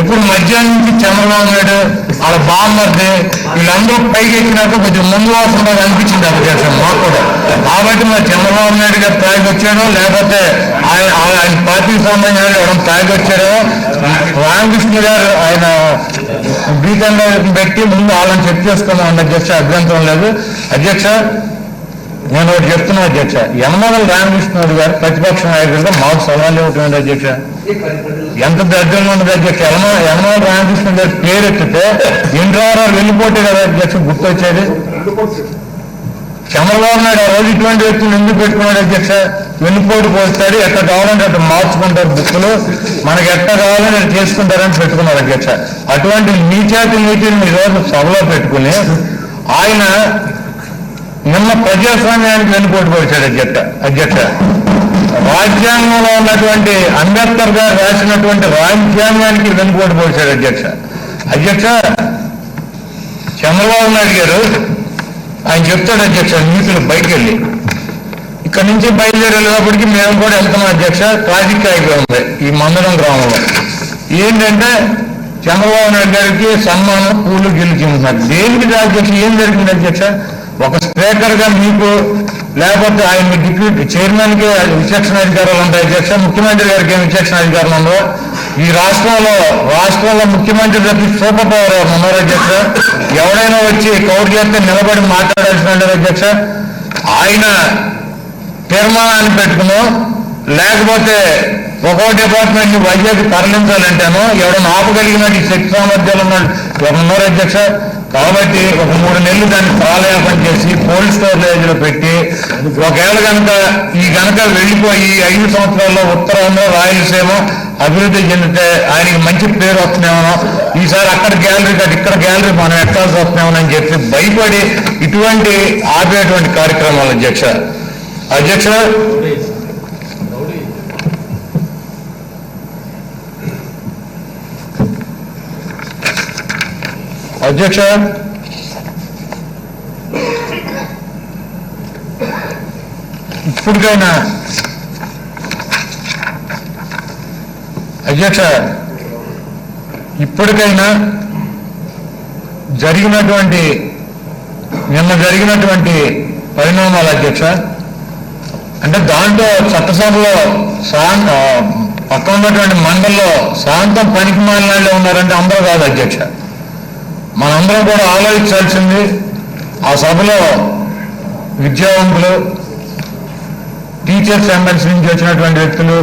ఎప్పుడు మధ్యాహ్నం నుంచి చంద్రబాబు నాయుడు వాళ్ళ బామ్మర్ది వీళ్ళందరూ పైకి ఎక్కినాక కొంచెం ముందు వాసన అనిపించింది అధ్యక్ష మాకు కూడా కాబట్టి మరి చంద్రబాబు నాయుడు గారు తాగి వచ్చాడో లేకపోతే ఆయన పార్టీకి సంబంధించిన ఎవరైనా తాగి వచ్చాడో రామకృష్ణ గారు ఆయన బీకంగా పెట్టి ముందు వాళ్ళని చెక్ చేసుకున్నాం అధ్యక్ష అభ్యంతరం లేదు అధ్యక్ష నేను ఒకటి చెప్తున్నా అధ్యక్ష యనమల రామకృష్ణుడు గారు ప్రతిపక్ష నాయకుడిగా మాకు సవాళ్ళు ఇవ్వటం అధ్యక్ష ఎంత దరిద్రంగా ఉండదు అధ్యక్ష యనమల రామకృష్ణ గారి పేరు ఎత్తితే ఎన్టీఆర్ వెళ్ళిపోతే కదా అధ్యక్ష గుర్తొచ్చేది చంద్రబాబు నాయుడు ఆ రోజు ఇటువంటి వ్యక్తులు ఎందుకు పెట్టుకున్నాడు అధ్యక్ష వెన్నుపోటు పోస్తాడు ఎట్లా కావాలంటే అట్లా మార్చుకుంటారు బుక్కులు మనకి ఎట్లా కావాలని అట్లా చేసుకుంటారని పెట్టుకున్నారు అధ్యక్ష అటువంటి నీతిని ఈరోజు సభలో పెట్టుకుని ఆయన నిన్న ప్రజాస్వామ్యానికి వెన్నుపోటు పొడిచాడు అధ్యక్ష రాజ్యాంగంలో ఉన్నటువంటి అంబేద్కర్ గారు రాసినటువంటి రాజ్యాంగానికి వెన్నుపోటు పొడిచాడు అధ్యక్ష చంద్రబాబు నాయుడు గారు ఆయన చెప్తాడు అధ్యక్ష నీతులు బయటికి వెళ్ళి ఇక్కడ నుంచి బయలుదేరేటప్పటికి మేము కూడా వెళ్తున్నాం అధ్యక్ష ట్రాఫిక్ అయిపోయి ఉంది ఈ మందరం గ్రామంలో ఏంటంటే చంద్రబాబు నాయుడు గారికి సన్మానం పూలు గెలిచింటున్నారు దేనికి అధ్యక్ష ఏం జరిగింది అధ్యక్ష ఒక స్పీకర్ గా మీకు లేకపోతే ఆయన డిప్యూటీ చైర్మన్ కి విచక్షణ అధికారాలు ఉంటాయి అధ్యక్ష ముఖ్యమంత్రి గారికి ఏం విచక్షణ అధికారులు ఉండవు ఈ రాష్ట్రంలో ముఖ్యమంత్రి గారికి సూపర్ పవర్ ఉన్నారు అధ్యక్ష ఎవడైనా వచ్చి కౌరు చేస్తే నిలబడి మాట్లాడాల్సిన అధ్యక్ష ఆయన తీర్మానాన్ని పెట్టుకున్నాం లేకపోతే ఒక్కో డిపార్ట్మెంట్ ని వైద్యకి తరలించాలంటేనో ఎవడన్నా ఆపగలిగిన ఈ శక్తి సామర్థ్యాలు ఉన్నారు అధ్యక్ష కాబట్టి ఒక 3 నెలలు దాన్ని కాలయాపన చేసి కోల్డ్ స్టోరేజ్లో పెట్టి ఒకవేళ కనుక వెళ్ళిపోయి 5 సంవత్సరాల్లో ఉత్తరాంధ్ర రాయలసీమ అభివృద్ధి చెందితే ఆయనకి మంచి పేరు వస్తున్నామో ఈసారి అక్కడ గ్యాలరీ కాదు ఇక్కడ గ్యాలరీ మనం ఎక్కాల్సి వస్తున్నామని అని చెప్పి భయపడి ఇటువంటి ఆపేటువంటి కార్యక్రమాలు అధ్యక్ష ఇప్పటికైనా నిన్న జరిగినటువంటి పరిణామాలు అధ్యక్ష అంటే దాంట్లో చట్టసభలో పక్కన ఉన్నటువంటి మండలిలో శాంతం పనికి మాలినాళ్ళే ఉన్నారంటే అందరూ కాదు అధ్యక్ష మనందరం కూడా ఆలోచించాల్సింది ఆ సభలో విద్యావంతులు టీచర్స్ ఎంఎల్సీ నుంచి వచ్చినటువంటి వ్యక్తులు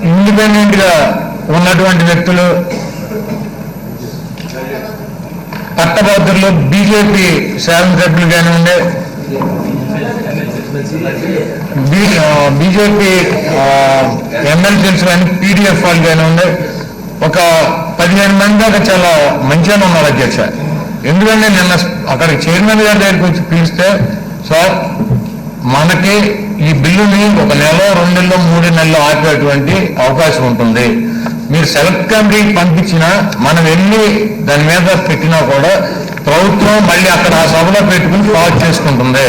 ఇండిపెండెంట్ గా ఉన్నటువంటి వ్యక్తులు పట్టభద్రులు బీజేపీ శాసనసభ్యులు కానివ్వండి బీజేపీ ఎమ్మెల్సీస్ కానీ పీడీఎఫ్ వాళ్ళు కానివ్వండి ఒక 15 మంది దాకా చాలా మంచిగానే ఉన్నారు అధ్యక్ష ఎందుకంటే నిన్న అక్కడ చైర్మన్ గారి దగ్గరికి వచ్చి పిలిస్తే సార్ మనకి ఈ బిల్లుని 1 నెల 2 నెలలు 3 నెలలు ఆపేటువంటి అవకాశం ఉంటుంది మీరు సెలెక్ట్ కమిటీకి పంపించినా మనం వెళ్ళి దాని మీద పెట్టినా కూడా ప్రభుత్వం మళ్ళీ అక్కడ ఆ సభలో పెట్టుకుని పాస్ చేసుకుంటుంది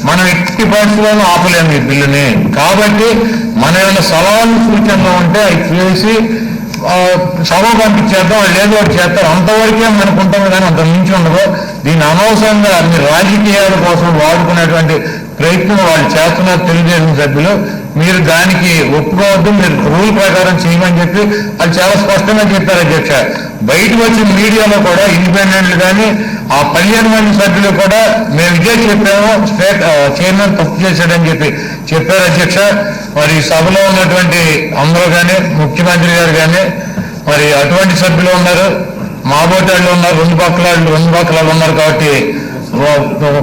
మనం ఎట్టి పరిస్థితుల్లోనూ ఆపలేము ఈ బిల్లుని కాబట్టి మన ఏమైనా సలహాలు సూచనలు ఉంటే అవి చేసి సభ పంపించేద్దాం వాళ్ళు ఏదో ఒకటి చేస్తారు అంతవరకే అనుకుంటాం కానీ అంత మించి ఉండదు దీన్ని అనవసరంగా అన్ని రాజకీయాల కోసం వాడుకునేటువంటి ప్రయత్నం వాళ్ళు చేస్తున్నారు తెలుగుదేశం సభ్యులు మీరు దానికి ఒప్పుకోవద్దు మీరు రూల్ ప్రకారం చేయమని చెప్పి అది చాలా స్పష్టంగా చెప్పారు అధ్యక్ష బయటకు వచ్చిన మీడియాలో కూడా ఇండిపెండెంట్లు కానీ ఆ 15 మంది సభ్యులు కూడా మేము ఇదే చెప్పాము చైర్మన్ తప్పు చేశాడని చెప్పారు అధ్యక్ష మరి సభలో ఉన్నటువంటి అందరూ కానీ ముఖ్యమంత్రి గారు కానీ మరి అటువంటి సభ్యులు ఉన్నారు మా బోటాళ్ళు ఉన్నారు, రెండు పక్కల ఉన్నారు కాబట్టి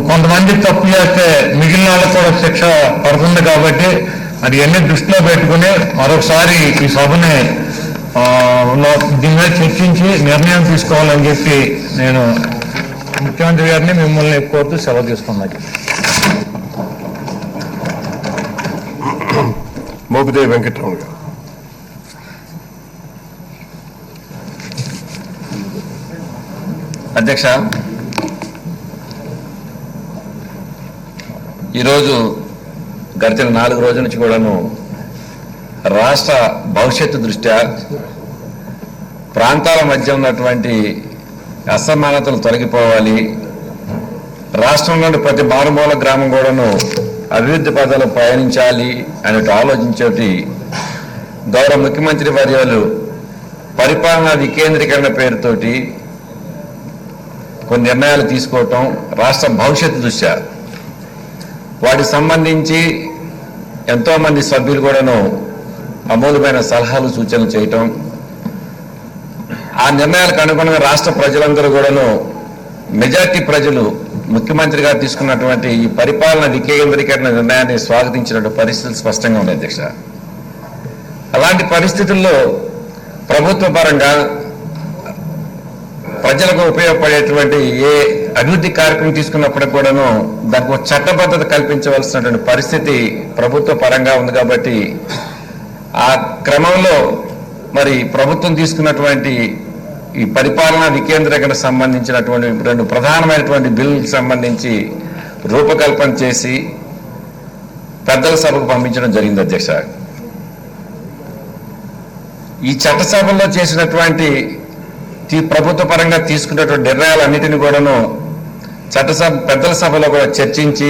కొంతమంది తప్పు చేస్తే మిగిలిన వాళ్ళకి కూడా శిక్ష పడుతుంది కాబట్టి అది అన్ని దృష్టిలో పెట్టుకుని మరొకసారి ఈ సభని దీని మీద చర్చించి నిర్ణయం తీసుకోవాలని చెప్పి నేను ముఖ్యమంత్రి గారిని మిమ్మల్ని కోరుతూ సెలవు తీసుకున్నాను. మోపిదేవి వెంకటరమణ గారు. అధ్యక్ష, ఈరోజు గడిచిన 4 రోజుల నుంచి కూడాను రాష్ట్ర భవిష్యత్తు దృష్ట్యా ప్రాంతాల మధ్య ఉన్నటువంటి అసమానతలు తొలగిపోవాలి, రాష్ట్రంలోని ప్రతి మారుమూల గ్రామం కూడాను అభివృద్ధి పథాలు పయనించాలి అనే ఆలోచించేటి గౌరవ ముఖ్యమంత్రి వర్యులు పరిపాలనా వికేంద్రీకరణ పేరుతోటి కొన్ని నిర్ణయాలు తీసుకోవటం రాష్ట్ర భవిష్యత్తు దృష్ట్యా వాటికి సంబంధించి ఎంతోమంది సభ్యులు కూడాను అమూల్యమైన సలహాలు సూచనలు చేయటం, ఆ నిర్ణయాలకు అనుగుణంగా రాష్ట్ర ప్రజలందరూ కూడాను మెజార్టీ ప్రజలు ముఖ్యమంత్రి గారు తీసుకున్నటువంటి ఈ పరిపాలన వికేంద్రీకరణ నిర్ణయాన్ని స్వాగతించినటువంటి పరిస్థితులు స్పష్టంగా ఉన్నాయి అధ్యక్ష. అలాంటి పరిస్థితుల్లో ప్రభుత్వ పరంగా ప్రజలకు ఉపయోగపడేటువంటి ఏ అభివృద్ధి కార్యక్రమం తీసుకున్నప్పటికి కూడాను దానికి ఒక చట్టబద్ధత కల్పించవలసినటువంటి పరిస్థితి ప్రభుత్వ పరంగా ఉంది కాబట్టి ఆ క్రమంలో మరి ప్రభుత్వం తీసుకున్నటువంటి ఈ పరిపాలనా వికేంద్రీకరణ సంబంధించినటువంటి 2 ప్రధానమైనటువంటి బిల్లులకు సంబంధించి రూపకల్పన చేసి పెద్దల సభకు పంపించడం జరిగింది అధ్యక్ష. ఈ చట్టసభల్లో చేసినటువంటి ప్రభుత్వ పరంగా తీసుకున్నటువంటి నిర్ణయాలన్నిటిని కూడాను పెద్దల సభలో కూడా చర్చించి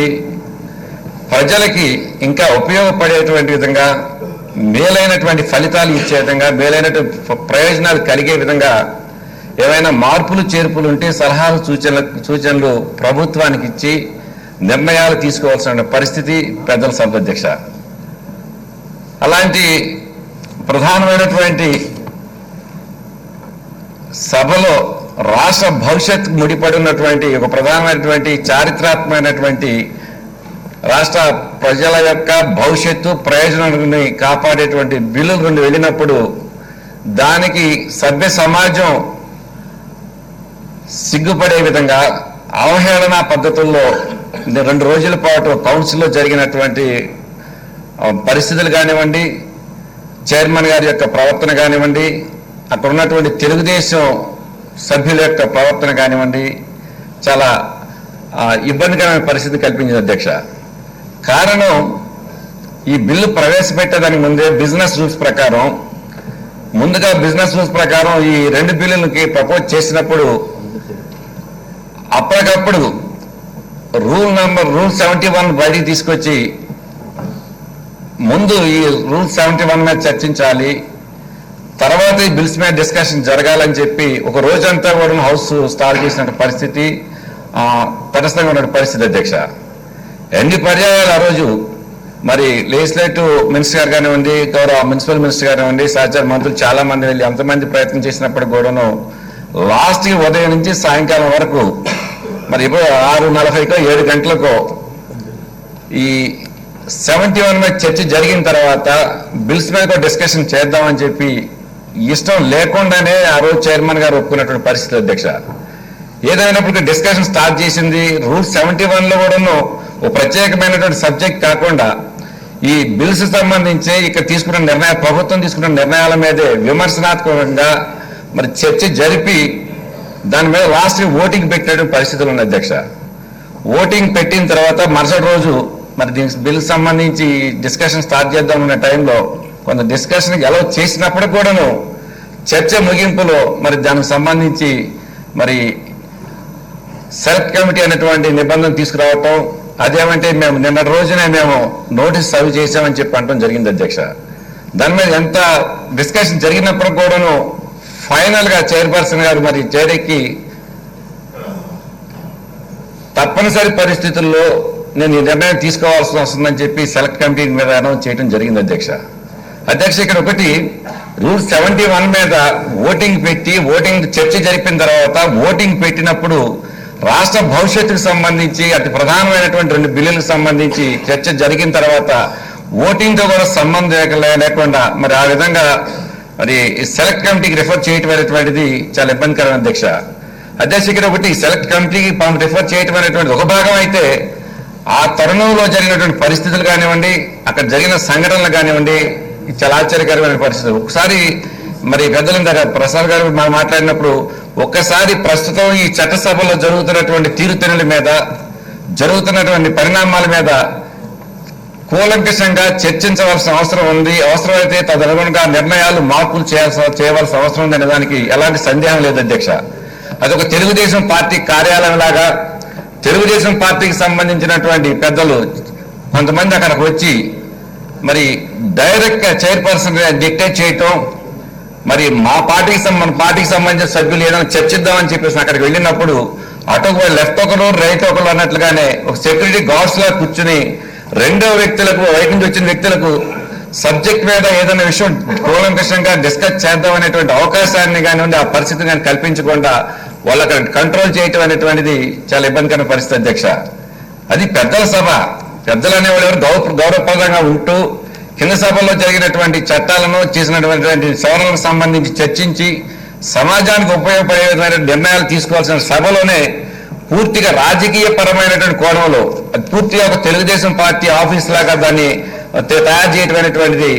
ప్రజలకి ఇంకా ఉపయోగపడేటువంటి విధంగా మేలైనటువంటి ఫలితాలు ఇచ్చే విధంగా మేలైనటువంటి ప్రయోజనాలు కలిగే విధంగా ఏవైనా మార్పులు చేర్పులు ఉంటే సలహాలు సూచనలు ప్రభుత్వానికి ఇచ్చి నిర్ణయాలు తీసుకోవాల్సిన పరిస్థితి పెద్దల సభ అధ్యక్ష. అలాంటి ప్రధానమైనటువంటి సభలో రాష్ట్ర భవిష్యత్ ముడిపడి ఉన్నటువంటి ఒక ప్రధానమైనటువంటి చారిత్రాత్మకమైనటువంటి రాష్ట్ర ప్రజల యొక్క భవిష్యత్తు ప్రయోజనాన్ని కాపాడేటువంటి బిల్లులు 2 వెళ్ళినప్పుడు దానికి సభ్య సమాజం సిగ్గుపడే విధంగా అవహేళన పద్ధతుల్లో 2 రోజుల పాటు కౌన్సిల్లో జరిగినటువంటి పరిస్థితులు కానివ్వండి, చైర్మన్ గారి యొక్క ప్రవర్తన కానివ్వండి, అక్కడ ఉన్నటువంటి తెలుగుదేశం సభ్యుల యొక్క ప్రవర్తన కానివ్వండి చాలా ఇబ్బందికరమైన పరిస్థితి కల్పించింది అధ్యక్ష. కారణం ఈ బిల్లు ప్రవేశపెట్టేదానికి ముందే బిజినెస్ రూల్స్ ప్రకారం ఈ 2 బిల్లులకి ప్రపోజ్ చేసినప్పుడు అప్పటికప్పుడు రూల్ 71 బయటికి తీసుకొచ్చి ముందు ఈ రూల్ 71 మీద చర్చించాలి, తర్వాత ఈ బిల్స్ మీద డిస్కషన్ జరగాలని చెప్పి ఒక రోజంతా కూడా హౌస్ స్టార్ట్ చేసిన పరిస్థితి తటస్థంగా ఉన్న పరిస్థితి అధ్యక్ష. ఎన్ని పర్యాయాలు ఆ రోజు మరి లెజిస్లేటివ్ మినిస్టర్ గారు కానివ్వండి, గౌరవ మున్సిపల్ మినిస్టర్ కానివ్వండి, సహచార మంత్రులు చాలా మంది వెళ్ళి ఎంతమంది ప్రయత్నం చేసినప్పుడు కూడాను లాస్ట్కి ఉదయం నుంచి సాయంకాలం వరకు మరి ఇప్పుడు 6:40కో 7 గంటలకో ఈ 71 మీద చర్చ జరిగిన తర్వాత బిల్స్ మీద డిస్కషన్ చేద్దామని చెప్పి ఇష్టం లేకుండానే ఆ రోజు చైర్మన్ గారు ఒప్పుకున్నటువంటి పరిస్థితి అధ్యక్ష. ఏదైనప్పటికీ డిస్కషన్ స్టార్ట్ చేసింది రూల్ 71లో కూడాను ఒక ప్రత్యేకమైనటువంటి సబ్జెక్ట్ కాకుండా ఈ బిల్స్ సంబంధించి ఇక్కడ ప్రభుత్వం తీసుకున్న నిర్ణయాల మీదే విమర్శనాత్మకంగా మరి చర్చ జరిపి దాని మీద లాస్ట్ ఓటింగ్ పెట్టేటువంటి పరిస్థితులు ఉన్నాయి అధ్యక్ష. ఓటింగ్ పెట్టిన తర్వాత మరుసటి రోజు మరి దీనికి బిల్ సంబంధించి డిస్కషన్ స్టార్ట్ చేద్దామన్న టైంలో కొంత డిస్కషన్కి అలౌ చేసినప్పుడు కూడాను చర్చ ముగింపులో మరి దానికి సంబంధించి మరి సెలెక్ట్ కమిటీ అనేటువంటి నిబంధన తీసుకురావటం, అదేమంటే మేము నిన్నటి రోజునే మేము నోటీస్ సర్వ్ చేశామని చెప్పి అనడం జరిగింది అధ్యక్ష. దాని మీద ఎంత డిస్కషన్ జరిగినప్పుడు కూడాను ఫైనల్ గా చైర్పర్సన్ గారు మరి చేరెక్కి తప్పనిసరి పరిస్థితుల్లో నేను ఈ నిర్ణయం తీసుకోవాల్సి వస్తుందని చెప్పి సెలెక్ట్ కమిటీ మీద అనౌన్స్ చేయడం జరిగింది అధ్యక్ష. అధ్యక్ష, ఇక్కడ ఒకటి రూల్ 71 మీద ఓటింగ్ పెట్టి ఓటింగ్ చర్చ జరిపిన తర్వాత ఓటింగ్ పెట్టినప్పుడు రాష్ట్ర భవిష్యత్తుకు సంబంధించి అతి ప్రధానమైనటువంటి 2 బిల్లులకు సంబంధించి చర్చ జరిగిన తర్వాత ఓటింగ్తో కూడా సంబంధం లేకుండా మరి ఆ విధంగా మరి సెలెక్ట్ కమిటీకి రిఫర్ చేయటం అనేటువంటిది చాలా ఇబ్బందికరం అధ్యక్ష. అధ్యక్ష, ఇక్కడ ఒకటి సెలెక్ట్ కమిటీకి రిఫర్ చేయటం అనేటువంటిది ఒక భాగం అయితే, ఆ తరుణంలో జరిగినటువంటి పరిస్థితులు కానివ్వండి, అక్కడ జరిగిన సంఘటనలు కానివ్వండి, చాలా ఆశ్చర్యకరమైన పరిస్థితులు. ఒకసారి మరి పెద్దలు ఇందాక ప్రసాద్ గారు మాట్లాడినప్పుడు ఒక్కసారి ప్రస్తుతం ఈ చట్టసభలో జరుగుతున్నటువంటి తీరుతెన్నుల మీద, జరుగుతున్నటువంటి పరిణామాల మీద కూలంకషంగా చర్చించవలసిన అవసరం ఉంది. అవసరమైతే తదనుగుణంగా నిర్ణయాలు మార్పులు చేయవలసిన అవసరం ఉందనే దానికి ఎలాంటి సందేహం లేదు అధ్యక్ష. అదొక తెలుగుదేశం పార్టీ కార్యాలయం లాగా తెలుగుదేశం పార్టీకి సంబంధించినటువంటి పెద్దలు కొంతమంది అక్కడికి వచ్చి మరి డైరెక్ట్ గా చైర్పర్సన్ డిక్టేట్ చేయటం, మరి మన పార్టీకి సంబంధించిన సభ్యులు ఏదైనా చర్చిద్దామని చెప్పేసి అక్కడికి వెళ్ళినప్పుడు అటు లెఫ్ట్ ఒకరు రైట్ ఒకరు అన్నట్లుగానే ఒక సెక్యూరిటీ గార్డ్స్ లా కూర్చుని రెండో వ్యక్తులకు, బయట నుంచి వచ్చిన వ్యక్తులకు సబ్జెక్ట్ మీద ఏదైనా విషయం కూలంకషంగా డిస్కస్ చేద్దాం అనేటువంటి అవకాశాన్ని కానివ్వండి, ఆ పరిస్థితిని కానీ కల్పించకుండా వాళ్ళు అక్కడ కంట్రోల్ చేయటం అనేటువంటిది చాలా ఇబ్బందికరమైన పరిస్థితి అధ్యక్ష. అది పెద్దల సభ, పెద్దలు అనేవాళ్ళు ఎవరు గౌరవప్రదంగా ఉంటూ కింద సభలో జరిగినటువంటి చట్టాలను చేసినటువంటి సవరణలకు సంబంధించి చర్చించి సమాజానికి ఉపయోగపడే నిర్ణయాలు తీసుకోవాల్సిన సభలోనే పూర్తిగా రాజకీయ పరమైనటువంటి కోణంలో అది పూర్తిగా ఒక తెలుగుదేశం పార్టీ ఆఫీస్ లాగా దాన్ని తయారు చేయటమైనటువంటిది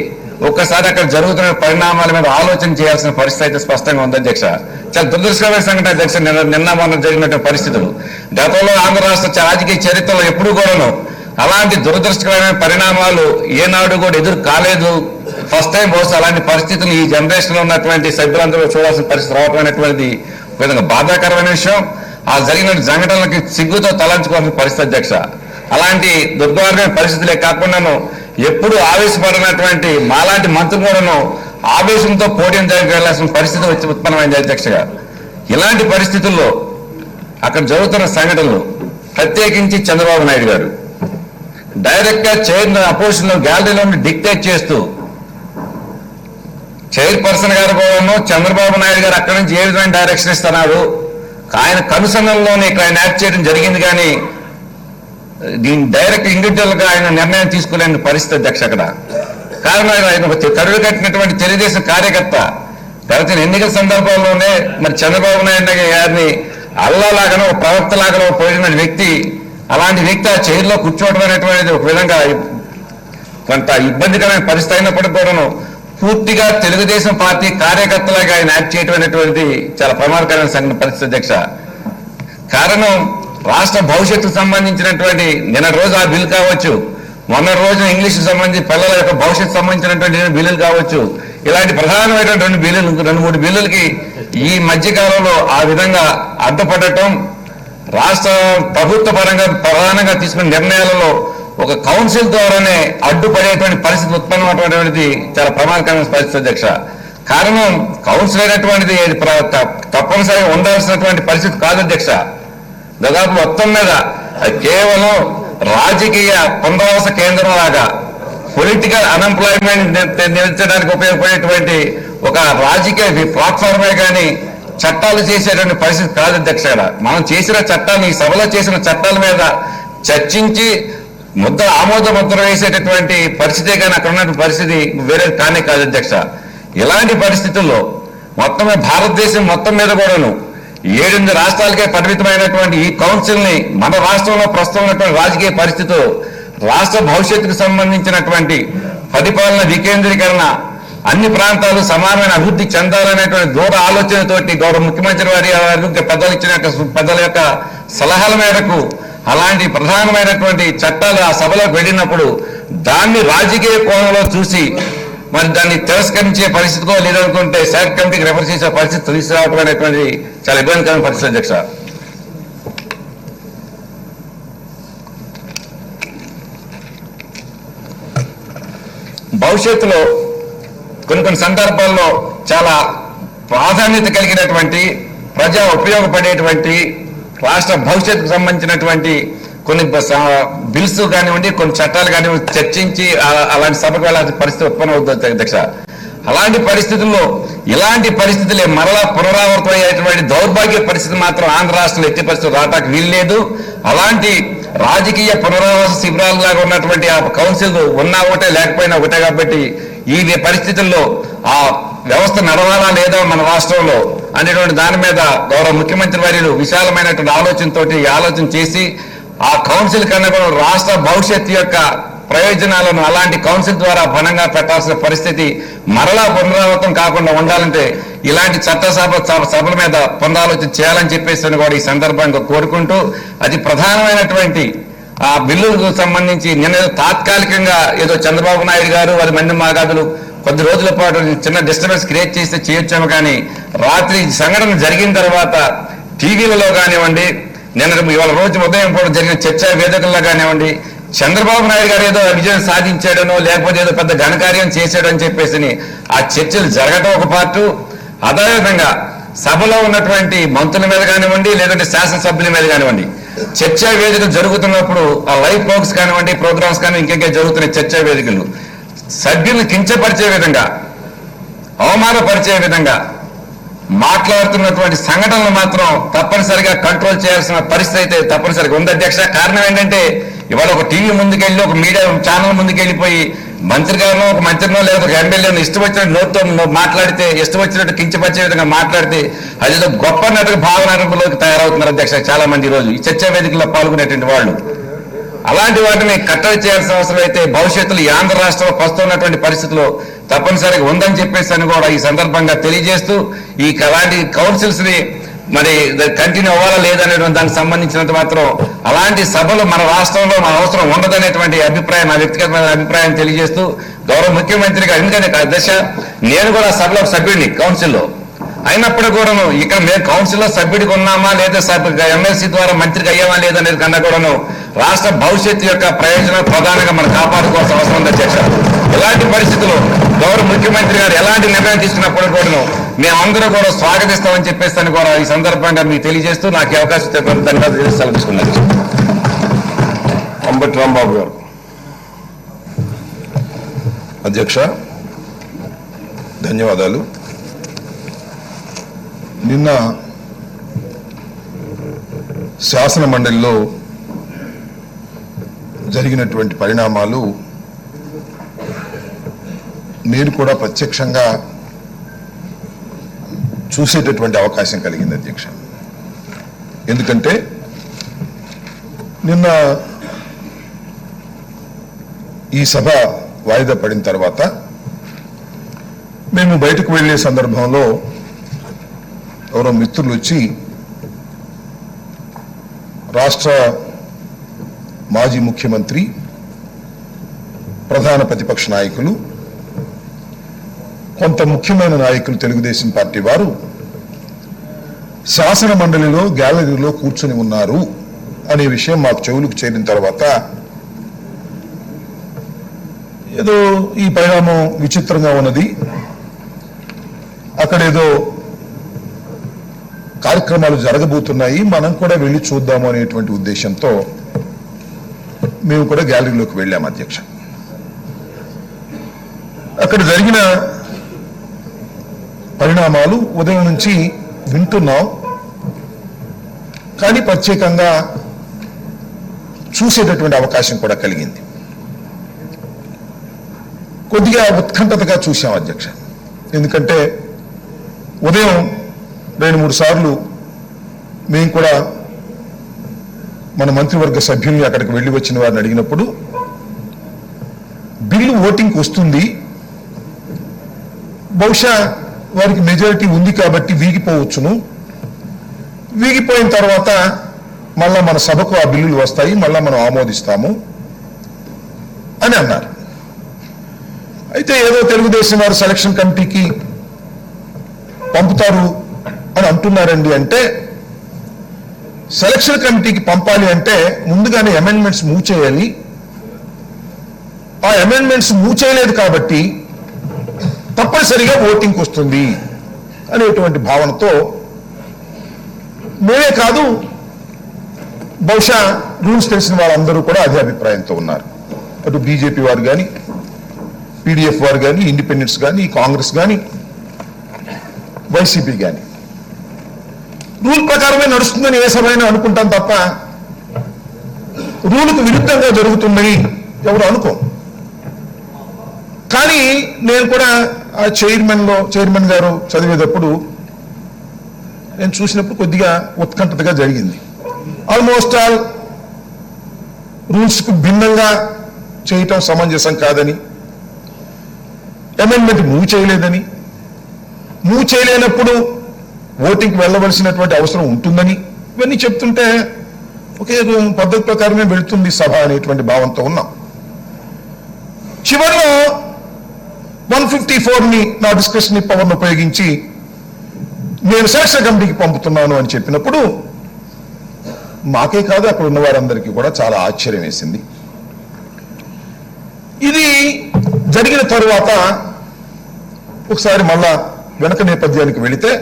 ఒక్కసారి అక్కడ జరుగుతున్న పరిణామాల మీద ఆలోచన చేయాల్సిన పరిస్థితి అయితే స్పష్టంగా ఉంది అధ్యక్ష. చాలా దురదృష్టకరమైన సంఘటన అధ్యక్ష. నిన్న మొన్న జరిగినటువంటి పరిస్థితులు గతంలో ఆంధ్ర రాష్ట్ర రాజకీయ చరిత్రలో ఎప్పుడు కూడాను అలాంటి దురదృష్టకరమైన పరిణామాలు ఏనాడు కూడా ఎదురు కాలేదు. ఫస్ట్ టైం బహుశా అలాంటి పరిస్థితులు ఈ జనరేషన్ లో ఉన్నటువంటి సభ్యులందరూ చూడాల్సిన పరిస్థితి రావడం అనేటువంటిది ఒక విధంగా బాధాకరమైన విషయం. ఆ జరిగిన సంఘటనలకి సిగ్గుతో తలంచుకోవాల్సిన పరిస్థితి అధ్యక్ష. అలాంటి దుర్మార్గమైన పరిస్థితులే కాకుండాను ఎప్పుడు ఆవేశపడినటువంటి మాలాంటి మంత్రులు కూడాను ఆవేశంతో పోటీని దగ్గరికి వెళ్లాల్సిన పరిస్థితి ఉత్పన్నమైంది అధ్యక్షగా. ఇలాంటి పరిస్థితుల్లో అక్కడ జరుగుతున్న సంఘటనలు ప్రత్యేకించి చంద్రబాబు నాయుడు గారు డైరెక్ట్ గా చైర్ అపోజిషన్ లో గ్యాలరీలో డిక్టేట్ చేస్తూ చైర్పర్సన్ గారు కూడాను చంద్రబాబు నాయుడు గారు అక్కడి నుంచి ఏ విధమైన డైరెక్షన్ ఇస్తున్నారు, ఆయన కనుసన్నల్లోనే ఇక్కడ ఆయన యాక్ట్ చేయడం జరిగింది. కానీ దీన్ని డైరెక్ట్ ఇండివిజువల్ గా ఆయన నిర్ణయం తీసుకునే పరిస్థితి అధ్యక్ష. అక్కడ కారణం ఆయన ఒక కరువు కట్టినటువంటి తెలుగుదేశం కార్యకర్త గత ఎన్నికల సందర్భంలోనే మరి చంద్రబాబు నాయుడు గారిని అల్లలాగానో ప్రవక్త లాగానో పోయిన వ్యక్తి, అలాంటి వ్యక్తి ఆ చైర్లో కూర్చోవడం అనేటువంటిది ఒక విధంగా కొంత ఇబ్బందికరమైన పరిస్థితి అయినప్పటికీ కూడాను పూర్తిగా తెలుగుదేశం పార్టీ కార్యకర్తలాగా ఆయన యాక్ట్ చేయడం అనేటువంటిది చాలా ప్రమాదకరమైన పరిస్థితి అధ్యక్ష. కారణం రాష్ట్ర భవిష్యత్తుకు సంబంధించినటువంటి నిన్న రోజు ఆ బిల్లు కావచ్చు, మొన్న రోజు ఇంగ్లీష్ సంబంధించి పిల్లల యొక్క భవిష్యత్తు సంబంధించినటువంటి బిల్లులు కావచ్చు, ఇలాంటి ప్రధానమైనటువంటి బిల్లులు 2-3 బిల్లులకి ఈ మధ్యకాలంలో ఆ విధంగా అడ్డుపడటం, రాష్ట్ర ప్రభుత్వ పరంగా ప్రధానంగా తీసుకున్న నిర్ణయాలలో ఒక కౌన్సిల్ ద్వారానే అడ్డుపడేటువంటి పరిస్థితి ఉత్పన్నమైనటువంటిది చాలా ప్రమాదకరమైన పరిస్థితి అధ్యక్ష. కారణం కౌన్సిల్ అయినటువంటిది తప్పనిసరిగా ఉండాల్సినటువంటి పరిస్థితి కాదు అధ్యక్ష. దాదాపు మొత్తం మీద కేవలం రాజకీయ పునరావాస కేంద్రం లాగా పొలిటికల్ అన్ఎంప్లాయ్మెంట్ నిలిచడానికి ఉపయోగపడేటువంటి ఒక రాజకీయ ప్లాట్ఫార్మే కానీ చట్టాలు చేసేటువంటి పరిస్థితి కాదు అధ్యక్ష. మనం చేసిన చట్టాలు, ఈ సభలో చేసిన చట్టాల మీద చర్చించి ఆమోద ముద్ర వేసేటటువంటి పరిస్థితే కానీ అక్కడ ఉన్నటువంటి పరిస్థితి వేరే కానే కాదు అధ్యక్ష. ఇలాంటి పరిస్థితుల్లో మొత్తం భారతదేశం మొత్తం మీద కూడాను 7 రాష్ట్రాలకే పరిమితమైనటువంటి ఈ కౌన్సిల్ ని మన రాష్ట్రంలో ప్రస్తుతం ఉన్నటువంటి రాజకీయ పరిస్థితులు రాష్ట్ర భవిష్యత్తుకు సంబంధించినటువంటి పరిపాలన వికేంద్రీకరణ, అన్ని ప్రాంతాలు సమానమైన అభివృద్ధి చెందాలనేటువంటి దూర ఆలోచనతోటి గౌరవ ముఖ్యమంత్రి వారి పెద్దల యొక్క సలహాల మేరకు అలాంటి ప్రధానమైనటువంటి చట్టాలు ఆ సభలోకి వెళ్ళినప్పుడు దాన్ని రాజకీయ కోణంలో చూసి మరి దాన్ని తిరస్కరించే పరిస్థితికో లేదనుకుంటే సెలెక్ట్ కమిటీకి రెఫర్ చేసే పరిస్థితి తీసుకురావడం అనేటువంటి చాలా ఇబ్బందికరమైన పరిస్థితి అధ్యక్ష. భవిష్యత్తులో కొన్ని సందర్భాల్లో చాలా ప్రాధాన్యత కలిగినటువంటి ప్రజా ఉపయోగపడేటువంటి రాష్ట్ర భవిష్యత్తుకు సంబంధించినటువంటి కొన్ని బిల్స్ కానివ్వండి, కొన్ని చట్టాలు కానివ్వండి చర్చించి అలాంటి సభకు వెళ్ళాల్సిన పరిస్థితి ఉత్పన్నం అవుతుంది అధ్యక్ష. అలాంటి పరిస్థితుల్లో ఇలాంటి పరిస్థితులే మరలా పునరావృతం అయ్యేటువంటి దౌర్భాగ్య పరిస్థితి మాత్రం ఆంధ్ర రాష్ట్రంలో ఎట్టి పరిస్థితులు రావటానికి వీల్లేదు. అలాంటి రాజకీయ పునరావాస శిబిరాలులాగా ఉన్నటువంటి ఆ కౌన్సిల్ ఉన్నా ఒకటే లేకపోయినా ఒకటే కాబట్టి ఈ పరిస్థితుల్లో ఆ వ్యవస్థ నడవాలా లేదా మన రాష్ట్రంలో అనేటువంటి దాని మీద గౌరవ ముఖ్యమంత్రి వర్యులు విశాలమైనటువంటి ఆలోచన చేసి ఆ కౌన్సిల్ కన్నా కూడా రాష్ట్ర భవిష్యత్తు యొక్క ప్రయోజనాలను అలాంటి కౌన్సిల్ ద్వారా బలంగా పెట్టాల్సిన పరిస్థితి మరలా పునరావృతం కాకుండా ఉండాలంటే ఇలాంటి సభల మీద పునరాలోచన చేయాలని చెప్పేసి కూడా ఈ సందర్భంగా కోరుకుంటూ, అది ప్రధానమైనటువంటి ఆ బిల్లులకు సంబంధించి నిన్న తాత్కాలికంగా ఏదో చంద్రబాబు నాయుడు గారు వారి మంది మాగాదులు కొద్ది రోజుల పాటు చిన్న డిస్టర్బెన్స్ క్రియేట్ చేస్తే చేయొచ్చాము, కానీ రాత్రి సంఘటన జరిగిన తర్వాత టీవీలలో కానివ్వండి, నిన్న ఇవాళ రోజు ఉదయం కూడా జరిగిన చర్చా వేదికల్లో కానివ్వండి, చంద్రబాబు నాయుడు గారు ఏదో విజయం సాధించాడనో లేకపోతే ఏదో పెద్ద ఘనకార్యం చేశాడని చెప్పేసి ఆ చర్చలు జరగటం ఒక పార్టు, అదేవిధంగా సభలో ఉన్నటువంటి మంత్రుల మీద కానివ్వండి లేదంటే శాసనసభ్యుల మీద కానివ్వండి చర్చా వేదికలు జరుగుతున్నప్పుడు ఆ లైవ్ ప్రోగ్రామ్స్ కానివ్వండి ప్రోగ్రామ్స్ కానీ ఇంకే జరుగుతున్న చర్చా వేదికలు సభ్యులను కించపరిచే విధంగా, అవమానపరిచే విధంగా మాట్లాడుతున్నటువంటి సంఘటనలు మాత్రం తప్పనిసరిగా కంట్రోల్ చేయాల్సిన పరిస్థితి అయితే తప్పనిసరిగా ఉంది అధ్యక్ష. కారణం ఏంటంటే ఇవాళ ఒక టీవీ ముందుకెళ్ళి ఒక మీడియా ఛానల్ ముందుకెళ్ళిపోయి మంత్రి గారినో ఒక మంత్రినో లేదా ఒక ఎమ్మెల్యేనో ఇష్టం వచ్చినట్టు నోట్తో మాట్లాడితే, ఇష్టం వచ్చినట్టు కించపరిచే విధంగా మాట్లాడితే అదేదో గొప్ప భావనలోకి తయారవుతున్నారు అధ్యక్ష చాలా మంది ఈ రోజు ఈ చర్చా వేదికల్లో పాల్గొనేటువంటి వాళ్ళు. అలాంటి వాటిని కట్టడి చేయాల్సిన అవసరం అయితే భవిష్యత్తులో ఈ ఆంధ్ర రాష్ట్రంలో వస్తున్నటువంటి పరిస్థితుల్లో తప్పనిసరిగా ఉందని చెప్పేసి అని కూడా ఈ సందర్భంగా తెలియజేస్తూ, ఈ అలాంటి కౌన్సిల్స్ ని మరి కంటిన్యూ అవ్వాలా లేదనేటువంటి దానికి సంబంధించినంత మాత్రం అలాంటి సభలు మన రాష్ట్రంలో మన అవసరం ఉండదనేటువంటి అభిప్రాయం, నా వ్యక్తిగతమైన అభిప్రాయం తెలియజేస్తూ గౌరవ ముఖ్యమంత్రిగా, ఎందుకంటే దశ నేను కూడా సభలో సభ్యుడిని కౌన్సిల్లో అయినప్పుడు కూడాను ఇక్కడ మేము కౌన్సిల్లో సభ్యుడికి ఉన్నామా లేదా ఎమ్మెల్సీ ద్వారా మంత్రికి అయ్యామా లేదనేది కన్నా కూడాను రాష్ట్ర భవిష్యత్తు యొక్క ప్రయోజనం ప్రధానంగా మనం కాపాడుకోవాల్సిన అవసరం ఉంది అధ్యక్ష. ఇలాంటి పరిస్థితుల్లో గౌరవ ముఖ్యమంత్రి గారు ఎలాంటి నిర్ణయం తీసుకున్నప్పుడు కూడాను మేమందరూ కూడా స్వాగతిస్తామని చెప్పేసి కూడా ఈ సందర్భంగా మీకు తెలియజేస్తూ నాకు అవకాశం ధన్యవాదాలు సెలవుకున్నారు. అంబటి రాంబాబు గారు. అధ్యక్ష ధన్యవాదాలు. నిన్న శాసన మండలిలో జరిగినటువంటి పరిణామాలు నేను కూడా ప్రత్యక్షంగా చూసేటటువంటి అవకాశం కలిగింది అధ్యక్ష. ఎందుకంటే నిన్న ఈ సభ వాయిదా పడిన తర్వాత మేము బయటకు వెళ్ళే సందర్భంలో ఎవరో మిత్రులు వచ్చి రాష్ట్ర మాజీ ముఖ్యమంత్రి, ప్రధాన ప్రతిపక్ష నాయకులు, కొంత ముఖ్యమైన నాయకులు తెలుగుదేశం పార్టీ వారు శాసన మండలిలో గ్యాలరీలో కూర్చొని ఉన్నారు అనే విషయం మాకు చెవులకు చేరిన తర్వాత ఏదో ఈ పరిణామం విచిత్రంగా ఉన్నది, అక్కడేదో కార్యక్రమాలు జరగబోతున్నాయి, మనం కూడా వెళ్ళి చూద్దాము అనేటువంటి ఉద్దేశంతో మేము కూడా గ్యాలరీలోకి వెళ్ళాము అధ్యక్ష. అక్కడ జరిగిన పరిణామాలు ఉదయం నుంచి వింటున్నాం, కానీ ప్రత్యేకంగా చూసేటటువంటి అవకాశం కూడా కలిగింది. కొద్దిగా ఉత్కంఠతగా చూసాం అధ్యక్ష. ఎందుకంటే ఉదయం 2-3 సార్లు మేము కూడా మన మంత్రివర్గ సభ్యుల్ని అక్కడికి వెళ్ళి వచ్చిన వారిని అడిగినప్పుడు బిల్లు ఓటింగ్కి వస్తుంది, బహుశా వారికి మెజారిటీ ఉంది కాబట్టి వీగిపోవచ్చును, వీగిపోయిన తర్వాత మళ్ళా మన సభకు ఆ బిల్లులు వస్తాయి, మళ్ళా మనం ఆమోదిస్తాము అని అన్నారు. అయితే ఏదో తెలుగుదేశం వారు సెలక్షన్ కమిటీకి పంపుతారు అని అంటున్నారండి. అంటే సెలక్షన్ కమిటీకి పంపాలి అంటే ముందుగానే అమెండ్మెంట్స్ మూవ్ చేయాలి, ఆ అమెండ్మెంట్స్ మూవ్ చేయలేదు కాబట్టి తప్పనిసరిగా ఓటింగ్కి వస్తుంది అనేటువంటి భావనతో మేమే కాదు బహుశా రూల్స్ తెలిసిన వాళ్ళందరూ కూడా అదే అభిప్రాయంతో ఉన్నారు. అటు బీజేపీ వారు కానీ, పీడీఎఫ్ వారు కానీ, ఇండిపెండెన్స్ కానీ, కాంగ్రెస్ కానీ, వైసీపీ కానీ రూల్ ప్రకారమే నడుస్తుందని ఏ సభైనా అనుకుంటాం తప్ప రూల్కు విరుద్ధంగా జరుగుతుందని ఎవరు అనుకో. కానీ నేను కూడా ఆ చైర్మన్ గారు చదివేటప్పుడు నేను చూసినప్పుడు కొద్దిగా ఉత్కంఠతగా జరిగింది. ఆల్మోస్ట్ ఆల్ రూల్స్కు భిన్నంగా చేయటం సమంజసం కాదని, అమెండ్మెంట్ మూవ్ చేయలేదని, మూవ్ చేయలేనప్పుడు ఓటింగ్కి వెళ్ళవలసినటువంటి అవసరం ఉంటుందని ఇవన్నీ చెప్తుంటే ఒకే పద్ధతి ప్రకారమే వెళుతుంది సభ అనేటువంటి భావంతో ఉన్నాం. చివరిలో 154ని నా డిస్కషన్ పవర్ను ఉపయోగించి నేను సెలక్షన్ కమిటీకి పంపుతున్నాను అని చెప్పినప్పుడు మాకే కాదు అక్కడ ఉన్న వారందరికీ కూడా చాలా ఆశ్చర్యం వేసింది. ఇది జరిగిన తరువాత ఒకసారి మళ్ళా వెనక నేపథ్యానికి వెళితే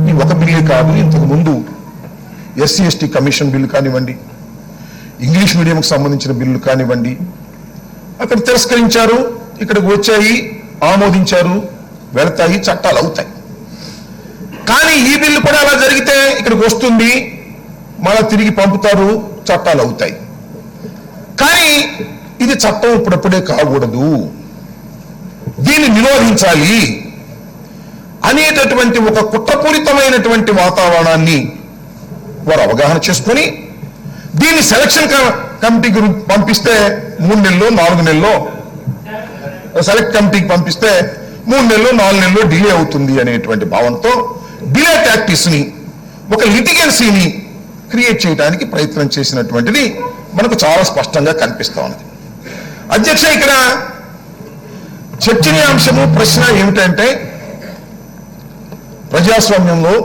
ఈ ఒక బిల్లు కాదు, ఇంతకు ముందు ఎస్సీ ఎస్టీ కమిషన్ బిల్లు కానివ్వండి, ఇంగ్లీష్ మీడియంకి సంబంధించిన బిల్లు కానివ్వండి, అక్కడ తిరస్కరించారు, ఇక్కడికి వచ్చాయి, ఆమోదించారు, వెళతాయి, చట్టాలు అవుతాయి. కానీ ఈ బిల్లు కూడా అలా జరిగితే ఇక్కడికి వస్తుంది, మళ్ళా తిరిగి పంపుతారు, చట్టాలు అవుతాయి. కానీ ఇది చట్టం ఇప్పుడప్పుడే కాకూడదు, దీన్ని నిరోధించాలి అనేటటువంటి ఒక కుట్రపూరితమైనటువంటి వాతావరణాన్ని వారు అవగాహన చేసుకొని దీన్ని సెలక్షన్ కమిటీకి పంపిస్తే 3 నెలల్లో 4 నెలల్లో, సెలెక్ట్ కమిటీకి పంపిస్తే 3 నెలల్లో 4 నెలల్లో డిలే అవుతుంది అనేటువంటి భావంతో డిలే టాక్టిక్స్ని, ఒక లిటిగెన్సీని క్రియేట్ చేయడానికి ప్రయత్నం చేసినటువంటిది మనకు చాలా స్పష్టంగా కనిపిస్తా ఉన్నది. అధ్యక్ష, ఇక్కడ చర్చనీయాంశము ప్రశ్న ఏమిటంటే, ప్రజాస్వామ్యంలో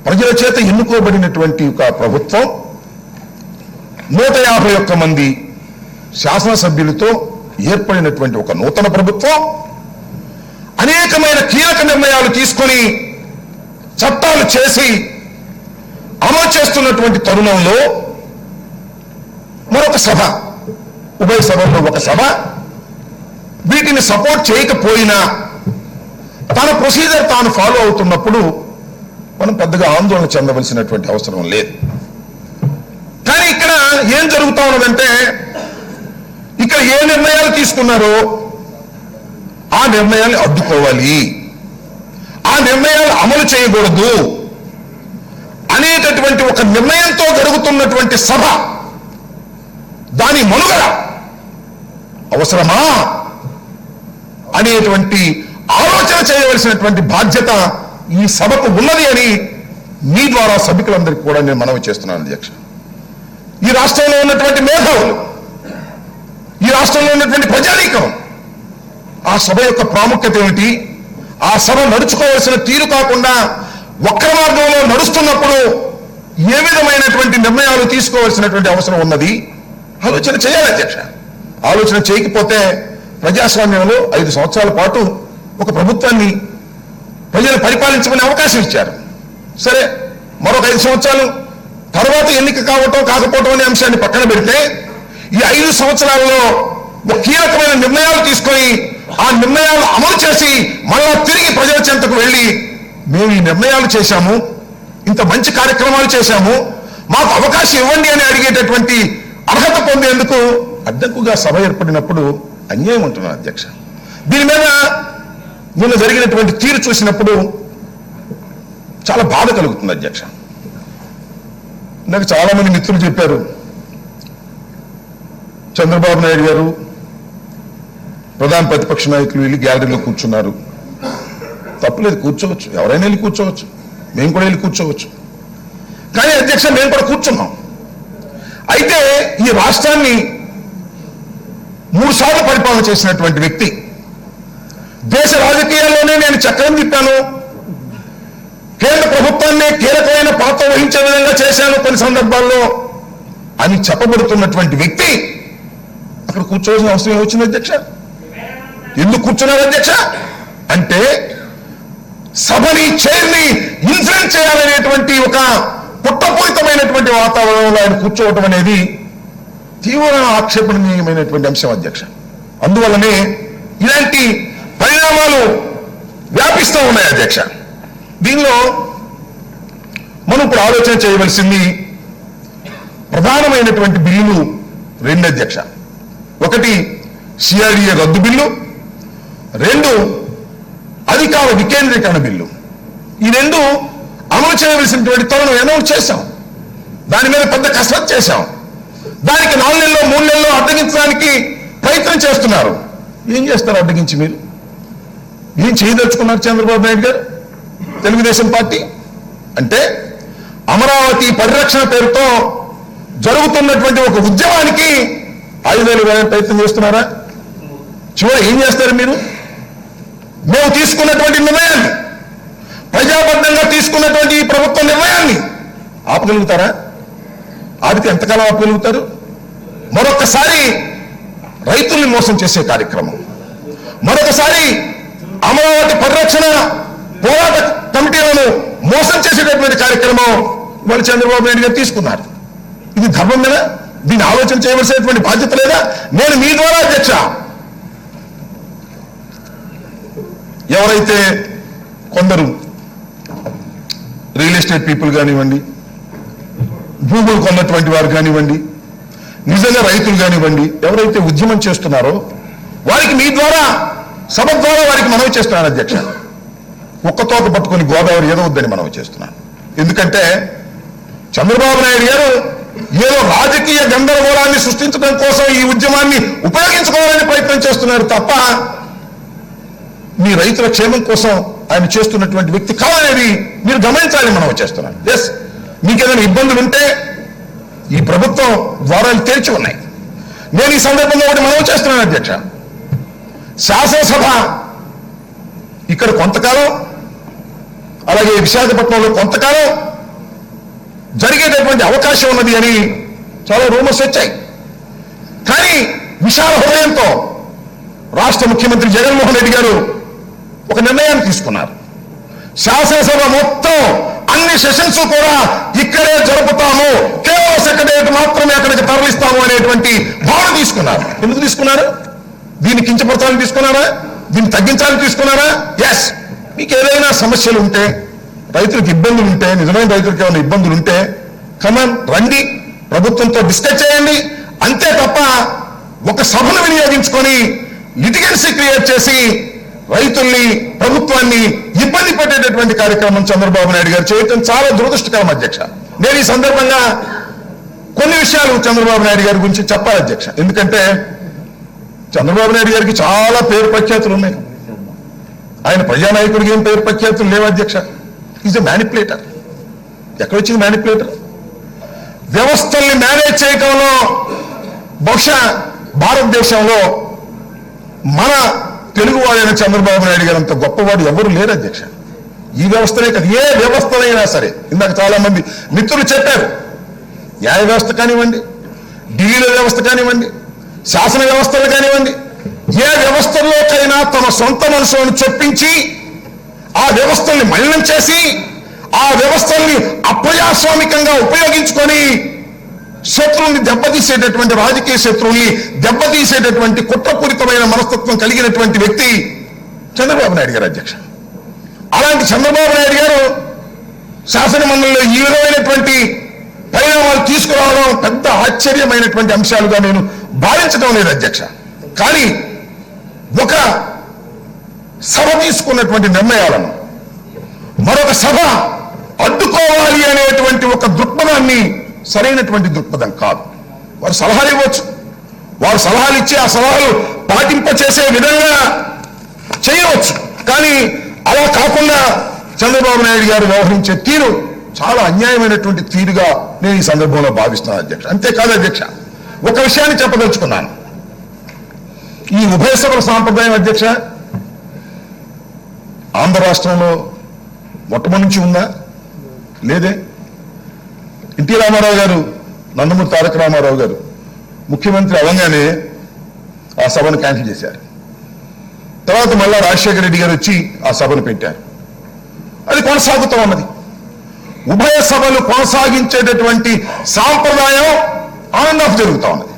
ప్రజల చేత ఎన్నుకోబడినటువంటి ఒక ప్రభుత్వం 151 మంది శాసనసభ్యులతో ఏర్పడినటువంటి ఒక నూతన ప్రభుత్వం అనేకమైన కీలక నిర్ణయాలు తీసుకొని చట్టాలు చేసి అమలు చేస్తున్నటువంటి తరుణంలో మరొక సభ, ఉభయ సభల్లో ఒక సభ వీటిని సపోర్ట్ చేయకపోయినా తన ప్రొసీజర్ తాను ఫాలో అవుతున్నప్పుడు మనం పెద్దగా ఆందోళన చెందవలసినటువంటి అవసరం లేదు. కానీ ఇక్కడ ఏం జరుగుతా ఉన్నదంటే, ఇక్కడ ఏ నిర్ణయాలు తీసుకున్నారో ఆ నిర్ణయాన్ని అడ్డుకోవాలి, ఆ నిర్ణయాలు అమలు చేయకూడదు అనేటటువంటి ఒక నిర్ణయంతో జరుగుతున్నటువంటి సభ, దాని మనుగడ అవసరమా అనేటువంటి ఆలోచన చేయవలసినటువంటి బాధ్యత ఈ సభకు ఉన్నది అని మీ ద్వారా సభికులందరికీ కూడా నేను మనవి చేస్తున్నాను. అధ్యక్ష, ఈ రాష్ట్రంలో ఉన్నటువంటి మేధావులు, ఈ రాష్ట్రంలో ఉన్నటువంటి ప్రజానీకం ఆ సభ యొక్క ప్రాముఖ్యత ఏమిటి, ఆ సభ నడుచుకోవాల్సిన తీరు కాకుండా వక్ర మార్గంలో నడుస్తున్నప్పుడు ఏ విధమైనటువంటి నిర్ణయాలు తీసుకోవాల్సినటువంటి అవసరం ఉన్నది ఆలోచన చేయాలి. అధ్యక్ష, ఆలోచన చేయకపోతే ప్రజాస్వామ్యంలో 5 సంవత్సరాల పాటు ఒక ప్రభుత్వాన్ని ప్రజలు పరిపాలించమనే అవకాశం ఇచ్చారు. సరే, మరొక 5 సంవత్సరాలు తర్వాత ఎన్నిక కావటం కాకపోవటం అనే అంశాన్ని పక్కన పెడితే ఈ 5 సంవత్సరాలలో ఒక కీలకమైన నిర్ణయాలు తీసుకొని ఆ నిర్ణయాలు అమలు చేసి మళ్ళా తిరిగి ప్రజల చెంతకు వెళ్ళి మేము ఈ నిర్ణయాలు చేశాము, ఇంత మంచి కార్యక్రమాలు చేశాము, మాకు అవకాశం ఇవ్వండి అని అడిగేటటువంటి అర్హత పొందేందుకు అడ్డంకుగా సభ ఏర్పడినప్పుడు అన్యాయం ఉంటున్నాను. అధ్యక్ష, దీని మీద నిన్న జరిగినటువంటి తీరు చూసినప్పుడు చాలా బాధ కలుగుతుంది. అధ్యక్ష, నాకు చాలా మంది మిత్రులు చెప్పారు, చంద్రబాబు నాయుడు గారు ప్రధాన ప్రతిపక్ష నాయకులు వెళ్ళి గ్యాలరీలో కూర్చున్నారు. తప్పులేదు, కూర్చోవచ్చు, ఎవరైనా వెళ్ళి కూర్చోవచ్చు, మేము కూడా వెళ్ళి కూర్చోవచ్చు. కానీ అధ్యక్ష, మేము కూడా కూర్చున్నాం. అయితే ఈ రాష్ట్రాన్ని 3 సార్లు పరిపాలన చేసినటువంటి వ్యక్తి, దేశ రాజకీయాల్లోనే నేను చక్రం తిప్పాను, కేంద్ర ప్రభుత్వాన్ని కీలకమైన పాత్ర వహించే విధంగా చేశాను కొన్ని సందర్భాల్లో అని చెప్పబడుతున్నటువంటి వ్యక్తి అక్కడ కూర్చోవలసిన అవసరం ఏమొచ్చింది అధ్యక్ష? ఎందుకు కూర్చున్నారు అధ్యక్ష? అంటే సభని, చైర్ని ఇన్ఫ్లుయెన్స్ చేయాలనేటువంటి ఒక పుట్టపూరితమైనటువంటి వాతావరణంలో ఆయన కూర్చోవటం అనేది తీవ్ర ఆక్షేపణీయమైనటువంటి అంశం అధ్యక్ష. అందువల్లనే ఇలాంటి పరిణామాలు వ్యాపిస్తూ ఉన్నాయి అధ్యక్ష. దీనిలో మనం ఇప్పుడు ఆలోచన చేయవలసింది ప్రధానమైనటువంటి బిల్లులు రెండు అధ్యక్ష. ఒకటి సిఆర్డీఏ రద్దు బిల్లు, రెండు అధికార వికేంద్రీకరణ బిల్లు. ఈ రెండు అమలు చేయవలసినటువంటి తరుణం అనౌన్స్ చేశాం. దాని మీద పెద్ద కసరత్తు చేశాం. దానికి 4 నెలల్లో 3 నెలల్లో అడ్డగించడానికి ప్రయత్నం చేస్తున్నారు. ఏం చేస్తారు అడ్డగించి? మీరు ఏం చేయదలుచుకున్నారు చంద్రబాబు నాయుడు గారు, తెలుగుదేశం పార్టీ? అంటే అమరావతి పరిరక్షణ పేరుతో జరుగుతున్నటువంటి ఒక ఉద్యమానికి ఆయుధాలు వేయాలని ప్రయత్నం చేస్తున్నారా? చివరి ఏం చేస్తారు మీరు? మేము తీసుకున్నటువంటి నిర్ణయాన్ని, ప్రజాబద్ధంగా తీసుకున్నటువంటి ఈ ప్రభుత్వ నిర్ణయాన్ని ఆపగలుగుతారా? ఆపితే ఎంతకాలం ఆపగలుగుతారు? మరొకసారి రైతుల్ని మోసం చేసే కార్యక్రమం, మరొకసారి అమరావతి పరిరక్షణ పోరాట కమిటీలను మోసం చేసేటటువంటి కార్యక్రమం వాళ్ళు చంద్రబాబు నాయుడు గారు తీసుకున్నారు. ఇది ధర్మం మీద దీన్ని ఆలోచన చేయవలసినటువంటి బాధ్యత లేదా? నేను మీ ద్వారా అధ్యక్ష, ఎవరైతే కొందరు రియల్ ఎస్టేట్ పీపుల్ కానివ్వండి, భూములు కొన్నటువంటి వారు కానివ్వండి, నిజంగా రైతులు కానివ్వండి, ఎవరైతే ఉద్యమం చేస్తున్నారో వారికి మీ ద్వారా, సభ ద్వారా వారికి మనవి చేస్తున్నాను అధ్యక్ష. ఒక్క తోక పట్టుకొని గోదావరి ఏదవద్దని మనవి చేస్తున్నాను. ఎందుకంటే చంద్రబాబు నాయుడు గారు ఏదో రాజకీయ గందరగోళాన్ని సృష్టించడం కోసం ఈ ఉద్యమాన్ని ఉపయోగించుకోవాలని ప్రయత్నం చేస్తున్నారు తప్ప మీ రైతుల క్షేమం కోసం ఆయన చేస్తున్నటువంటి వ్యక్తి కాదనేది మీరు గమనించాలని మనం చేస్తున్నాం. ఎస్, మీకు ఏదైనా ఇబ్బందులు ఉంటే ఈ ప్రభుత్వం ద్వారాలు తెరిచి ఉన్నాయి. నేను ఈ సందర్భంగా ఒకటి మనవి చేస్తున్నాను అధ్యక్ష. శాసనసభ ఇక్కడ కొంతకాలం, అలాగే విశాఖపట్నంలో కొంతకాలం జరిగేటటువంటి అవకాశం ఉన్నది అని చాలా రూమర్స్ వచ్చాయి. కానీ విశాల హృదయంతో రాష్ట్ర ముఖ్యమంత్రి జగన్మోహన్ రెడ్డి గారు ఒక నిర్ణయాన్ని తీసుకున్నారు. శాసనసభ మొత్తం అన్ని సెషన్స్ కూడా ఇక్కడే జరుపుతాము, కేవలం సెక్రటేరియట్ మాత్రమే అక్కడికి తరలిస్తాము అనేటువంటి భావన తీసుకున్నారు. ఎందుకు తీసుకున్నారు? దీన్ని కించపరచాలని తీసుకున్నారా? దీన్ని తగ్గించాలని తీసుకున్నారా? ఎస్, మీకు ఏదైనా సమస్యలు ఉంటే, రైతులకు ఇబ్బందులు ఉంటే, నిజమైన రైతులకు ఏమైనా ఇబ్బందులు ఉంటే కమాన్ రండి, ప్రభుత్వంతో డిస్కస్ చేయండి. అంతే తప్ప ఒక సభను వినియోగించుకొని లిటిగెన్సీ క్రియేట్ చేసి రైతుల్ని, ప్రభుత్వాన్ని ఇబ్బంది పెట్టేటటువంటి కార్యక్రమం చంద్రబాబు నాయుడు గారు చేయటం చాలా దురదృష్టకరం అధ్యక్ష. నేను ఈ సందర్భంగా కొన్ని విషయాలు చంద్రబాబు నాయుడు గారి గురించి చెప్పాలి అధ్యక్ష. ఎందుకంటే చంద్రబాబు నాయుడు గారికి చాలా పేరు ప్రఖ్యాతులు ఉన్నాయి. ఆయన ప్రజానాయకుడికి ఏం పేరు ప్రఖ్యాతులు లేవు అధ్యక్ష. Is a manipulator. ఎక్కడొచ్చింది మ్యానిపులేటర్? వ్యవస్థల్ని మేనేజ్ చేయడంలో బహుశా భారతదేశంలో మన తెలుగువాడైన చంద్రబాబు నాయుడు గారు అంత గొప్పవాడు ఎవరు లేరు అధ్యక్ష. ఈ వ్యవస్థనే కాదు, ఏ వ్యవస్థనైనా సరే. ఇందాక చాలా మంది మిత్రులు చెప్పారు, న్యాయ వ్యవస్థ కానివ్వండి, ఢిల్లీలో వ్యవస్థ కానివ్వండి, శాసన వ్యవస్థలు కానివ్వండి, ఏ వ్యవస్థల్లోకైనా తమ సొంత మనసులను చొప్పించి ఆ వ్యవస్థల్ని మలినం చేసి ఆ వ్యవస్థల్ని అప్రజాస్వామికంగా ఉపయోగించుకొని శత్రువుల్ని దెబ్బతీసేటటువంటి, రాజకీయ శత్రువుల్ని దెబ్బతీసేటటువంటి కుట్రపూరితమైన మనస్తత్వం కలిగినటువంటి వ్యక్తి చంద్రబాబు నాయుడు గారు అధ్యక్ష. అలాంటి చంద్రబాబు నాయుడు గారు శాసనమండలిలో ఈ విధమైనటువంటి పరిణామాలు తీసుకురావడం పెద్ద ఆశ్చర్యమైనటువంటి అంశాలుగా నేను భావించడం లేదు అధ్యక్ష. కానీ ఒక సభ తీసుకున్నటువంటి నిర్ణయాలను మరొక సభ అడ్డుకోవాలి అనేటువంటి ఒక దృక్పథాన్ని సరైనటువంటి దృక్పథం కాదు. వారు సలహాలు ఇవ్వచ్చు, వారు సలహాలు ఇచ్చి ఆ సలహాలు పాటింపచేసే విధంగా చేయవచ్చు. కానీ అలా కాకుండా చంద్రబాబు నాయుడు గారు వ్యవహరించే తీరు చాలా అన్యాయమైనటువంటి తీరుగా నేను ఈ సందర్భంలో భావిస్తున్నాను అధ్యక్ష. అంతేకాదు అధ్యక్ష, ఒక విషయాన్ని చెప్పదలుచుకున్నాను. ఈ ఉభయ సభల సాంప్రదాయం అధ్యక్ష ఆంధ్ర రాష్ట్రంలో మొట్టమొదటి నుంచి ఉందా? లేదే. ఎన్టీ రామారావు గారు, నందమూరి తారక రామారావు గారు ముఖ్యమంత్రి అవ్వగానే ఆ సభను క్యాన్సిల్ చేశారు. తర్వాత మళ్ళా రాజశేఖర రెడ్డి గారు వచ్చి ఆ సభను పెట్టారు. అది కొనసాగుతూ ఉన్నది. ఉభయ సభలు కొనసాగించేటటువంటి సాంప్రదాయం ఆన్ ఆఫ్ జరుగుతా ఉన్నది.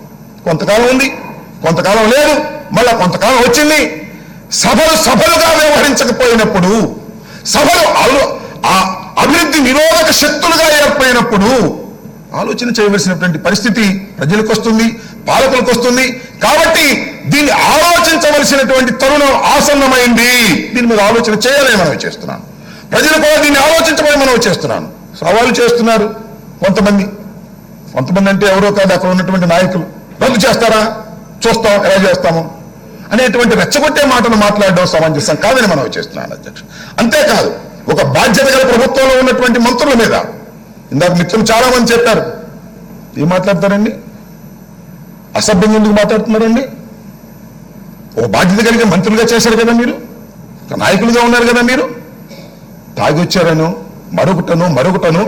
కొంతకాలం ఉంది, కొంతకాలం లేదు, మళ్ళా కొంతకాలం వచ్చింది. సభలుగా వ్యవహరించకపోయినప్పుడు, సభలు అభివృద్ధి నిరోధక శక్తులుగా ఏర్పడినప్పుడు ఆలోచన చేయవలసినటువంటి పరిస్థితి ప్రజలకు వస్తుంది, పాలకులకు వస్తుంది. కాబట్టి దీన్ని ఆలోచించవలసినటువంటి తరుణం ఆసన్నమైంది. దీని మీద ఆలోచన చేయాలని మనం చేస్తున్నాను. ప్రజలు కూడా దీన్ని ఆలోచించమని మనం చేస్తున్నాను. సవాలు చేస్తున్నారు కొంతమంది అంటే ఎవరో కాదు, అక్కడ ఉన్నటువంటి నాయకులు. రద్దు చేస్తారా, చూస్తాం ఎలా చేస్తాము అనేటువంటి రెచ్చగొట్టే మాటలు మాట్లాడడం సమంజసం కాదని మనం చేస్తున్నాను అధ్యక్ష. అంతేకాదు, ఒక బాధ్యత గల ప్రభుత్వంలో ఉన్నటువంటి మంత్రుల మీద ఇందాక మిత్రులు చాలా మంది చెప్పారు. ఏం మాట్లాడతారండి? అసభ్యంగా ఎందుకు మాట్లాడుతున్నారండి? ఒక బాధ్యత కలిగిన మంత్రులుగా చేశారు కదా మీరు, ఒక నాయకులుగా ఉన్నారు కదా మీరు. తాగొచ్చారను మరొకటను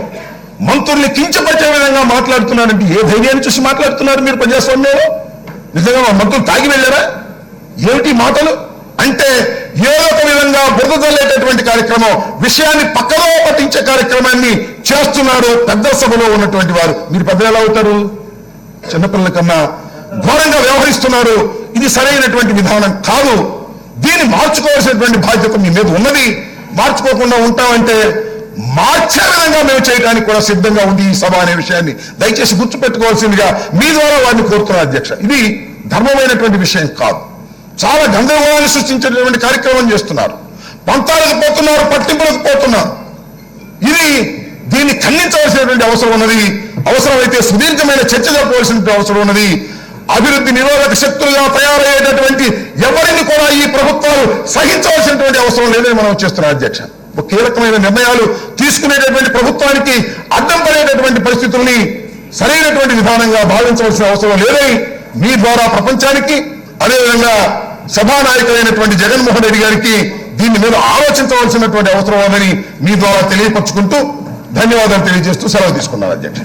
మంత్రుల్ని కించపరిచే విధంగా మాట్లాడుతున్నారంటే ఏ ధైర్యాన్ని చూసి మాట్లాడుతున్నారు మీరు ప్రజాస్వామ్యంలో? నిజంగా మంత్రులు తాగి వెళ్ళారా? ఏమిటి మాటలు అంటే? ఏదో ఒక విధంగా బురద చల్లేటటువంటి కార్యక్రమం, విషయాన్ని పక్కలో పట్టించే కార్యక్రమాన్ని చేస్తున్నారు పెద్ద సభలో ఉన్నటువంటి వారు. మీరు పెద్దలు ఎలా అవుతారు? చిన్నపిల్లల కన్నా ఘోరంగా వ్యవహరిస్తున్నారు. ఇది సరైనటువంటి విధానం కాదు. దీన్ని మార్చుకోవాల్సినటువంటి బాధ్యత మీ మీద ఉన్నది. మార్చుకోకుండా ఉంటామంటే మార్చే విధంగా మేము చేయడానికి కూడా సిద్ధంగా ఉంది ఈ సభ అనే విషయాన్ని దయచేసి గుర్తుపెట్టుకోవాల్సిందిగా మీ ద్వారా వారిని కోరుతున్నారు అధ్యక్ష. ఇది ధర్మమైనటువంటి విషయం కాదు. చాలా గందరగోళాన్ని సృష్టించేటటువంటి కార్యక్రమం చేస్తున్నారు. పంతాలకు పోతున్నారు, పట్టింపులకు పోతున్నారు. దీన్ని ఖండించవలసినటువంటి అవసరం ఉన్నది. అవసరమైతే సుదీర్ఘమైన చర్చ జరపవలసిన అవసరం ఉన్నది. అభివృద్ధి నిరోధక శక్తులుగా తయారయ్యేటటువంటి ఎవరిని కూడా ఈ ప్రభుత్వాలు సహించవలసినటువంటి అవసరం లేదని మనం చేస్తున్నాం అధ్యక్ష. ఒక కీలకమైన నిర్ణయాలు తీసుకునేటటువంటి ప్రభుత్వానికి అడ్డం పడేటటువంటి పరిస్థితుల్ని సరైనటువంటి విధానంగా భావించవలసిన అవసరం లేదని మీ ద్వారా ప్రపంచానికి, అదేవిధంగా సభానాయకులైనటువంటి జగన్మోహన్ రెడ్డి గారికి దీని మీద ఆలోచించవలసినటువంటి అవసరం ఉందని మీ ద్వారా తెలియపరుచుకుంటూ ధన్యవాదాలు తెలియజేస్తూ సెలవు తీసుకున్నాను అధ్యక్ష.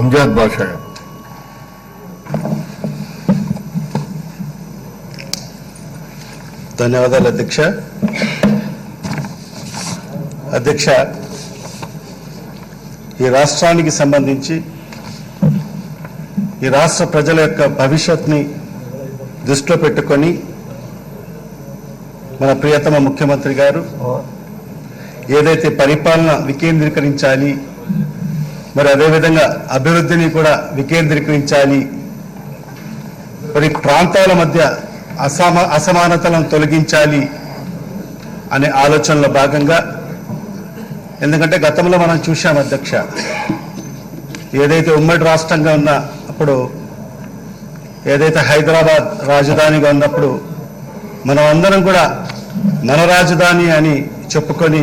అంజాద్ బాషా. ధన్యవాదాలు అధ్యక్ష. ఈ రాష్ట్రానికి సంబంధించి ఈ రాష్ట్ర ప్రజల యొక్క భవిష్యత్ని దృష్టిలో పెట్టుకొని మన ప్రియతమ ముఖ్యమంత్రి గారు ఏదైతే పరిపాలన వికేంద్రీకరించాలి, మరి అదేవిధంగా అభివృద్ధిని కూడా వికేంద్రీకరించాలి, మరి ప్రాంతాల మధ్య అసమానతలను తొలగించాలి అనే ఆలోచనలో భాగంగా, ఎందుకంటే గతంలో మనం చూశాం అధ్యక్ష, ఏదైతే ఉమ్మడి రాష్ట్రంగా ఉన్న అప్పుడు, ఏదైతే హైదరాబాద్ రాజధానిగా ఉన్నప్పుడు మనం అందరం కూడా మన రాజధాని అని చెప్పుకొని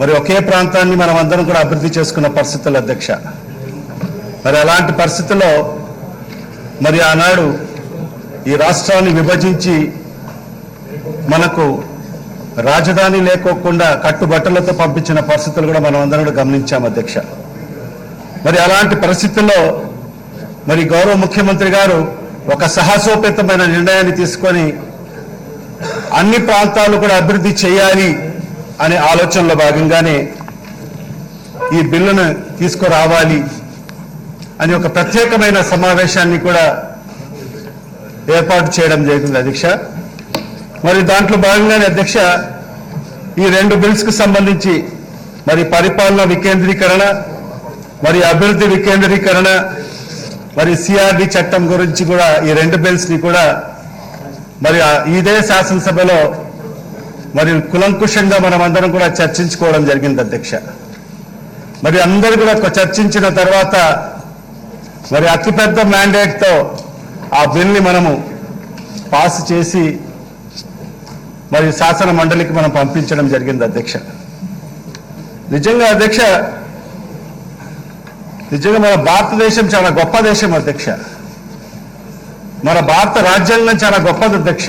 మరి ఒకే ప్రాంతాన్ని మనం అందరం కూడా అభివృద్ధి చేసుకున్న పరిస్థితులు అధ్యక్ష. మరి అలాంటి పరిస్థితుల్లో మరి ఆనాడు ఈ రాష్ట్రాన్ని విభజించి మనకు రాజధాని లేకోకుండా కట్టుబట్టలతో పంపించిన పరిస్థితులు కూడా మనం అందరం కూడా గమనించాం అధ్యక్ష. మరి అలాంటి పరిస్థితుల్లో మరి గౌరవ ముఖ్యమంత్రి గారు ఒక సాహసోపేతమైన నిర్ణయాన్ని తీసుకొని అన్ని ప్రాంతాలు కూడా అభివృద్ధి చేయాలి అనే ఆలోచనలో భాగంగానే ఈ బిల్లును తీసుకురావాలి అని ఒక ప్రత్యేకమైన సమావేశాన్ని కూడా ఏర్పాటు చేయడం జరిగింది అధ్యక్ష. మరి దాంట్లో భాగంగానే అధ్యక్ష, ఈ 2 బిల్స్కు సంబంధించి మరి పరిపాలన వికేంద్రీకరణ, మరి అభివృద్ధి వికేంద్రీకరణ, మరి సిఆర్డి చట్టం గురించి కూడా ఈ 2 బిల్స్ని కూడా మరి ఇదే శాసనసభలో మరి కులంకుషంగా మనం అందరం కూడా చర్చించుకోవడం జరిగింది అధ్యక్ష. మరి అందరూ కూడా చర్చించిన తర్వాత మరి అతిపెద్ద మ్యాండేట్తో ఆ బిల్ని మనము పాస్ చేసి మరి శాసన మండలికి మనం పంపించడం జరిగింది అధ్యక్ష. నిజంగా అధ్యక్ష, నిజంగా మన భారతదేశం చాలా గొప్ప దేశం అధ్యక్ష. మన భారత రాజ్యాంగం చాలా గొప్పది అధ్యక్ష.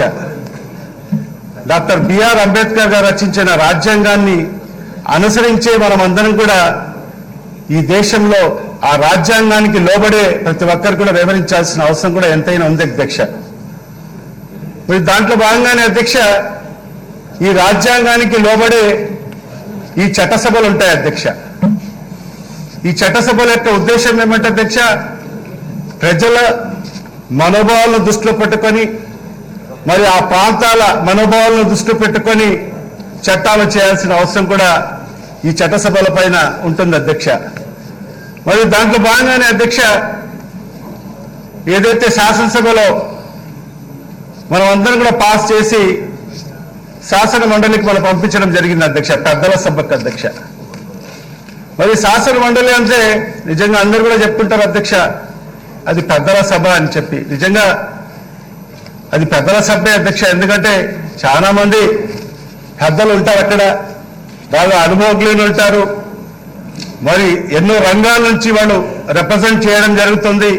డాక్టర్ బిఆర్ అంబేద్కర్ గారు రచించిన రాజ్యాంగాన్ని అనుసరించే మనం అందరం కూడా ఈ దేశంలో ఆ రాజ్యాంగానికి లోబడే ప్రతి ఒక్కరు కూడా వివరించాల్సిన అవసరం కూడా ఎంతైనా ఉంది అధ్యక్ష. మరి దాంట్లో భాగంగానే అధ్యక్ష, ఈ రాజ్యాంగానికి లోబడే ఈ చట్టసభలు ఉంటాయి అధ్యక్ష. ఈ చట్టసభల యొక్క ఉద్దేశం ఏమంటే అధ్యక్ష, ప్రజల మనోభావాలను దృష్టిలో పెట్టుకొని మరి ఆ ప్రాంతాల మనోభావాలను దృష్టిలో పెట్టుకొని చట్టాలు చేయాల్సిన అవసరం కూడా ఈ చట్టసభల పైన ఉంటుంది అధ్యక్ష. మరి దాంట్లో భాగంగానే అధ్యక్ష, ఏదైతే శాసనసభలో మనం అందరం కూడా పాస్ చేసి శాసన మండలికి మనం పంపించడం జరిగింది అధ్యక్ష, పెద్దల సభకు అధ్యక్ష. మరి శాసన మండలి అంటే నిజంగా అందరూ కూడా చెప్పుకుంటారు అధ్యక్ష, అది పెద్దల సభ అని చెప్పి. నిజంగా అది పెద్దల సభే అధ్యక్ష. ఎందుకంటే చాలా మంది పెద్దలు ఉంటారు అక్కడ, బాగా అనుభవజ్ఞులు ఉంటారు, మరి ఎన్నో రంగాల నుంచి వాళ్ళు రిప్రజెంట్ చేయడం జరుగుతుంది.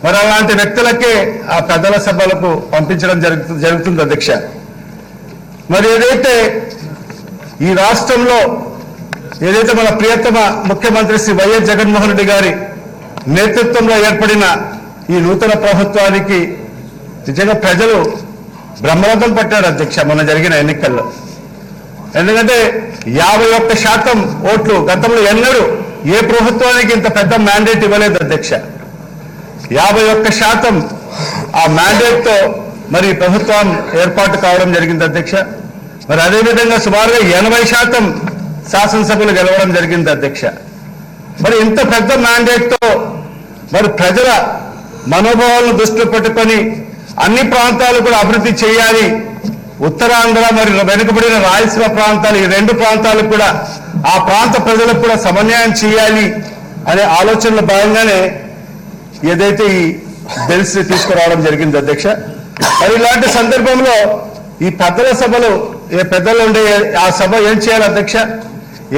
మరి అలాంటి వ్యక్తులకే ఆ పెద్దల సభలకు పంపించడం జరుగుతుంది అధ్యక్ష. మరి ఏదైతే ఈ రాష్ట్రంలో ఏదైతే మన ప్రియతమ ముఖ్యమంత్రి శ్రీ వైఎస్ జగన్మోహన్ రెడ్డి గారి నేతృత్వంలో ఏర్పడిన ఈ నూతన ప్రభుత్వానికి నిజంగా ప్రజలు బ్రహ్మరథం పట్టారు అధ్యక్ష మొన్న జరిగిన ఎన్నికల్లో. ఎందుకంటే 51% ఓట్లు గతంలో ఎన్నడూ ఏ ప్రభుత్వానికి ఇంత పెద్ద మ్యాండేట్ ఇవ్వలేదు అధ్యక్ష. 51% ఆ మ్యాండేట్తో మరి ప్రభుత్వం ఏర్పాటు కావడం జరిగింది అధ్యక్ష. మరి అదేవిధంగా సుమారుగా 80% శాసనసభలు గెలవడం జరిగింది అధ్యక్ష. మరి ఇంత పెద్ద మ్యాండేట్తో మరి ప్రజల మనోభావాలను దృష్టిలో పెట్టుకొని అన్ని ప్రాంతాలు కూడా అభివృద్ధి చేయాలి, ఉత్తరాంధ్ర మరి వెనుకబడిన రాయలసీమ ప్రాంతాలు, ఈ రెండు ప్రాంతాలకు కూడా ఆ ప్రాంత ప్రజలకు కూడా సమన్వయం చేయాలి అనే ఆలోచనలో భాగంగానే ఏదైతే ఈ బిల్స్ తీసుకురావడం జరిగింది అధ్యక్ష. మరి ఇలాంటి సందర్భంలో ఈ పెద్దల సభలు ఏ పెద్దలు ఉండే ఆ సభ ఏం చేయాలి అధ్యక్ష,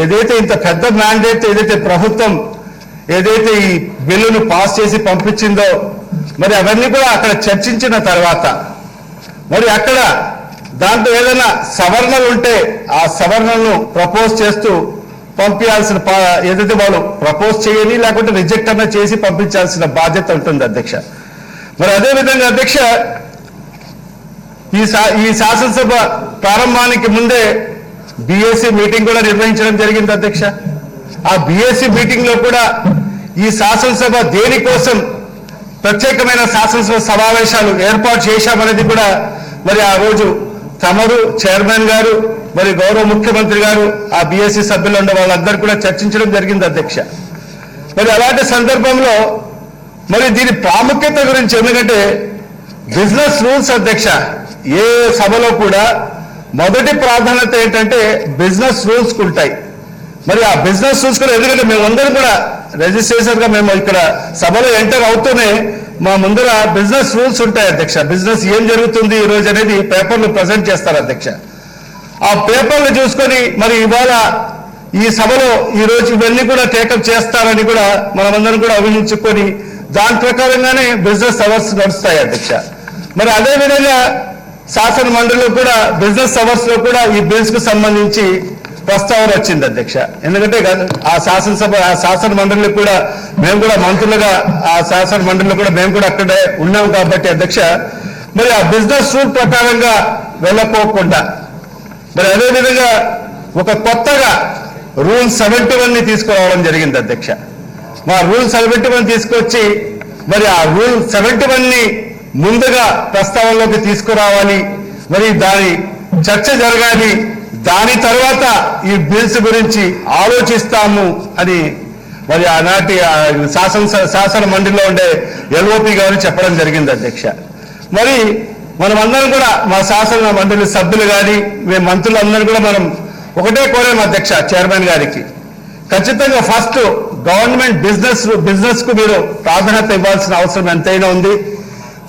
ఏదైతే ఇంత పెద్ద మ్యాండేట్ ఏదైతే ప్రభుత్వం ఏదైతే ఈ బిల్లును పాస్ చేసి పంపించిందో మరి అవన్నీ కూడా అక్కడ చర్చించిన తర్వాత మరి అక్కడ దాంట్లో ఏదైనా సవరణలు ఉంటే ఆ సవరణలను ప్రపోజ్ చేస్తూ పంపించాల్సిన ఏదైతే వాళ్ళు ప్రపోజ్ చేయని లేకుంటే రిజెక్ట్ అన్న చేసి పంపించాల్సిన బాధ్యత ఉంటుంది అధ్యక్ష. మరి అదేవిధంగా అధ్యక్ష, ఈ శాసనసభ ప్రారంభానికి ముందే బీఎస్సీ మీటింగ్ కూడా నిర్వహించడం జరిగింది అధ్యక్ష. ఆ బీఎస్సీ మీటింగ్ లో కూడా ఈ శాసనసభ దేనికోసం ప్రత్యేకమైన శాసనసభ సమావేశాలు ఏర్పాటు చేశామనేది కూడా మరి ఆ రోజు తమరు చైర్మన్ గారు మరి గౌరవ ముఖ్యమంత్రి గారు ఆ బీఎస్సీ సభ్యులు ఉండే వాళ్ళందరూ కూడా చర్చించడం జరిగింది అధ్యక్ష. మరి అలాంటి సందర్భంలో మరి దీని ప్రాముఖ్యత గురించి, ఎందుకంటే బిజినెస్ రూల్స్ అధ్యక్ష, ఏ సభలో కూడా మొదటి ప్రాధాన్యత ఏంటంటే బిజినెస్ రూల్స్ ఉంటాయి. మరి ఆ బిజినెస్ రూల్స్ కూడా, ఎందుకంటే మేమందరం కూడా రిజిస్ట్రేషన్ గా మేము ఇక్కడ సభలో ఎంటర్ అవుతూనే మా ముందర బిజినెస్ రూల్స్ ఉంటాయి అధ్యక్ష. బిజినెస్ ఏం జరుగుతుంది ఈ రోజు అనేది పేపర్లు ప్రజెంట్ చేస్తారు అధ్యక్ష. ఆ పేపర్లు చూసుకొని మరి ఇవాళ ఈ సభలో ఈ రోజు ఇవన్నీ కూడా టేకప్ చేస్తారని కూడా మనమందరం కూడా ఊహించుకొని దాని ప్రకారంగానే బిజినెస్ అవర్స్ నడుస్తాయి అధ్యక్ష. మరి అదేవిధంగా శాసన మండలిలో కూడా బిజినెస్ అవర్స్ లో కూడా ఈ బిల్స్ కు సంబంధించి ప్రస్తావన వచ్చింది అధ్యక్ష. ఎందుకంటే ఆ శాసన మండలిలో కూడా మేము కూడా మంత్రులుగా ఆ శాసన మండలిలో కూడా మేము కూడా అక్కడే ఉన్నాం కాబట్టి అధ్యక్ష, మరి ఆ బిజినెస్ రూల్ ప్రకారంగా వెళ్ళకోకుండా మరి అదేవిధంగా ఒక కొత్తగా రూల్ 71 ని తీసుకురావడం జరిగింది అధ్యక్ష. మా రూల్ 71 తీసుకొచ్చి మరి ఆ రూల్ 71 ని ముందుగా ప్రస్తావనలోకి తీసుకురావాలి, మరి దాని చర్చ జరగాలి, దాని తర్వాత ఈ బిల్స్ గురించి ఆలోచిస్తాము అని మరి ఆనాటి శాసన మండలిలో ఉండే ఎల్ఓపి గారు చెప్పడం జరిగింది అధ్యక్ష. మరి మనమందరం కూడా మా శాసన మండలి సభ్యులు కానీ మేము మంత్రులందరూ కూడా మనం ఒకటే కోరాం అధ్యక్ష చైర్మన్ గారికి, ఖచ్చితంగా ఫస్ట్ గవర్నమెంట్ బిజినెస్ కు మీరు ప్రాధాన్యత ఇవ్వాల్సిన అవసరం ఎంతైనా ఉంది.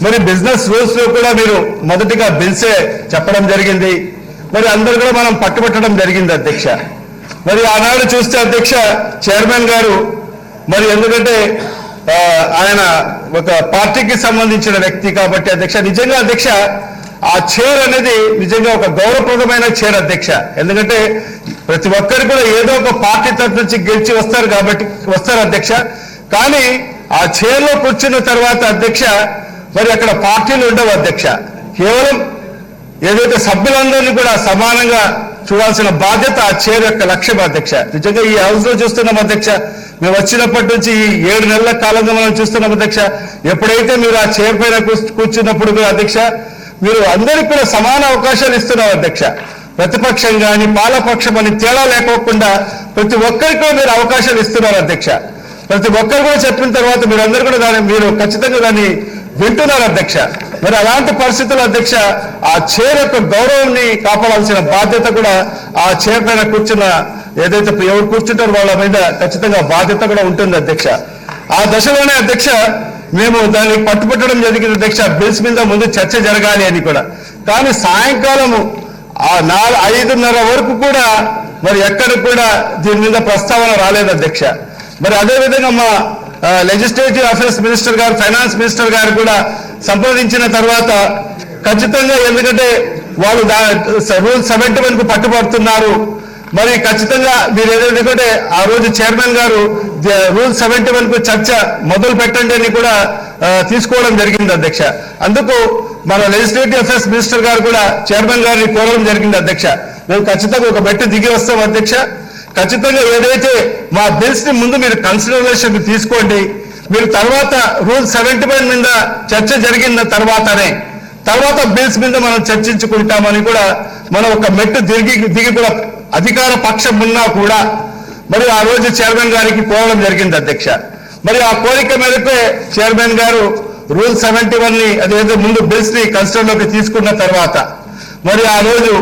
మరి బిజినెస్ రూల్స్ లో కూడా మీరు మొదటిగా బిల్సే చెప్పడం జరిగింది. మరి అందరూ కూడా మనం పట్టుబట్టడం జరిగింది అధ్యక్ష. మరి ఆనాడు చూస్తే అధ్యక్ష చైర్మన్ గారు మరి ఎందుకంటే ఆయన ఒక పార్టీకి సంబంధించిన వ్యక్తి కాబట్టి అధ్యక్ష, నిజంగా అధ్యక్ష ఆ చైర్ అనేది నిజంగా ఒక గౌరవప్రదమైన చైర్ అధ్యక్ష. ఎందుకంటే ప్రతి ఒక్కరు కూడా ఏదో ఒక పార్టీ తరఫు నుంచి గెలిచి వస్తారు అధ్యక్ష. కానీ ఆ చైర్ లో కూర్చున్న తర్వాత అధ్యక్ష మరి అక్కడ పార్టీలు ఉండవు అధ్యక్ష. కేవలం ఏదైతే సభ్యులందరినీ కూడా సమానంగా చూడాల్సిన బాధ్యత ఆ చైర్ యొక్క లక్ష్యం అధ్యక్ష. నిజంగా ఈ హౌస్ లో చూస్తున్నాం అధ్యక్ష, మేము వచ్చినప్పటి నుంచి ఈ 7 నెలల కాలంగా మనం చూస్తున్నాం అధ్యక్ష. ఎప్పుడైతే మీరు ఆ చైర్ పైన కూర్చున్నప్పుడు కూడా అధ్యక్ష, మీరు అందరికీ కూడా సమాన అవకాశాలు ఇస్తున్నారు అధ్యక్ష. ప్రతిపక్షం కానీ పాలపక్షం అని తేడా లేకోకుండా ప్రతి ఒక్కరికి కూడా మీరు అవకాశాలు ఇస్తున్నారు అధ్యక్ష. ప్రతి ఒక్కరు కూడా చెప్పిన తర్వాత మీరందరూ కూడా మీరు ఖచ్చితంగా దాన్ని వింటున్నారు అధ్యక్ష. మరి అలాంటి పరిస్థితుల్లో అధ్యక్ష, ఆ చైర్ యొక్క గౌరవాన్ని కాపాడాల్సిన బాధ్యత కూడా ఆ చైర్ పైన కూర్చున్న ఏదైతే ఎవరు కూర్చుంటారో వాళ్ళ మీద ఖచ్చితంగా బాధ్యత కూడా ఉంటుంది అధ్యక్ష. ఆ దశలోనే అధ్యక్ష మేము దాన్ని పట్టుబట్టడం జరిగింది అధ్యక్ష. బిల్స్ మీద ముందు చర్చ జరగాలి అని కూడా. కానీ సాయంకాలము 5:30 వరకు కూడా మరి ఎక్కడ కూడా దీని మీద ప్రస్తావన రాలేదు అధ్యక్ష. మరి అదేవిధంగా మా లెజిస్లేటివ్ అఫేర్స్ మినిస్టర్ గారు, ఫైనాన్స్ మినిస్టర్ గారు కూడా సంప్రదించిన తర్వాత ఖచ్చితంగా, ఎందుకంటే వాళ్ళు రూల్ 71కు పట్టుబడుతున్నారు, మరి ఖచ్చితంగా మీరు ఏదైతే ఆ రోజు చైర్మన్ గారు రూల్ 71కు చర్చ మొదలు పెట్టండి అని కూడా తీసుకోవడం జరిగింది అధ్యక్ష. అందుకు మన లెజిస్లేటివ్ అఫేర్స్ మినిస్టర్ గారు కూడా చైర్మన్ గారిని కోరడం జరిగింది అధ్యక్ష. మేము ఖచ్చితంగా ఒక మెట్టు దిగి వస్తాం అధ్యక్ష. ఖచ్చితంగా ఏదైతే మా బిల్స్ ని ముందు మీరు కన్సిడరేషన్ తీసుకోండి, మీరు తర్వాత రూల్ 71 మీద చర్చ జరిగిన తర్వాత బిల్స్ మీద మనం చర్చించుకుంటామని కూడా మనం ఒక మెట్టు దిగి కూడా అధికార పక్షం ఉన్నా కూడా మరి ఆ రోజు చైర్మన్ గారికి కోరడం జరిగింది అధ్యక్ష. మరి ఆ కోరిక మేరకు చైర్మన్ గారు రూల్ 71ని అదేదో ముందు బిల్స్ ని కన్సిడర్లోకి తీసుకున్న తర్వాత మరి ఆ రోజు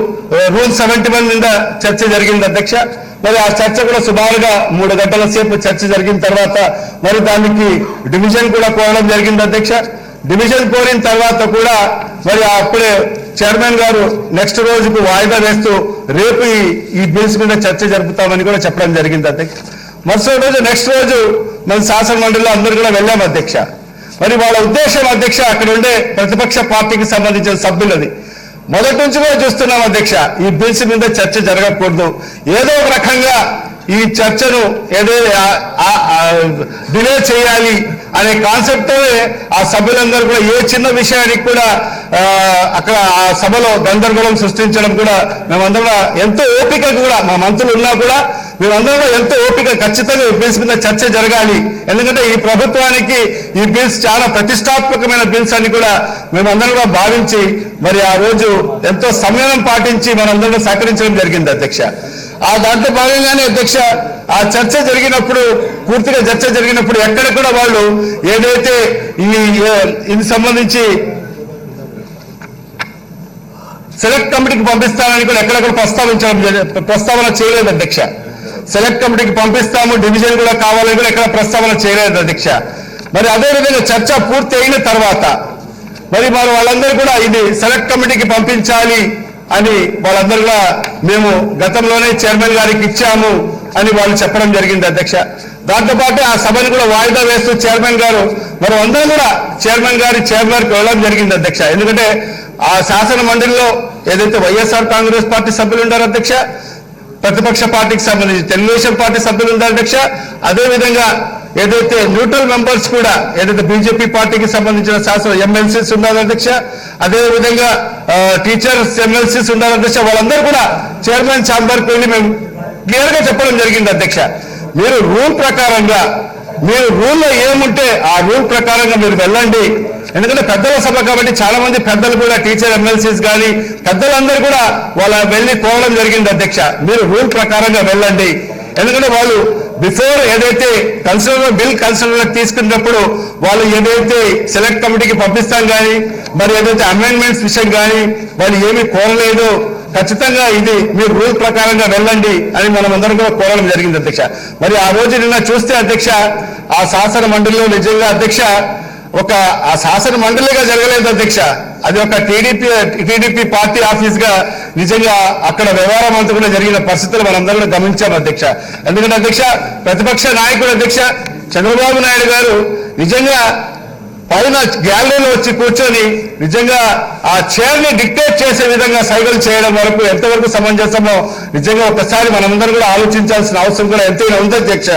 రూల్ 71 మీద చర్చ జరిగింది అధ్యక్ష. మరి ఆ చర్చ కూడా సుమారుగా 3 గంటల సేపు చర్చ జరిగిన తర్వాత మరి దానికి డివిజన్ కూడా కోరడం జరిగింది అధ్యక్ష. డివిజన్ కోరిన తర్వాత కూడా మరి అప్పుడే చైర్మన్ గారు నెక్స్ట్ రోజుకు వాయిదా వేస్తూ రేపు ఈ బిల్స్ మీద చర్చ జరుపుతామని కూడా చెప్పడం జరిగింది అధ్యక్ష. మరుసటి రోజు నెక్స్ట్ రోజు మన శాసన మండలిలో అందరూ కూడా వెళ్ళాం అధ్యక్ష. మరి వాళ్ళ ఉద్దేశం అధ్యక్ష, అక్కడ ఉండే ప్రతిపక్ష పార్టీకి సంబంధించిన సభ్యులది మొదటి నుంచి కూడా చూస్తున్నాం అధ్యక్ష, ఈ బిల్స్ మీద చర్చ జరగకూడదు, ఏదో ఒక రకంగా ఈ చర్చను డిలే చేయాలి అనే కాన్సెప్ట్ తోనే ఆ సభ్యులందరూ కూడా ఏ చిన్న విషయానికి కూడా అక్కడ ఆ సభలో గందరగోళం సృష్టించడం కూడా మేమందరం ఎంతో ఓపిక కూడా, మా మంత్రులు ఉన్నా కూడా మేమందరం ఎంతో ఓపిక, ఖచ్చితంగా ఈ బిల్స్ మీద చర్చ జరగాలి, ఎందుకంటే ఈ ప్రభుత్వానికి ఈ బిల్స్ చాలా ప్రతిష్టాత్మకమైన బిల్స్ అని కూడా మేమందరం కూడా భావించి మరి ఆ రోజు ఎంతో సంయమనం పాటించి మనందరం సహకరించడం జరిగింది అధ్యక్ష. ఆ దాంట్లో భాగంగానే అధ్యక్ష ఆ చర్చ జరిగినప్పుడు, పూర్తిగా చర్చ జరిగినప్పుడు ఎక్కడ కూడా వాళ్ళు ఏదైతే ఇది సంబంధించి సెలెక్ట్ కమిటీకి పంపిస్తానని కూడా ఎక్కడెక్కడ ప్రస్తావన చేయలేదు అధ్యక్ష. సెలెక్ట్ కమిటీకి పంపిస్తాము, డివిజన్ కూడా కావాలని కూడా ఎక్కడ ప్రస్తావన చేయలేదు అధ్యక్ష. మరి అదేవిధంగా చర్చ పూర్తి అయిన తర్వాత మరి వాళ్ళందరూ కూడా ఇది సెలెక్ట్ కమిటీకి పంపించాలి అని వాళ్ళందరూ కూడా మేము గతంలోనే చైర్మన్ గారికి ఇచ్చాము అని వాళ్ళు చెప్పడం జరిగింది అధ్యక్ష. దాంతోపాటు ఆ సభను కూడా వాయిదా వేస్తూ చైర్మన్ గారు మరి అందరూ కూడా చైర్మన్ గారికి వెళ్ళడం జరిగింది అధ్యక్ష. ఎందుకంటే ఆ శాసన మండలిలో ఏదైతే వైఎస్ఆర్ కాంగ్రెస్ పార్టీ సభ్యులు ఉంటారు అధ్యక్ష, ప్రతిపక్ష పార్టీకి సంబంధించి తెలుగుదేశం పార్టీ సభ్యులు ఉంటారు అధ్యక్ష, అదేవిధంగా ఏదైతే న్యూట్రల్ మెంబర్స్ కూడా ఏదైతే బీజేపీ పార్టీకి సంబంధించిన శాసన ఎమ్మెల్సీస్ ఉన్నారు అధ్యక్ష, అదేవిధంగా టీచర్స్ ఎమ్మెల్సీస్ ఉన్నారు అధ్యక్ష, వాళ్ళందరూ కూడా చైర్మన్ ఛాంబర్కి వెళ్ళి మేము క్లియర్ గా చెప్పడం జరిగింది అధ్యక్ష. మీరు రూల్ ప్రకారంగా, మీరు రూల్లో ఏముంటే ఆ రూల్ ప్రకారంగా మీరు వెళ్ళండి, ఎందుకంటే పెద్దల సభ కాబట్టి చాలా మంది పెద్దలు కూడా టీచర్ ఎమ్మెల్సీస్ కానీ పెద్దలందరూ కూడా వాళ్ళ వెళ్ళి కోరడం జరిగింది అధ్యక్ష. మీరు రూల్ ప్రకారంగా వెళ్ళండి, ఎందుకంటే వాళ్ళు బిఫోర్ ఏదైతే బిల్ కన్సిడర్ తీసుకున్నప్పుడు వాళ్ళు ఏదైతే సెలెక్ట్ కమిటీకి పంపిస్తాం కానీ మరి ఏదైతే అమెండ్మెంట్స్ విషయం కానీ వాళ్ళు ఏమీ కోరలేదు, ఖచ్చితంగా ఇది మీరు రూల్ ప్రకారంగా వెళ్ళండి అని మనం అందరం కూడా కోరడం జరిగింది అధ్యక్ష. మరి ఆ రోజు నిన్న చూస్తే అధ్యక్ష ఆ శాసన మండలిలో నిజంగా అధ్యక్ష ఆ శాసన మండలిగా జరగలేదు అధ్యక్ష, అది ఒక టీడీపీ పార్టీ ఆఫీస్ గా నిజంగా అక్కడ వ్యవహారం అంతా కూడా జరిగిన పరిస్థితులు మనందరం గమనించాం అధ్యక్ష. ఎందుకంటే అధ్యక్ష ప్రతిపక్ష నాయకుడు అధ్యక్ష చంద్రబాబు నాయుడు గారు నిజంగా పైన గ్యాలరీలో వచ్చి కూర్చొని నిజంగా ఆ చైర్ ని డిక్టేట్ చేసే విధంగా సైకిల్ చేయడం వరకు ఎంతవరకు సమంజసమో నిజంగా ఒకసారి మనందరం కూడా ఆలోచించాల్సిన అవసరం కూడా ఎంతైనా ఉంది అధ్యక్ష.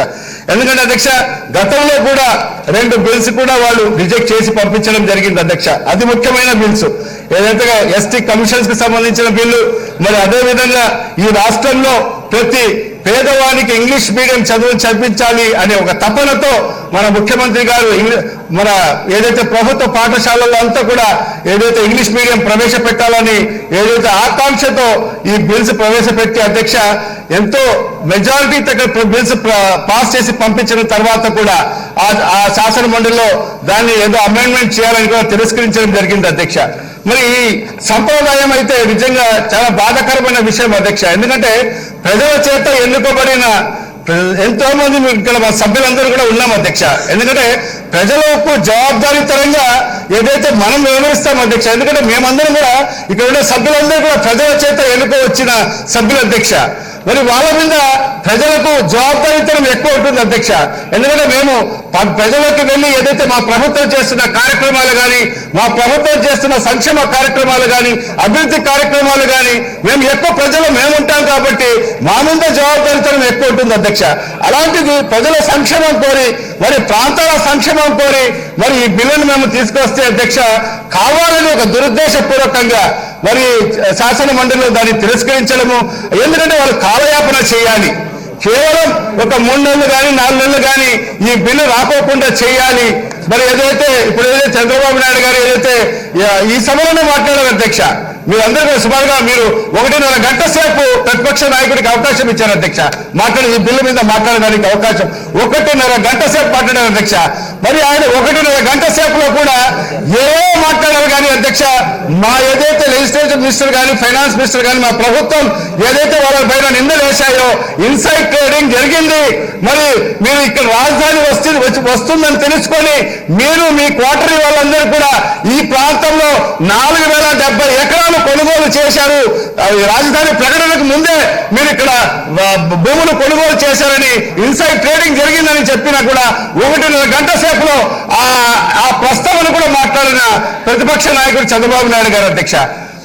ఎందుకంటే అధ్యక్ష గతంలో కూడా 2 బిల్స్ కూడా వాళ్ళు రిజెక్ట్ చేసి పంపించడం జరిగింది అధ్యక్ష, అది ముఖ్యమైన బిల్స్. ఏదైతే ఎస్టీ కమిషన్స్ కి సంబంధించిన బిల్లు, మరి అదేవిధంగా ఈ రాష్ట్రంలో ప్రతి పేదవానికి ఇంగ్లీష్ మీడియం చదువులు చదివించాలి అనే ఒక తపనతో మన ముఖ్యమంత్రి గారు మన ఏదైతే ప్రభుత్వ పాఠశాలల్లో అంతా కూడా ఏదైతే ఇంగ్లీష్ మీడియం ప్రవేశపెట్టాలని ఏదైతే ఆకాంక్షతో ఈ బిల్స్ ప్రవేశపెట్టి అధ్యక్ష ఎంతో మెజారిటీ బిల్స్ పాస్ చేసి పంపించిన తర్వాత కూడా ఆ శాసన మండలిలో దాన్ని ఏదో అమెండ్మెంట్ చేయాలని కూడా తిరస్కరించడం జరిగింది అధ్యక్ష. మరి ఈ సంప్రదాయం అయితే నిజంగా చాలా బాధాకరమైన విషయం అధ్యక్ష. ఎందుకంటే ప్రజల చేత ఎన్నుకోబడిన ఎంతో మంది ఇక్కడ మా సభ్యులందరూ కూడా ఉన్నాం అధ్యక్ష. ఎందుకంటే ప్రజలకు జవాబుదారీతరంగా ఏదైతే మనం వ్యవహరిస్తాం అధ్యక్ష. ఎందుకంటే మేమందరం కూడా ఇక్కడ ఉండే సభ్యులందరూ కూడా ప్రజల చేత ఎన్నుకో వచ్చిన సభ్యులు అధ్యక్ష. మరి వాళ్ళ మీద ప్రజలకు జవాబుదారీతనం ఎక్కువ ఉంటుంది అధ్యక్ష. ఎందుకంటే మేము ప్రజలకు వెళ్ళి ఏదైతే మా ప్రభుత్వం చేస్తున్న కార్యక్రమాలు కానీ, మా ప్రభుత్వం చేస్తున్న సంక్షేమ కార్యక్రమాలు కానీ, అభివృద్ధి కార్యక్రమాలు కానీ మేము ఎక్కువ ప్రజలు మేము ఉంటాం కాబట్టి మా మీద జవాబుదారీతనం ఎక్కువ ఉంటుంది అధ్యక్ష. అలాంటిది ప్రజల సంక్షేమం కోరి, మరి ప్రాంతాల సంక్షేమం కోరి మరి ఈ బిల్లును మేము తీసుకొస్తే అధ్యక్ష కావాలని ఒక దురుద్దేశపూర్వకంగా మరి శాసన మండలిలో దాన్ని తిరస్కరించడము. ఎందుకంటే వాళ్ళు కాలయాపన చేయాలి, కేవలం ఒక 3 నెలలు కానీ 4 నెలలు కానీ ఈ బిల్లు రాకోకుండా చేయాలి. మరి ఏదైతే ఇప్పుడు ఏదైతే చంద్రబాబు నాయుడు గారు ఏదైతే ఈ సభలోనే మాట్లాడారు అధ్యక్ష, మీరందరూ సుమారుగా మీరు 1.5 గంట సేపు ప్రతిపక్ష నాయకుడికి అవకాశం ఇచ్చారు అధ్యక్ష. ఈ బిల్లు మీద మాట్లాడడానికి అవకాశం 1.5 గంట సేపు మాట్లాడారు అధ్యక్ష. మరి ఆయన 1.5 గంట సేపులో కూడా ఏవో మాట్లాడారు కానీ అధ్యక్ష, మా ఏదైతే లెజిస్లేటివ్ మినిస్టర్ కానీ, ఫైనాన్స్ మినిస్టర్ కానీ, మా ప్రభుత్వం ఏదైతే వాళ్ళ పైన నిందలు వేశాయో ఇన్సైడ్ ట్రేడింగ్ జరిగింది, మరి మీరు ఇక్కడ రాజధాని వస్తుందని తెలుసుకొని మీరు మీ క్వార్టరీ వాళ్ళందరూ కూడా ఈ ప్రాంతంలో 4070 ఎకరాలు కొనుగోలు చేశారు. రాజధాని ప్రకటనకు ముందే మీరు ఇక్కడ భూములు కొనుగోలు చేశారని, ఇన్సైడ్ ట్రేడింగ్ జరిగిందని చెప్పినా కూడా 1.5 గంట సేపులో ఆ ప్రస్తావన కూడా మాట్లాడిన ప్రతిపక్ష నాయకుడు చంద్రబాబు నాయుడు గారు అధ్యక్ష.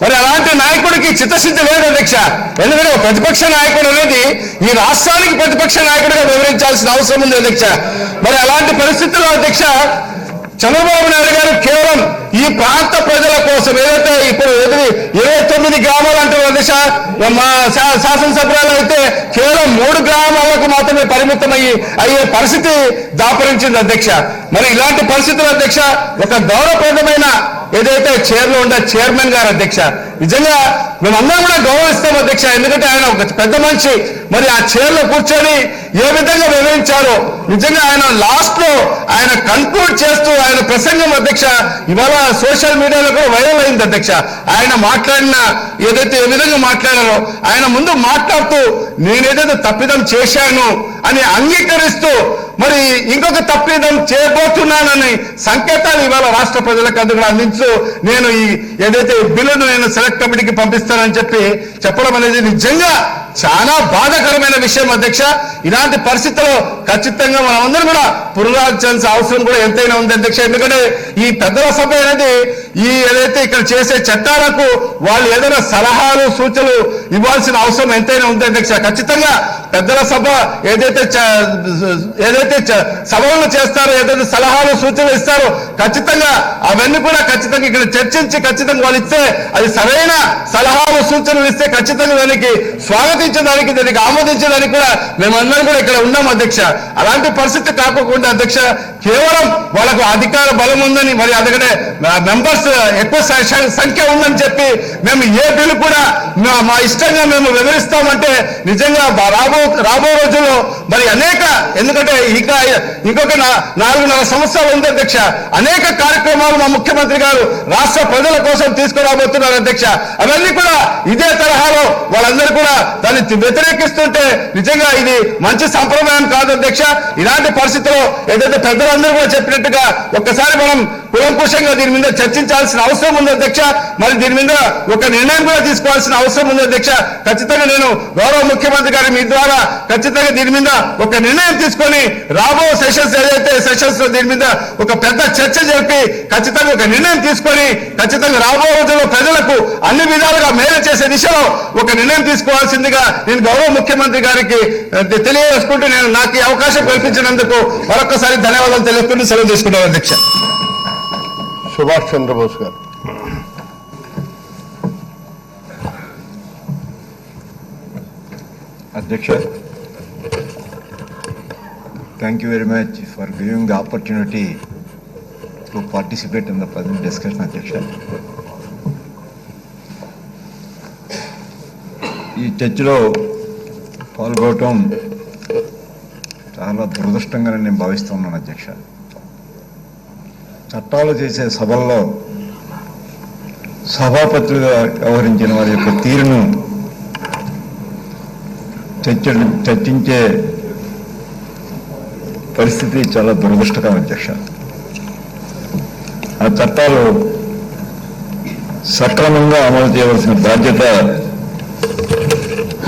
మరి అలాంటి నాయకుడికి చిత్తశుద్ధి లేదు అధ్యక్ష. ఎందుకంటే ప్రతిపక్ష నాయకుడు అనేది ఈ రాష్ట్రానికి ప్రతిపక్ష నాయకుడిగా వివరించాల్సిన అవసరం ఉంది అధ్యక్ష. మరి అలాంటి పరిస్థితుల్లో అధ్యక్ష చంద్రబాబు నాయుడు గారు కేవలం ఈ ప్రాంత ప్రజల కోసం ఏదైతే ఇప్పుడు 29 గ్రామాలు అంటారు అధ్యక్ష, మా శాసనసభ్యులు అయితే కేవలం 3 గ్రామాలకు మాత్రమే పరిమితం అయ్యే పరిస్థితి దాపరించింది అధ్యక్ష. మరి ఇలాంటి పరిస్థితులు అధ్యక్ష ఒక గౌరవప్రదమైన ఏదైతే చైర్లో ఉండే చైర్మన్ గారు అధ్యక్ష, నిజంగా మేమందరం కూడా గౌరవిస్తాం అధ్యక్ష. ఎందుకంటే ఆయన ఒక పెద్ద మనిషి, మరి ఆ చైర్లో కూర్చొని ఏ విధంగా వివరించారో నిజంగా ఆయన లాస్ట్ లో ఆయన కన్క్లూడ్ చేస్తూ ఆయన ప్రసంగం అధ్యక్ష ఇవాళ సోషల్ మీడియాలో కూడా వైరల్ అయింది అధ్యక్ష. ఆయన మాట్లాడిన ఏదైతే ఏ విధంగా మాట్లాడారో ఆయన ముందు మాట్లాడుతూ నేనేదైతే తప్పిదం చేశాను అని అంగీకరిస్తూ మరి ఇంకొక తప్పిదం చేయబోతున్నానని సంకేతాలు ఇవాళ రాష్ట్ర ప్రజలకు అందుకు అందించు నేను ఈ ఏదైతే బిల్లును నేను సెలెక్ట్ కమిటీకి పంపిస్తానని చెప్పడం అనేది నిజంగా చాలా బాధాకరమైన విషయం అధ్యక్ష. ఇలాంటి పరిస్థితుల్లో ఖచ్చితంగా మనం అందరం కూడా పునరాలోచించాల్సిన అవసరం కూడా ఎంతైనా ఉంది అధ్యక్ష. ఎందుకంటే ఈ పెద్దల సభ అనేది ఈ ఏదైతే ఇక్కడ చేసే చట్టాలకు వాళ్ళు ఏదైనా సలహాలు సూచనలు ఇవ్వాల్సిన అవసరం ఎంతైనా ఉంది అధ్యక్ష. ఖచ్చితంగా పెద్దల సభ ఏదైతే సభలు చేస్తారో, ఏదైతే సలహాలు సూచనలు ఇస్తారో ఖచ్చితంగా అవన్నీ కూడా ఖచ్చితంగా ఇక్కడ చర్చించి ఖచ్చితంగా వాళ్ళు ఇస్తే అది సరైన సలహాలు సూచనలు ఇస్తే ఖచ్చితంగా దానికి స్వాగతించడానికి, దానికి ఆమోదించడానికి కూడా మేమందరం కూడా ఇక్కడ ఉన్నాం అధ్యక్ష. అలాంటి పరిస్థితి కాకుండా అధ్యక్ష కేవలం వాళ్ళకు అధికార బలం ఉందని, మరి అందుకనే మెంబర్స్ ఎక్కువ సంఖ్య ఉందని చెప్పి మేము ఏ బిల్లు కూడా మా ఇష్టంగా మేము వివరిస్తామంటే నిజంగా రాబో రోజుల్లో మరి ఎందుకంటే ఇంకొక 4.5 సంవత్సరాలు ఉంది అధ్యక్ష. అనేక కార్యక్రమాలు మా ముఖ్యమంత్రి గారు రాష్ట్ర ప్రజల కోసం తీసుకురాబోతున్నారు అధ్యక్ష. అవన్నీ కూడా ఇదే తరహాలో వాళ్ళందరూ కూడా దాన్ని వ్యతిరేకిస్తుంటే నిజంగా ఇది మంచి సంప్రదాయం కాదు అధ్యక్ష. ఇలాంటి పరిస్థితుల్లో ఏదైతే పెద్దలందరూ కూడా చెప్పినట్టుగా ఒక్కసారి మనం కూలంకుషంగా దీని మీద చర్చించాల్సిన అవసరం ఉంది అధ్యక్ష. మరి దీని మీద ఒక నిర్ణయం కూడా తీసుకోవాల్సిన అవసరం ఉంది అధ్యక్ష. ఖచ్చితంగా నేను గౌరవ ముఖ్యమంత్రి గారి మీ ద్వారా ఖచ్చితంగా దీని మీద ఒక నిర్ణయం తీసుకొని రాబో సెషన్స్ ఏదైతే సెషన్స్ లో దీని మీద ఒక పెద్ద చర్చ జరిపి ఖచ్చితంగా ఒక నిర్ణయం తీసుకొని ఖచ్చితంగా రాబో రోజుల్లో ప్రజలకు అన్ని విధాలుగా మేలు చేసే దిశలో ఒక నిర్ణయం తీసుకోవాల్సిందిగా నేను గౌరవ ముఖ్యమంత్రి గారికి తెలియజేసుకుంటూ నేను నాకు ఈ అవకాశం కల్పించినందుకు మరొకసారి ధన్యవాదాలు తెలుపుకుంటూ సెలవు తీసుకున్నాను అధ్యక్ష. సుభాష్ చంద్రబోస్ గారు. Adhyaksha, thank you very much for giving the opportunity to participate in the present discussion, Adhyaksha. ఈ చర్చలో పాల్గొనడం చాలా దురదృష్టంగా నేను భావిస్తున్నాను అధ్యక్ష. చట్టాలు చేసే సభల్లో సభాపతులుగా వ్యవహరించిన వారి యొక్క తీరును చర్చించే పరిస్థితి చాలా దురదృష్టకరం అధ్యక్ష. ఆ చట్టాలు సక్రమంగా అమలు చేయవలసిన బాధ్యత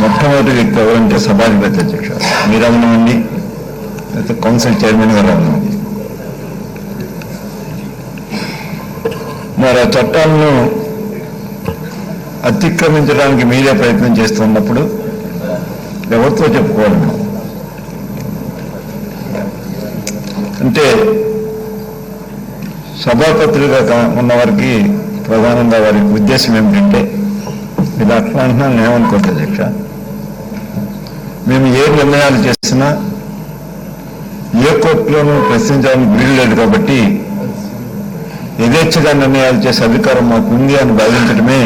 మొట్టమొదటి వ్యక్తి ఎవరంటే సభాధిపతి అధ్యక్ష. మీరు అవనివ్వండి, లేకపోతే కౌన్సిల్ చైర్మన్ గారు అవనివ్వండి. మరి ఆ చట్టాలను అతిక్రమించడానికి మీరే ప్రయత్నం చేస్తున్నప్పుడు ఎవరితో చెప్పుకోవాలి? అంటే సభాపతులుగా ఉన్నవారికి ప్రధానంగా వారి ఉద్దేశం ఏమిటంటే, ఇది అట్లా అంటున్నాను నేనేమనుకోండి అధ్యక్ష, మేము ఏ నిర్ణయాలు చేసినా ఏ కోర్టులోనూ ప్రశ్నించడానికి వీలు లేదు కాబట్టి యథేచ్ఛగా నిర్ణయాలు చేసే అధికారం మాకు ఉంది అని భావించడమే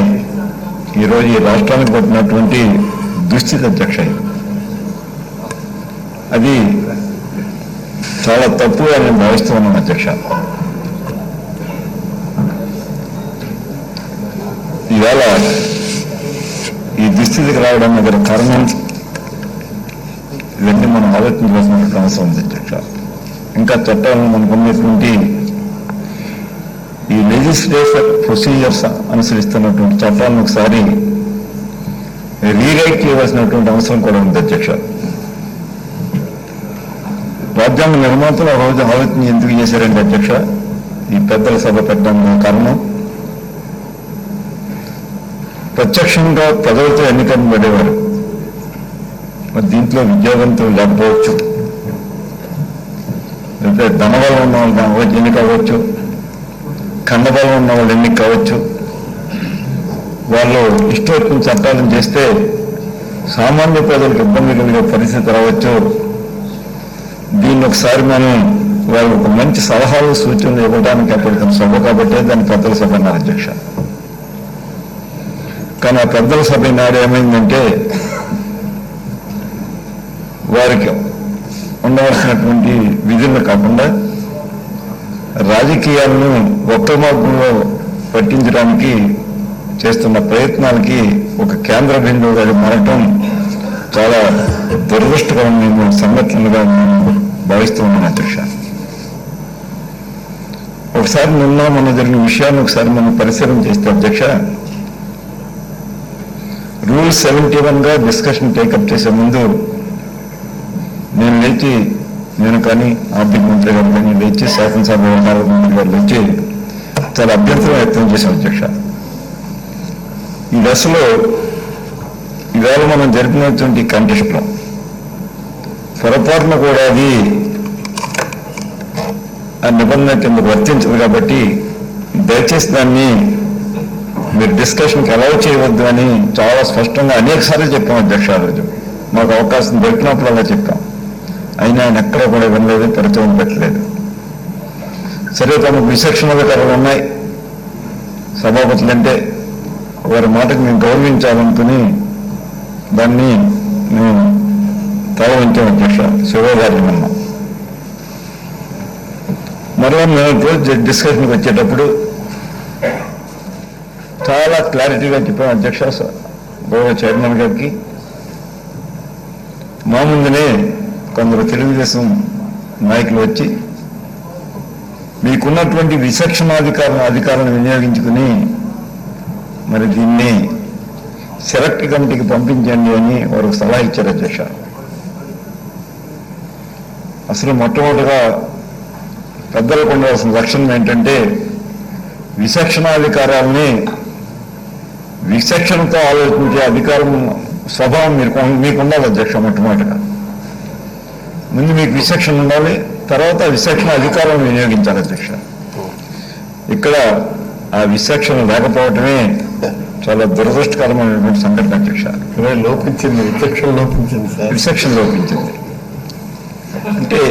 ఈరోజు ఈ రాష్ట్రానికి పట్టినటువంటి దుస్థితి అధ్యక్ష. అది చాలా తప్పు అని నేను భావిస్తూ ఉన్నాను అధ్యక్ష. ఇవాళ ఈ దుస్థితికి రావడానికి గల కారణం ఇవన్నీ మనం ఆలోచించవలసినటువంటి అవసరం ఉంది అధ్యక్ష. ఇంకా చట్టాలను మనకు ఉన్నటువంటి ఈ లెజిస్లేటివ్ ప్రొసీజర్స్ అనుసరిస్తున్నటువంటి చట్టాలను ఒకసారి రీరైట్ చేయవలసినటువంటి అవసరం కూడా ఉంది అధ్యక్ష. రాజ్యాంగ నిర్మాతలు ఆ రోజు ఆలోచన ఎందుకు చేశారంటే అధ్యక్ష, ఈ పెద్దల సభ పెట్టడానికి కారణం ప్రత్యక్షంగా ప్రజలతో ఎన్నికబడేవారు. మరి దీంట్లో విద్యావంతులు లేకపోవచ్చు, లేకపోతే ధనబలం ఉన్న వాళ్ళు ఎన్నిక అవ్వచ్చు, ఖండబలం ఉన్న వాళ్ళు ఎన్నిక కావచ్చు. వాళ్ళు ఇష్టం చట్టాలను చేస్తే సామాన్య ప్రజలకు ఇబ్బంది కలిగే పరిస్థితి రావచ్చు. దీన్ని ఒకసారి మనం వాళ్ళు ఒక మంచి సలహాలు సూచనలు ఇవ్వడానికి అప్పటికి సభ కాబట్టి దాన్ని పెద్దల సభ అన్నారు అధ్యక్ష. కానీ ఆ పెద్దల సభ నాడు ఏమైందంటే, వారికి ఉండవలసినటువంటి విధులను కాకుండా రాజకీయాలను ఒక్క మార్గంలో పట్టించడానికి చేస్తున్న ప్రయత్నాలకి ఒక కేంద్ర బిందువుగా మారటం చాలా దురదృష్టకరమైన సంఘటనలుగా భావిస్తూ ఉన్నాను అధ్యక్ష. ఒకసారి మొన్న జరిగిన విషయాన్ని ఒకసారి మనం పరిశీలన చేస్తే అధ్యక్ష, రూల్ 71గా డిస్కషన్ టేకప్ చేసే ముందు నేను కానీ ఆర్థిక మంత్రి గారు కానీ లేచి శాసనసభ వ్యవహారాల మంత్రి గారు లేచి చాలా అభ్యంతరం వ్యక్తం చేశాం అధ్యక్ష. ఈ దశలో ఈవేళ మనం జరిపినటువంటి కంటెస్ట్లో పొరపాటున కూడా అది ఆ నిబంధన కింద వర్తించదు కాబట్టి దయచేసి దాన్ని మీరు డిస్కషన్కి అలౌ చేయవద్దు అని చాలా స్పష్టంగా అనేక సార్లు చెప్పాం అధ్యక్ష. రోజు మాకు అవకాశం దొరికినప్పుడు అలా చెప్పాం. అయినా ఆయన ఎక్కడ కూడా వినలేదు, పరిచయం పెట్టలేదు. సరే, తమకు విచక్షణాధికారాలు ఉన్నాయి సభాపతులు అంటే, వారి మాటకు మేము గౌరవించాలనుకుని దాన్ని మేము తరలించాం అధ్యక్ష. శివగారి విన్నాం. మరలా మేము డిస్కషన్కి వచ్చేటప్పుడు చాలా క్లారిటీగా చెప్పాం అధ్యక్ష గౌరవ చైర్మన్ గారికి. మా ముందునే కొందరు తెలుగుదేశం నాయకులు వచ్చి మీకున్నటువంటి అధికారాన్ని వినియోగించుకుని మరి దీన్ని సెలెక్ట్ కమిటీకి పంపించండి అని వారికి సలహా ఇచ్చారు అధ్యక్ష. అసలు మొట్టమొదటిగా పెద్దలకు ఉండవలసిన లక్షణం ఏంటంటే, విచక్షణాధికారాలని విచక్షణతో ఆలోచించే అధికారం స్వభావం మీకు ఉండాలి అధ్యక్ష. మొట్టమొదటిగా ముందు మీకు విచక్షణ ఉండాలి, తర్వాత విచక్షణ అధికారం వినియోగించాలి అధ్యక్ష. ఇక్కడ ఆ విచక్షణ లేకపోవటమే చాలా దురదృష్టకరమైనటువంటి సంఘటన అధ్యక్ష. లోపించింది, విచక్షణ లోపించింది సార్. విచక్షణ లోపించింది. అంటే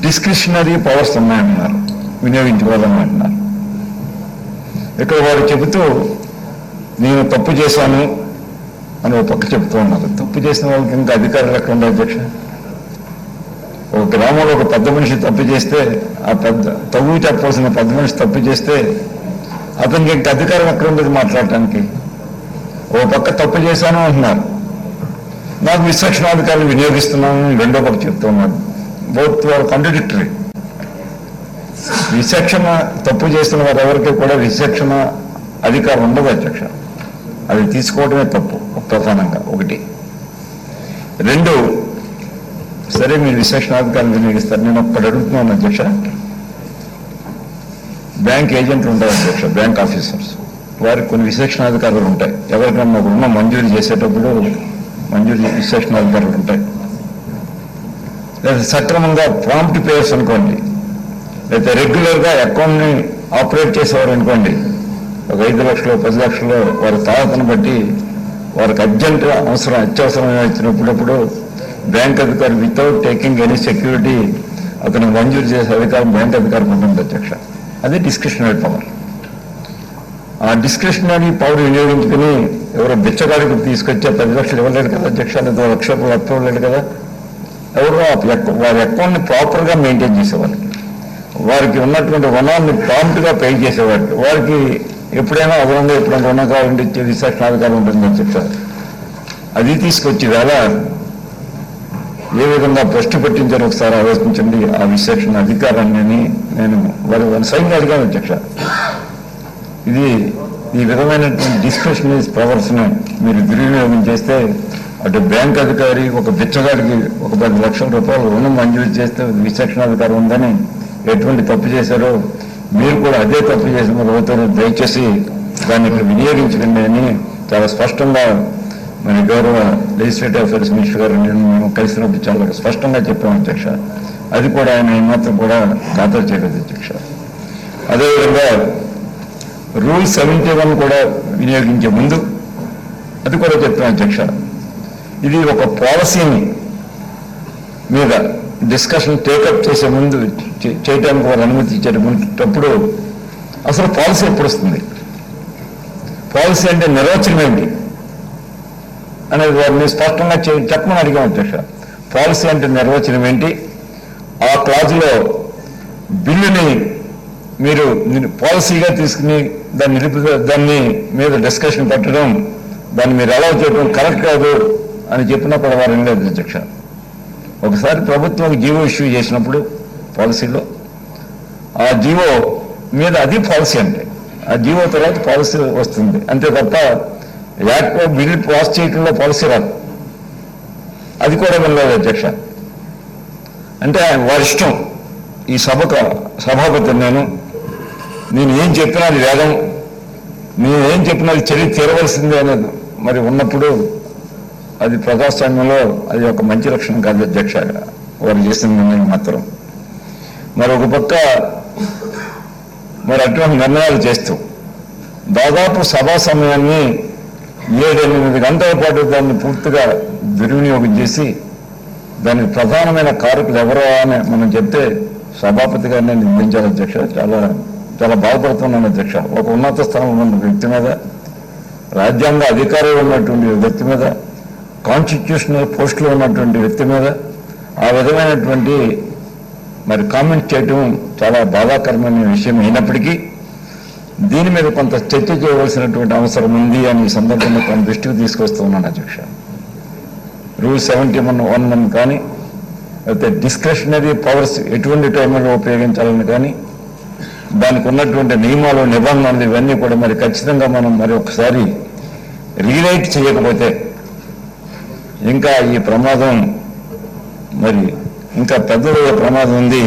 డిస్క్రిషనరీ పవర్స్ ఉన్నాయన్నారు, వినియోగించుకోవాలని అంటున్నారు. ఇక్కడ వారు చెబుతూ నేను తప్పు చేశాను అని ఒక పక్క చెబుతూ ఉన్నారు. తప్పు చేసిన వాళ్ళకి ఇంకా అధికారులు ఎక్కడ ఉండే అధ్యక్ష? ఒక గ్రామంలో ఒక పెద్ద మనిషి తప్పు చేస్తే, ఆ తగ్గు చెప్పవలసిన పెద్ద మనిషి తప్పు చేస్తే అతనికి ఇంకా అధికారం ఎక్కడ ఉండేది మాట్లాడటానికి? ఓ పక్క తప్పు చేశాను అంటున్నారు, నాకు విచక్షణాధికారులు వినియోగిస్తున్నాను రెండో పక్క చెప్తూ ఉన్నారు. Both are contradictory. విచక్షణ తప్పు చేసిన వారు ఎవరికి కూడా విచక్షణ అధికారం ఉండదు అధ్యక్ష. అది తీసుకోవడమే తప్పు ప్రధానంగా. ఒకటి. రెండు, సరే మీరు విచక్షణాధికారం వినియోగిస్తారు, నేను ఒక్కటి అడుగుతున్నాను అధ్యక్ష. బ్యాంక్ ఏజెంట్లు ఉంటారు అధ్యక్ష, బ్యాంక్ ఆఫీసర్స్, వారికి కొన్ని విచక్షణాధికారులు ఉంటాయి. ఎవరికన్నా ఒక రుణం మంజూరు చేసేటప్పుడు విచక్షణాధికారులు ఉంటాయి. లేదా సక్రమంగా ప్రాంప్ట్ పేయర్స్ అనుకోండి, లేదా రెగ్యులర్గా అకౌంట్ని ఆపరేట్ చేసేవారు అనుకోండి, ఒక 5 లక్షలు 10 లక్షలు వారి తాహతను బట్టి వారికి అర్జెంట్ అవసరం అత్యవసరమైన ఇచ్చినప్పుడు బ్యాంక్ అధికారి వితౌట్ టేకింగ్ ఎనీ సెక్యూరిటీ అతను మంజూరు చేసే అధికారం బ్యాంక్ అధికారికి ఉంటుంది అధ్యక్ష. అదే డిస్క్రిషనరీ పవర్. ఆ డిస్క్రిషనరీ పవర్ వినియోగించుకుని ఎవరో బిచ్చగాడికి తీసుకొచ్చే 10 లక్షలు ఇవ్వలేడు కదా అధ్యక్ష, లేదా 1 లక్ష రూపాయలు ఇవ్వలేడు కదా. ఎవరో వారి అకౌంట్ని ప్రాపర్గా మెయింటైన్ చేసేవాళ్ళు, వారికి ఉన్నటువంటి రుణాన్ని ప్రాంప్ట్గా పే చేసేవాళ్ళు, వారికి ఎప్పుడైనా అదనంగా ఎప్పుడైనా రుణం కావాలంటే ఇచ్చే విచక్షణాధికారం ఉంటుందని చెప్తారు. అది తీసుకొచ్చి వేళ ఏ విధంగా భ్రష్టు పట్టించారో ఒకసారి ఆలోచించండి. ఆ విచక్షణ అధికారాన్ని నేను వారి సైన్యం అడిగాను అధ్యక్ష. ఇది ఈ విధమైనటువంటి డిస్క్రిషనరీ పవర్స్ని మీరు దుర్వినియోగం చేస్తే అటు బ్యాంక్ అధికారి ఒక బిచ్చగాడికి ఒక 10 లక్షల రూపాయలు రుణం మంజూరు చేస్తే విచక్షణాధికారం ఉందని ఎటువంటి తప్పు చేశారో మీరు కూడా అదే తప్పు చేసిన ప్రభుత్వం దయచేసి దాన్ని ఇక్కడ వినియోగించకండి అని చాలా స్పష్టంగా మరి గౌరవ లెజిస్లేటివ్ అఫైర్స్ మినిస్టర్ గారు మేము కలిసినప్పుడు చాలా స్పష్టంగా చెప్పాము అధ్యక్ష. అది కూడా ఆయన ఏమాత్రం కూడా ఖాతరు చేయలేదు అధ్యక్ష. అదేవిధంగా రూల్ 71 కూడా వినియోగించే ముందు అది కూడా చెప్పాను అధ్యక్ష. ఇది ఒక పాలసీని మీద డిస్కషన్ టేకప్ చేసే ముందు చేయడానికి వారు అనుమతి ఇచ్చేటప్పుడు అసలు పాలసీ ఎప్పుడు వస్తుంది, పాలసీ అంటే నిర్వచనం ఏంటి అనేది వారిని స్పష్టంగా చెప్పమని అడిగాం అధ్యక్ష. పాలసీ అంటే నిర్వచనం ఏంటి, ఆ క్లాజులో బిల్లుని మీరు పాలసీగా తీసుకుని దాన్ని మీద డిస్కషన్ పెట్టడం, దాన్ని మీరు అలౌ చేయడం కరెక్ట్ కాదు అని చెప్పినప్పుడు వారు లేదు అధ్యక్ష. ఒకసారి ప్రభుత్వం జీవో ఇష్యూ చేసినప్పుడు పాలసీలో ఆ జీవో మీద అది పాలసీ అంటే ఆ జీవో తర్వాత పాలసీ వస్తుంది అంతే తప్ప యాక్ట్ బిల్లు పాస్ చేయడంలో పాలసీ రాదు. అది కూడా వెళ్ళలేదు అధ్యక్ష. అంటే వారి ఇష్టం. ఈ సభాపతి నేను ఏం చెప్పినా అది వేదం, నేను ఏం చెప్పినా అది చర్య తీరవలసిందే అనేది మరి ఉన్నప్పుడు అది ప్రజాస్వామ్యంలో అది ఒక మంచి లక్షణం కాదు అధ్యక్ష. వారు చేసిన నిర్ణయం మాత్రం మరొక పక్క మరి అటువంటి నిర్ణయాలు చేస్తూ దాదాపు సభా సమయాన్ని 7-8 గంటల పాటు దాన్ని పూర్తిగా దుర్వినియోగం చేసి దానికి ప్రధానమైన కారకులు ఎవరో అని మనం చెప్తే సభాపతి గారిని నిందించాలి అధ్యక్ష. చాలా చాలా బాధపడుతున్నాను అధ్యక్ష. ఒక ఉన్నత స్థానంలో ఉన్న వ్యక్తి మీద, రాజ్యాంగ అధికారులు ఉన్నటువంటి వ్యక్తి మీద, కాన్స్టిట్యూషనల్ పోస్టులో ఉన్నటువంటి వ్యక్తి మీద ఆ విధమైనటువంటి మరి కామెంట్ చేయటం చాలా బాధాకరమైన విషయం అయినప్పటికీ దీని మీద కొంత చర్చ చేయవలసినటువంటి అవసరం ఉంది అని ఈ సందర్భంగా కొంత దృష్టికి తీసుకొస్తూ ఉన్నాను అధ్యక్ష. రూల్ 71 కానీ అయితే డిస్క్రిషనరీ పవర్స్ ఎటువంటి టైంలో ఉపయోగించాలని కానీ దానికి ఉన్నటువంటి నియమాలు నిబంధనలు ఇవన్నీ కూడా మరి ఖచ్చితంగా మనం మరి ఒకసారి రీరైట్ చేయకపోతే ఇంకా ఈ ప్రమాదం మరి ఇంకా పెద్దదయ్యే ప్రమాదం ఉంది.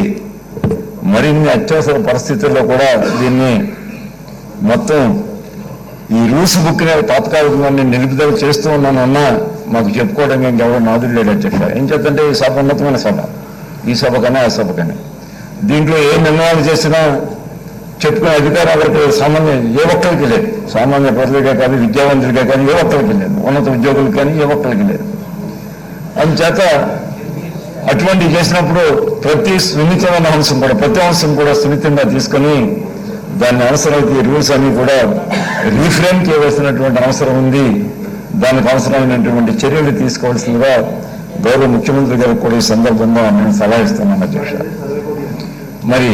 మరిన్ని అత్యవసర పరిస్థితుల్లో కూడా దీన్ని మొత్తం ఈ రూల్స్ బుక్ని తాత్కాలికంగా నిలుపుదల చేస్తూ ఉన్నానన్నా మాకు చెప్పుకోవడానికి ఇంకెవరో నాదుడు లేడు అధ్యక్ష. ఏం చేద్దంటే ఈ సభ ఉన్నతమైన సభ, ఈ సభ కానీ ఆ సభ కానీ దీంట్లో ఏ నిర్ణయాలు చేసినా చెప్పుకునే అధికారం ఎవరికి సామాన్య ఏ ఒక్కరికి లేదు. సామాన్య ప్రజలకే కానీ విద్యావంతులకే కానీ ఏ ఒక్కరికి లేదు. ఉన్నత ఉద్యోగులకి కానీ ఏ ఒక్కరికి లేదు. అందుచేత అటువంటి చేసినప్పుడు ప్రతి సున్నితమైన అంశం కూడా ప్రతి అంశం కూడా సున్నితంగా తీసుకొని దాన్ని అవసరమైతే రూల్స్ అన్ని కూడా రీఫ్రేమ్ చేయవలసినటువంటి అవసరం ఉంది. దానికి అవసరమైనటువంటి చర్యలు తీసుకోవాల్సిందిగా గౌరవ ముఖ్యమంత్రి గారికి కూడా ఈ సందర్భంగా నేను సలహా ఇస్తున్నాను అధ్యక్ష. మరి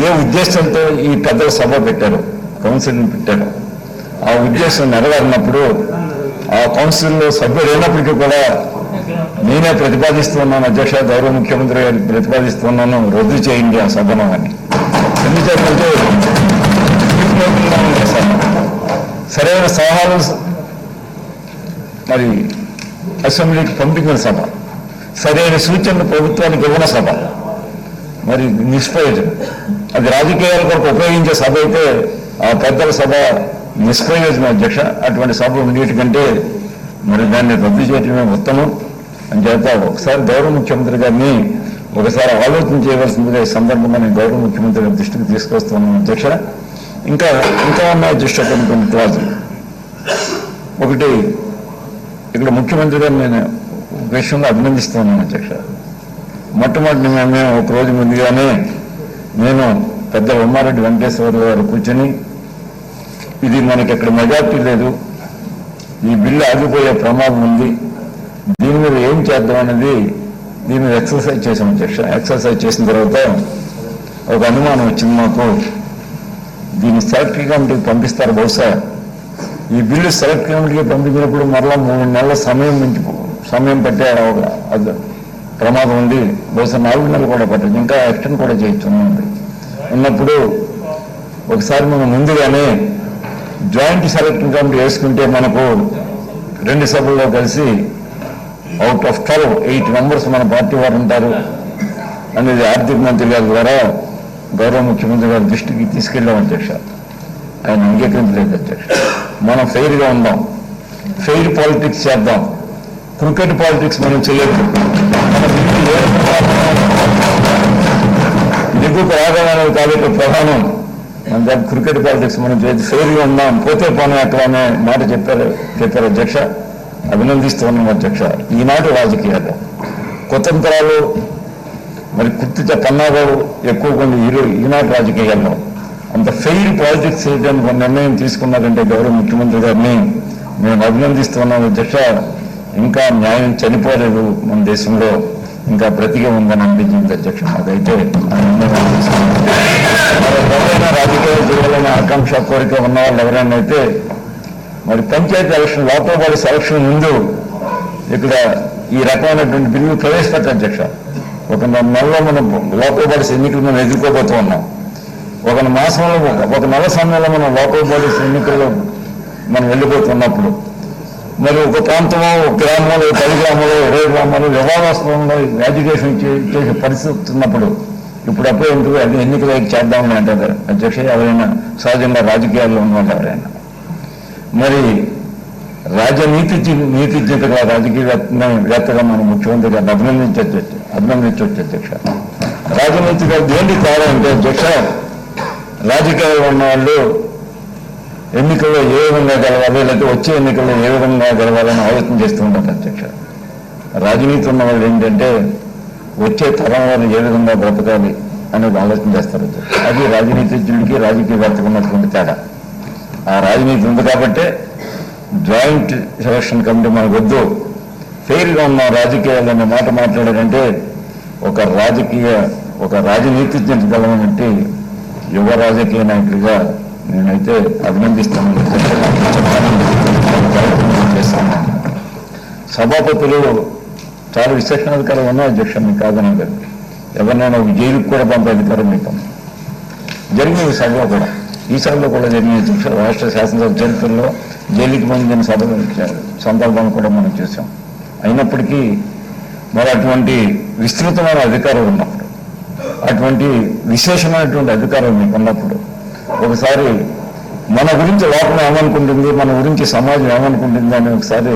ఏ ఉద్దేశంతో ఈ పెద్ద సభ పెట్టారు, కౌన్సిల్ పెట్టారు, ఆ ఉద్దేశం నెరవేరినప్పుడు ఆ కౌన్సిల్లో సభ్యులు అయినప్పటికీ కూడా నేనే ప్రతిపాదిస్తున్నాను అధ్యక్ష, గౌరవ ముఖ్యమంత్రి గారికి ప్రతిపాదిస్తున్నాను, రద్దు చేయండి ఆ సభను అని. ఎందుకంటే సరైన సలహాలు మరి అసెంబ్లీకి పంపిన సభ, సరైన సూచనలు ప్రభుత్వానికి ఇవ్వన సభ, మరి నిష్ప్రయోజనం. అది రాజకీయాల కొరకు ఉపయోగించే సభ అయితే ఆ పెద్దల సభ నిష్ప్రయోజనం అధ్యక్ష. అటువంటి సభ ఉండేటికంటే మరి దాన్ని రద్దు చేయడమే ఉత్తమం అని చేత ఒకసారి గౌరవ ముఖ్యమంత్రి గారిని ఒకసారి ఆలోచన చేయవలసిందిగా ఈ సందర్భంగా నేను గౌరవ ముఖ్యమంత్రి గారి దృష్టికి తీసుకొస్తున్నాను అధ్యక్ష. ఇంకా ఉన్న అధ్యక్ష కొన్ని క్లాజులు. ఒకటి, ఇక్కడ ముఖ్యమంత్రి గారిని నేను విషయంలో అభినందిస్తున్నాను అధ్యక్ష. మొట్టమొదటి మేము ఒకరోజు ముందుగానే నేను పెద్ద ఉమ్మారెడ్డి వెంకటేశ్వర గారు కూర్చొని ఇది మనకి ఇక్కడ మెజార్టీ లేదు, ఈ బిల్లు ఆగిపోయే ప్రమాదం ఉంది, దీని మీద ఏం చేద్దాం అనేది దీని మీద ఎక్సర్సైజ్ చేసాం అధ్యక్ష. ఎక్సర్సైజ్ చేసిన తర్వాత ఒక అనుమానం వచ్చింది మాకు, దీన్ని సెలెక్ట్ కమిటీకి పంపిస్తారు బహుశా. ఈ బిల్లు సెలెక్ట్ కమిటీకి పంపించినప్పుడు మరలా 3 నెలల సమయం పట్టే ప్రమాదం ఉంది, బహుశా 4 నెలలు కూడా పట్టదు, ఇంకా ఎక్స్టెండ్ కూడా చేయొచ్చు ఉన్నప్పుడు ఒకసారి మనం ముందుగానే జాయింట్ సెలెక్టింగ్ కమిటీ వేసుకుంటే మనకు 2 సభల్లో కలిసి అవుట్ ఆఫ్ 12 8 మెంబర్స్ మన పార్టీ వారు ఉంటారు అనేది ఆర్థిక మంత్రి గారి ద్వారా గౌరవ ముఖ్యమంత్రి గారి దృష్టికి తీసుకెళ్ళాం అధ్యక్ష. ఆయన అంగీకరించలేదు అధ్యక్ష. మనం ఫెయిర్గా ఉందాం, ఫెయిర్ పాలిటిక్స్ చేద్దాం, క్రికెట్ పాలిటిక్స్ మనం చేయొద్దు. దిగుకు రాగలనేది కాబట్టి ప్రధానం మన దగ్గర క్రికెట్ పాలిటిక్స్ మనం చేయొద్దు, ఫెయిర్గా ఉందాం, పోతే పోనీ అక్కడ అనే మాట చెప్పారు అధ్యక్ష. అభినందిస్తూ ఉన్నాం అధ్యక్ష. ఈనాటి రాజకీయాలు కుతంత్రాలు మరి కుర్తిత పన్నాగాలు ఎక్కువ కొన్ని ఈనాటి రాజకీయాల్లో అంత ఫెయిర్ పాలిటిక్స్ చేయడానికి నిర్ణయం తీసుకున్నారంటే గౌరవ ముఖ్యమంత్రి గారిని మేము అభినందిస్తూ ఉన్నాం అధ్యక్ష. ఇంకా న్యాయం చనిపోలేదు మన దేశంలో, ఇంకా బ్రతికే ఉందని అనిపించింది అధ్యక్ష. నాకైతే ఎవరైనా రాజకీయాలు చేయాలనే ఆకాంక్ష కోరిక ఉన్న వాళ్ళు ఎవరైనా అయితే మరి panchayat election local body selection ముందు ఇక్కడ ఈ రకమైనటువంటి బిల్లు ప్రవేశపెట్టారు అధ్యక్ష. ఒక నెలలో మనం లోకల్ బాడీస్ ఎన్నికలు మనం ఎదుర్కోబోతూ ఉన్నాం. ఒక మాసంలో ఒక నెల సమయంలో మనం లోకల్ బాడీస్ ఎన్నికల్లో మనం వెళ్ళిపోతున్నప్పుడు మరి ఒక ప్రాంతంలో, ఒక గ్రామంలో, 10 గ్రామాలు, 20 గ్రామాలు వివాదాస్పదంలో ఎడ్యుకేషన్ చేసే పరిస్థితి ఉన్నప్పుడు ఇప్పుడప్పుడే ఎందుకు అది ఎన్నికలు చేద్దామని అంటారు అధ్యక్ష. ఎవరైనా సహజంగా రాజకీయాల్లో ఉన్న వాళ్ళు ఎవరైనా మరి నీతిజ్ఞతగా రాజకీయవేత్తగా మన ముఖ్యమంత్రి గారిని అభినందించవచ్చు అధ్యక్ష. రాజనీతిగా దేనికి కావాలంటే అధ్యక్ష, రాజకీయాల్లో ఉన్న వాళ్ళు ఎన్నికల్లో ఏ విధంగా గెలవాలి, లేకపోతే వచ్చే ఎన్నికల్లో ఏ విధంగా గెలవాలని ఆలోచన చేస్తూ ఉంటారు అధ్యక్ష. రాజనీతి ఉన్న వాళ్ళు ఏంటంటే వచ్చే తరం వాళ్ళు ఏ విధంగా బ్రతకాలి అనేది ఆలోచన చేస్తారు అధ్యక్ష. అది రాజనీతిజ్ఞుడికి రాజకీయవేత్తకు ఉన్నటువంటి తేడా. ఆ రాజనీతి ఉంది కాబట్టే జాయింట్ సెలక్షన్ కమిటీ మనకు వద్దు, ఫెయిల్గా ఉన్న రాజకీయాలు అనే మాట మాట్లాడారంటే ఒక రాజనీతిజ్ఞత గలమైనట్టి యువ రాజకీయ నాయకుడిగా నేనైతే అభినందిస్తాను చేస్తున్నాను. సభాపతులు చాలా విశేషణాధికారం ఉన్నాయి అధ్యక్ష, మీకు కాదని గారు. ఎవరినైనా జైలుకు కూడా పంపే అధికారం మీకు జరిగిన సభలో కూడా, ఈ సభలో కూడా జరిగిన అధ్యక్ష. రాష్ట్ర శాసనసభ చరిత్రలో జైలుకి పొందిన సభ సందర్భాన్ని కూడా మనం చూసాం. అయినప్పటికీ మరి అటువంటి విస్తృతమైన అధికారం ఉన్నప్పుడు, అటువంటి విశేషమైనటువంటి అధికారం మీకు ఉన్నప్పుడు ఒకసారి మన గురించి లోపల ఏమనుకుంటుంది, మన గురించి సమాజం ఏమనుకుంటుంది అని ఒకసారి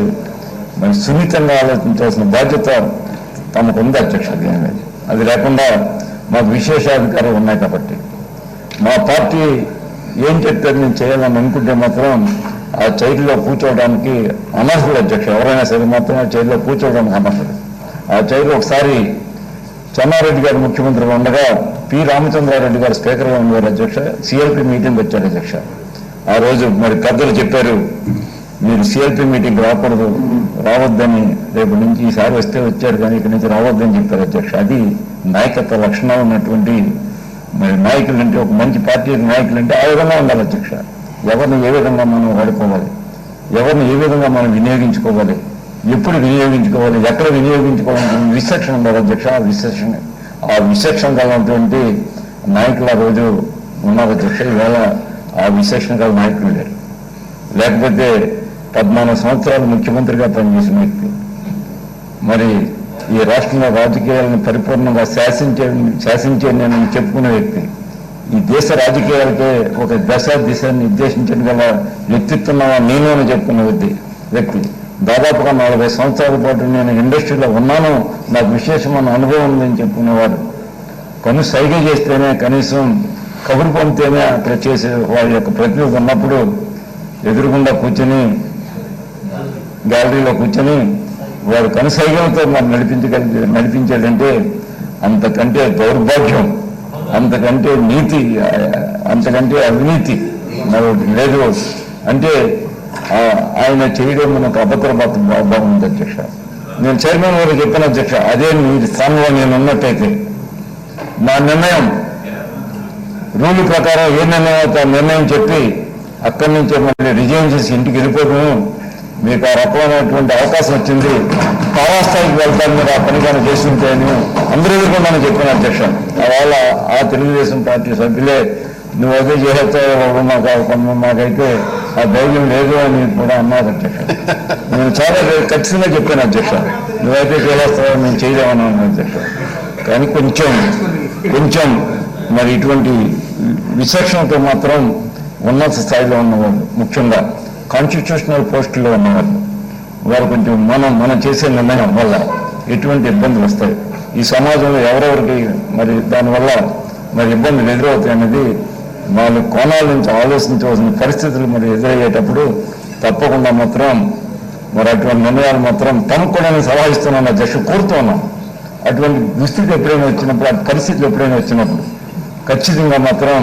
మరి సున్నితంగా ఆలోచించాల్సిన బాధ్యత తమకు ఉంది అధ్యక్ష. అది లేకుండా మాకు విశేషాధికారాలు ఉన్నాయి కాబట్టి మా పార్టీ ఏం చెప్తే నేను చేయాలని అనుకుంటే మాత్రం ఆ చైర్లో కూర్చోవడానికి అనర్హుడు అధ్యక్ష. ఎవరైనా సరే మాత్రం ఆ చైర్లో కూర్చోవడానికి అనర్హుడు. ఆ చైర్లో ఒకసారి చెన్నారెడ్డి గారు ముఖ్యమంత్రిగా ఉండగా పి రామచంద్రారెడ్డి గారు స్పీకర్గా ఉండేవారు అధ్యక్ష. సిఎల్పి మీటింగ్ వచ్చారు అధ్యక్ష. ఆ రోజు మరి పెద్దలు చెప్పారు, మీరు సిఎల్పి మీటింగ్ రాకూడదు, రావద్దని, రేపు నుంచి ఈసారి వస్తే వచ్చారు కానీ ఇక్కడి నుంచి రావద్దని చెప్పారు అధ్యక్ష. అది నాయకత్వ లక్షణం ఉన్నటువంటి మరి నాయకులు అంటే, ఒక మంచి పార్టీ నాయకులు అంటే ఆ విధంగా ఉండాలి అధ్యక్ష. ఎవరిని ఏ విధంగా మనం వాడుకోవాలి, ఎవరిని ఏ విధంగా మనం వినియోగించుకోవాలి, ఎప్పుడు వినియోగించుకోవాలి, ఎక్కడ వినియోగించుకోవాలని విచక్షణ ఉండాలి అధ్యక్ష. ఆ విచక్షణ కలిగినటువంటి నాయకులు ఆ రోజు ఉన్నారు అధ్యక్ష. ఇవాళ ఆ విచక్షణ గల నాయకులు లేరు. లేకపోతే 14 సంవత్సరాలు ముఖ్యమంత్రిగా పనిచేసిన వ్యక్తి, మరి ఈ రాష్ట్రంలో రాజకీయాలను పరిపూర్ణంగా శాసించే నేను చెప్పుకునే వ్యక్తి, ఈ దేశ రాజకీయాలకే ఒక దిశ నిర్దేశించిన గల వ్యక్తిత్వం నేను అని చెప్పుకున్న వ్యక్తి. దాదాపుగా 40 సంవత్సరాల పాటు నేను ఇండస్ట్రీలో ఉన్నాను, నాకు విశేషమైన అనుభవం ఉందని చెప్పుకునేవారు. సైగ చేస్తేనే, కనీసం కబురు పంపితేనే అక్కడ చేసే వారి యొక్క ప్రతినిధి ఉన్నప్పుడు ఎదురుగుండా కూర్చొని, గ్యాలరీలో కూర్చొని వారు కనుసైగలతో మరి నడిపించేదంటే అంతకంటే దౌర్భాగ్యం, అంతకంటే నీతి, అంతకంటే అవినీతి మరొకటి లేదు. అంటే ఆయన చేయడం మనకు బాగుంది అధ్యక్ష. నేను చైర్మన్ గారు చెప్పాను అధ్యక్ష, అదే మీ స్థానంలో నేను ఉన్నట్టయితే నా నిర్ణయం రూల్ ప్రకారం ఏ నిర్ణయం అవుతా నిర్ణయం చెప్పి అక్కడి నుంచే మళ్ళీ రిజైన్ చేసి ఇంటికి వెళ్ళిపోతాము. మీకు ఆ రకమైనటువంటి అవకాశం వచ్చింది, తారాస్థాయికి వెళ్తాను, మీరు ఆ పని కానీ చేస్తుంటే అని అందరూ ఎదుర్కొన్నాను చెప్పాను అధ్యక్ష. వాళ్ళ ఆ తెలుగుదేశం పార్టీ సభ్యులే నువ్వు అదే చేస్తావు, మాకైతే ఆ ధైర్యం లేదు అని కూడా అన్నారు అధ్యక్ష. నేను చాలా ఖచ్చితంగా చెప్పాను అధ్యక్ష, నువ్వైతే చేస్తావో మేము చేయలేమన్నాను అధ్యక్ష. కానీ కొంచెం మరి ఇటువంటి విచక్షణతో మాత్రం ఉన్నత స్థాయిలో ఉన్నవాళ్ళు, ముఖ్యంగా కాన్స్టిట్యూషనల్ పోస్టుల్లో ఉన్నవాళ్ళు, వారు కొంచెం మనం చేసే నిర్ణయం వల్ల ఎటువంటి ఇబ్బందులు వస్తాయి, ఈ సమాజంలో ఎవరెవరికి మరి దానివల్ల మరి ఇబ్బందులు ఎదురవుతాయి అనేది వాళ్ళు కోణాల నుంచి ఆలోచించవలసిన పరిస్థితులు మరి ఎదురయ్యేటప్పుడు తప్పకుండా మాత్రం మరి అటువంటి నిర్ణయాలు మాత్రం తమకు కూడా నేను సలహా ఇస్తున్నాను అధ్యక్ష, కోరుతున్నాం. అటువంటి దుస్థితి ఎప్పుడైనా వచ్చినప్పుడు, ఆ పరిస్థితులు ఎప్పుడైనా వచ్చినప్పుడు ఖచ్చితంగా మాత్రం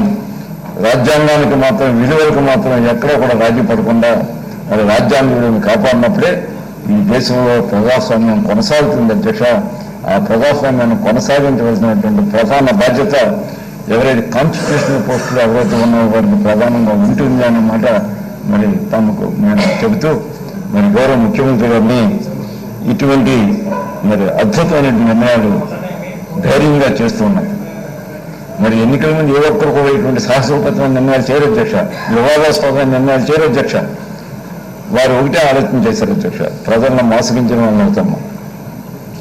రాజ్యాంగానికి మాత్రం, విలువలకు మాత్రం ఎక్కడో కూడా రాజీ పడకుండా మరి రాజ్యాంగ విలువను కాపాడినప్పుడే ఈ దేశంలో ప్రజాస్వామ్యం కొనసాగుతుంది అధ్యక్ష. ఆ ప్రజాస్వామ్యాన్ని కొనసాగించవలసినటువంటి ప్రధాన బాధ్యత ఎవరైతే కాన్స్టిట్యూషనల్ పోస్టులు ఎవరైతే ఉన్నారో వారికి ప్రధానంగా ఉంటుంది అన్నమాట మరి తమకు నేను చెబుతూ, మరి గౌరవ ముఖ్యమంత్రి గారిని ఇటువంటి మరి అద్భుతమైన నిర్ణయాలు ధైర్యంగా చేస్తూ ఉన్నాయి. మరి ఎన్నికల ముందు ఏ ఒక్కరు కూడా ఇటువంటి సాహసోపేతమైన నిర్ణయాలు చేయరు అధ్యక్ష, వివాదాస్పదమైన నిర్ణయాలు చేయరు అధ్యక్ష. వారు ఒకటే ఆలోచన చేశారు అధ్యక్ష, ప్రజలను మోసగించిన వాళ్ళు అవుతాము.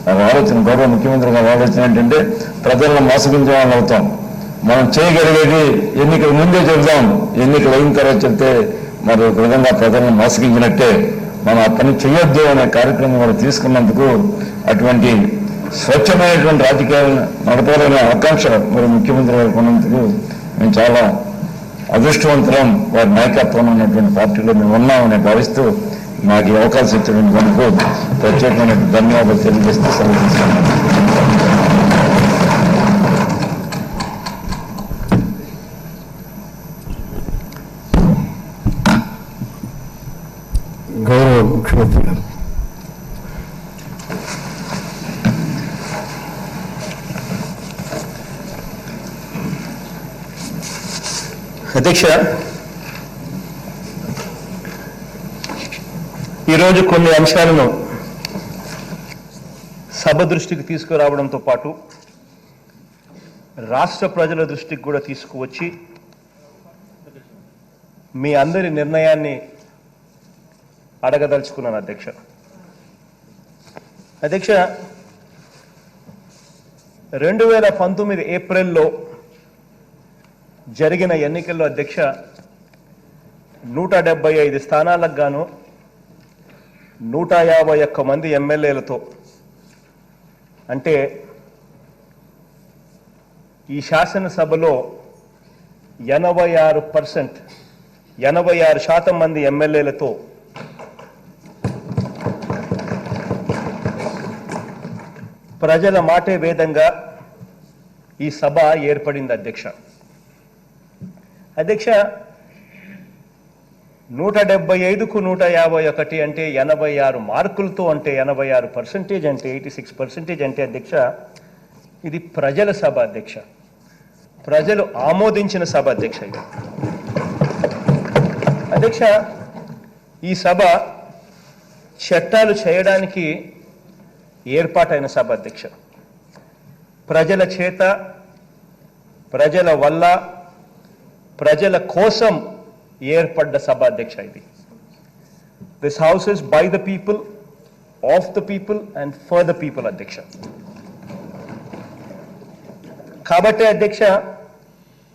వారి ఆలోచన, గౌరవ ముఖ్యమంత్రి గారి ఆలోచన ఏంటంటే ప్రజలను మోసగించిన వాళ్ళు అవుతాం. మనం చేయగలిగేది ఎన్నికల ముందే చెబుతాం, ఎన్నికలు అయిన తర్వాత చెప్తే మరి ఒక విధంగా ప్రజలను మోసగించినట్టే. మనం ఆ పని చేయొద్దు అనే కార్యక్రమం వారు తీసుకున్నందుకు, అటువంటి స్వచ్ఛమైనటువంటి రాజకీయాలను నడపాలనే ఆకాంక్ష మరి ముఖ్యమంత్రి గారికి ఉన్నందుకు మేము చాలా అదృష్టవంతులం. వారి నాయకత్వం ఉన్నటువంటి పార్టీలో మేము ఉన్నామని భావిస్తూ నాకు ఈ అవకాశం ఇచ్చినందుకు ప్రత్యేకమైన ధన్యవాదాలు తెలియజేస్తూ సెలవు తీసుకున్నాను. గౌరవ ముఖ్యమంత్రి గారు. అధ్యక్ష, ఈరోజు కొన్ని అంశాలను సభ దృష్టికి తీసుకురావడంతో పాటు రాష్ట్ర ప్రజల దృష్టికి కూడా తీసుకువచ్చి మీ అందరి నిర్ణయాన్ని అడగదలుచుకున్నాను అధ్యక్ష. అధ్యక్ష, 2019 ఏప్రిల్లో జరిగిన ఎన్నికల్లో అధ్యక్ష 175 స్థానాలకు గాను 151 మంది ఎమ్మెల్యేలతో, అంటే ఈ శాసనసభలో 86% మంది ఎమ్మెల్యేలతో ప్రజల మాటే వేదంగా ఈ సభ ఏర్పడింది అధ్యక్ష. 175కు 151 అంటే 86 మార్కులతో, అంటే 86% అంటే 86% అంటే అధ్యక్ష ఇది ప్రజల సభ అధ్యక్ష. ప్రజలు ఆమోదించిన సభ అధ్యక్ష. ఇది అధ్యక్ష ఈ సభ చట్టాలు చేయడానికి ఏర్పాటైన సభ అధ్యక్ష. ప్రజల చేత, ప్రజల వల్ల, ప్రజల కోసం ఏర్పడ్డ సభ అధ్యక్ష ఇది. This house is by the people, of the people and for the people అధ్యక్ష. కాబట్టి అధ్యక్ష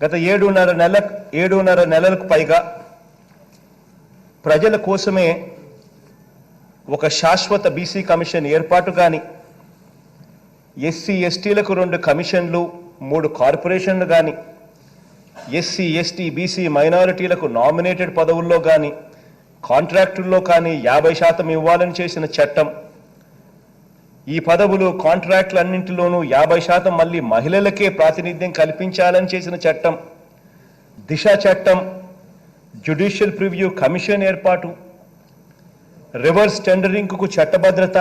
గత 7.5 నెలలకు పైగా ప్రజల కోసమే ఒక శాశ్వత బీసీ కమిషన్ ఏర్పాటు కానీ, ఎస్సీ ఎస్టీలకు 2 కమిషన్లు 3 కార్పొరేషన్లు కానీ, ఎస్సీ ఎస్టీ బీసీ మైనారిటీలకు నామినేటెడ్ పదవుల్లో కానీ, కాంట్రాక్టుల్లో కానీ 50% ఇవ్వాలని చేసిన చట్టం, ఈ పదవులు కాంట్రాక్టులన్నింటిలోనూ 50% మళ్ళీ మహిళలకే ప్రాతినిధ్యం కల్పించాలని చేసిన చట్టం, దిశ చట్టం, జ్యుడిషియల్ ప్రివ్యూ కమిషన్ ఏర్పాటు, రివర్స్ టెండరింగ్కు చట్టభద్రత,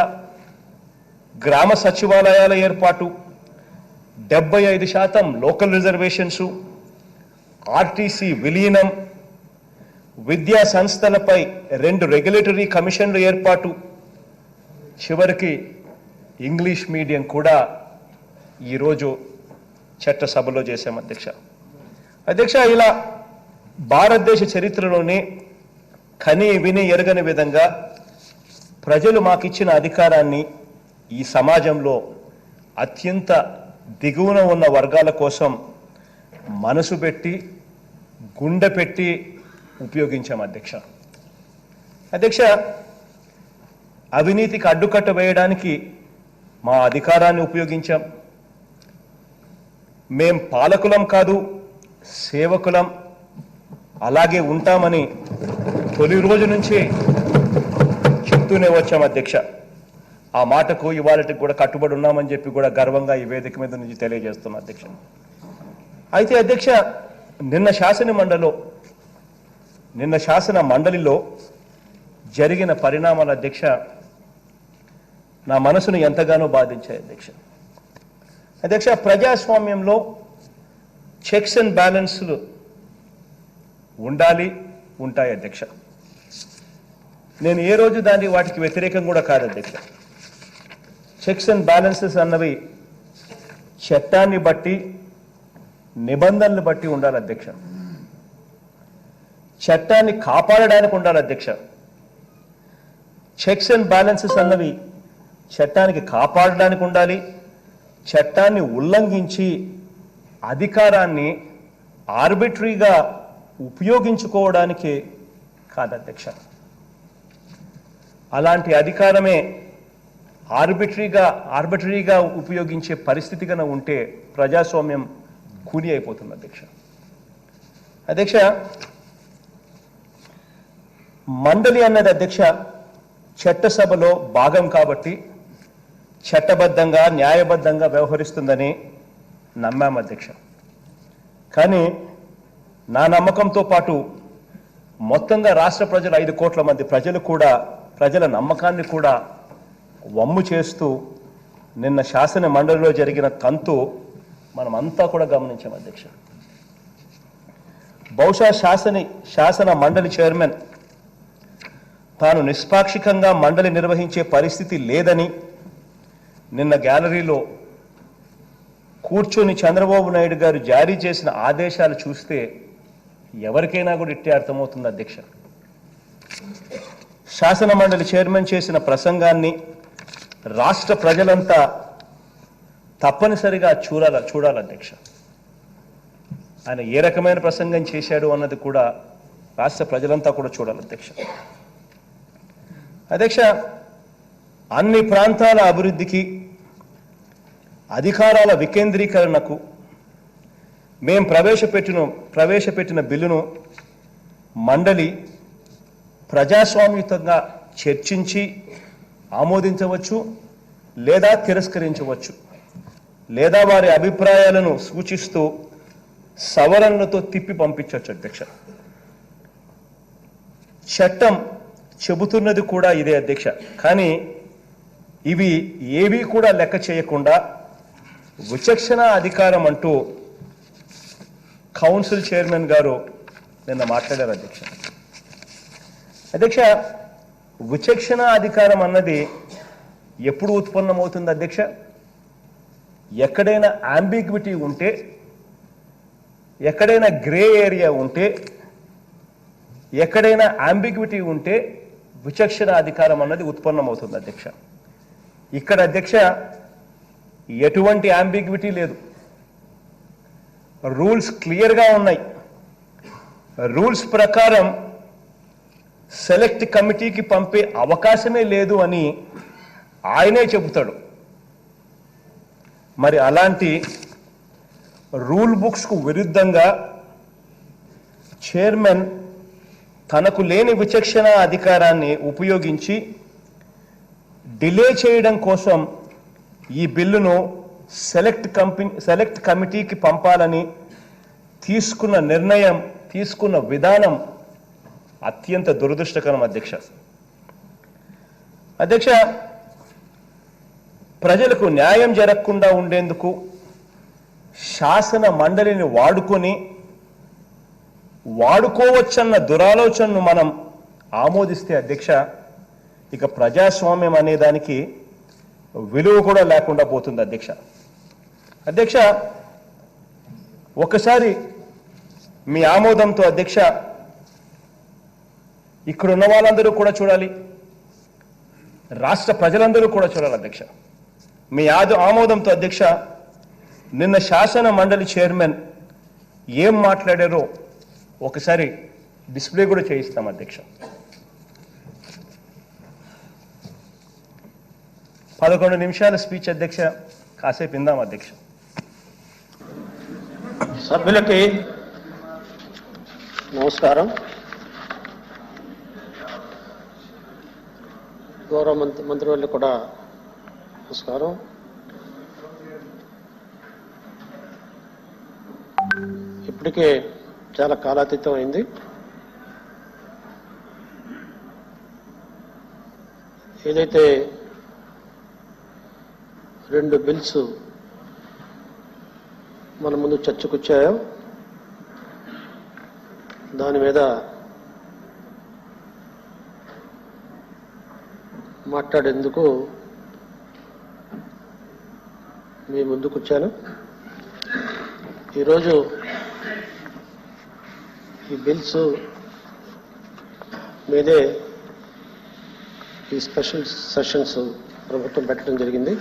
గ్రామ సచివాలయాల ఏర్పాటు, 75% లోకల్ రిజర్వేషన్స్, ఆర్టీసీ విలీనం, విద్యా సంస్థలపై 2 రెగ్యులేటరీ కమిషన్ల ఏర్పాటు, చివరికి ఇంగ్లీష్ మీడియం కూడా ఈరోజు చట్టసభలో చేశాం అధ్యక్ష. ఇలా భారతదేశ చరిత్రలోనే కని విని ఎరగని విధంగా ప్రజలు మాకిచ్చిన అధికారాన్ని ఈ సమాజంలో అత్యంత దిగువన ఉన్న వర్గాల కోసం మనసు పెట్టి, గుండె పెట్టి ఉపయోగించాం అధ్యక్ష. అవినీతికి అడ్డుకట్ట వేయడానికి మా అధికారాన్ని ఉపయోగించాం. మేం పాలకులం కాదు, సేవకులం, అలాగే ఉంటామని తొలి రోజు నుంచి చెప్తూనే వచ్చాం అధ్యక్ష. ఆ మాటకు ఇవాళకి కూడా కట్టుబడి ఉన్నామని చెప్పి కూడా గర్వంగా ఈ వేదిక మీద నుంచి తెలియజేస్తున్నాం అధ్యక్ష. అయితే అధ్యక్ష నిన్న శాసన మండలిలో జరిగిన పరిణామాలు అధ్యక్ష నా మనసును ఎంతగానో బాధించాయి అధ్యక్ష. ప్రజాస్వామ్యంలో చెక్స్ అండ్ బ్యాలెన్స్లు ఉంటాయి అధ్యక్ష. నేను ఏ రోజు వాటికి వ్యతిరేకం కూడా కాదు అధ్యక్ష. చెక్స్ అండ్ బ్యాలెన్సెస్ అన్నవి చట్టాన్ని బట్టి, నిబంధనలు బట్టి ఉండాలి అధ్యక్ష. చట్టాన్ని కాపాడడానికి ఉండాలి అధ్యక్ష. చెక్స్ అండ్ బ్యాలెన్సెస్ అన్నవి చట్టానికి కాపాడడానికి ఉండాలి, చట్టాన్ని ఉల్లంఘించి అధికారాన్ని ఆర్బిటరీగా ఉపయోగించుకోవడానికి కాదు అధ్యక్ష. అలాంటి అధికారమే ఆర్బిటరీగా ఉపయోగించే పరిస్థితి కన్నా ఉంటే ప్రజాస్వామ్యం కూని అయిపోతుంది అధ్యక్ష. మండలి అన్నది అధ్యక్ష చట్టసభలో భాగం కాబట్టి చట్టబద్ధంగా, న్యాయబద్ధంగా వ్యవహరిస్తుందని నమ్మాం అధ్యక్ష. కానీ నా నమ్మకంతో పాటు మొత్తంగా రాష్ట్ర ప్రజలు 5 కోట్ల మంది ప్రజల నమ్మకాన్ని కూడా వమ్ము చేస్తూ నిన్న శాసన మండలిలో జరిగిన తంతు మనమంతా కూడా గమనించాం అధ్యక్ష. బహుశా శాసన మండలి చైర్మన్ తాను నిష్పాక్షికంగా మండలి నిర్వహించే పరిస్థితి లేదని నిన్న గ్యాలరీలో కూర్చొని చంద్రబాబు నాయుడు గారు జారీ చేసిన ఆదేశాలు చూస్తే ఎవరికైనా కూడా ఇట్టే అర్థమవుతుంది అధ్యక్ష. శాసన మండలి చైర్మన్ చేసిన ప్రసంగాన్ని రాష్ట్ర ప్రజలంతా తప్పనిసరిగా చూడాలి అధ్యక్ష. ఆయన ఏ రకమైన ప్రసంగం చేశాడు అన్నది కూడా రాష్ట్ర ప్రజలంతా కూడా చూడాలి అధ్యక్ష. అన్ని ప్రాంతాల అభివృద్ధికి, అధికారాల వికేంద్రీకరణకు, మేము ప్రవేశపెట్టిన బిల్లును మండలి ప్రజాస్వామ్యయుతంగా చర్చించి ఆమోదించవచ్చు, లేదా తిరస్కరించవచ్చు, లేదా వారి అభిప్రాయాలను సూచిస్తూ సవరణలతో తిప్పి పంపించవచ్చు అధ్యక్ష. చట్టం చెబుతున్నది కూడా ఇదే అధ్యక్ష. కానీ ఇవి ఏవి కూడా లెక్క చేయకుండా విచక్షణ అధికారం అంటూ కౌన్సిల్ చైర్మన్ గారు నిన్న మాట్లాడారు అధ్యక్ష. అధ్యక్ష, విచక్షణ అధికారం అన్నది ఎప్పుడు ఉత్పన్నమవుతుంది అధ్యక్ష? ఎక్కడైనా అంబిగ్విటీ ఉంటే, ఎక్కడైనా గ్రే ఏరియా ఉంటే, ఎక్కడైనా అంబిగ్విటీ ఉంటే విచక్షణ అధికారం అన్నది ఉత్పన్నమవుతుంది అధ్యక్ష. ఇక్కడ అధ్యక్ష ఎటువంటి అంబిగ్విటీ లేదు. రూల్స్ క్లియర్గా ఉన్నాయి. రూల్స్ ప్రకారం సెలెక్ట్ కమిటీకి పంపే అవకాశమే లేదు అని ఆయనే చెబుతాడు. మరి అలాంటి రూల్ బుక్స్కు విరుద్ధంగా చైర్మన్ తనకు లేని విచక్షణ అధికారాన్ని ఉపయోగించి డిలే చేయడం కోసం ఈ బిల్లును సెలెక్ట్ కమిటీకి పంపాలని తీసుకున్న నిర్ణయం, తీసుకున్న విధానం అత్యంత దురదృష్టకరం అధ్యక్ష. అధ్యక్ష, ప్రజలకు న్యాయం జరగకుండా ఉండేందుకు శాసన మండలిని వాడుకోవచ్చన్న దురాలోచనను మనం ఆమోదిస్తే అధ్యక్ష, ఇక ప్రజాస్వామ్యం అనే దానికి విలువ కూడా లేకుండా పోతుంది అధ్యక్ష. అధ్యక్ష, ఒకసారి మీ ఆమోదంతో అధ్యక్ష ఇక్కడున్న వాళ్ళందరూ కూడా చూడాలి, రాష్ట్ర ప్రజలందరూ కూడా చూడాలి అధ్యక్ష. మీ ఆమోదంతో అధ్యక్ష నిన్న శాసన మండలి చైర్మన్ ఏం మాట్లాడారో ఒకసారి డిస్ప్లే కూడా చేయిస్తాం అధ్యక్ష. 11 నిమిషాల స్పీచ్ అధ్యక్ష, కాసేపు ఇందాం అధ్యక్ష. సభ్యులకి నమస్కారం. గౌరవ మంత్రివర్యులకు కూడా నమస్కారం. ఇప్పటికే చాలా కాలాతీతం అయింది. ఏదైతే 2 బిల్స్ మన ముందు చర్చకు వచ్చాయో దాని మీద మాట్లాడేందుకు మీ ముందుకు వచ్చాను. ఈరోజు ఈ బిల్స్ మీదే ఈ స్పెషల్ సెషన్స్ ప్రభుత్వం పెట్టడం జరిగింది.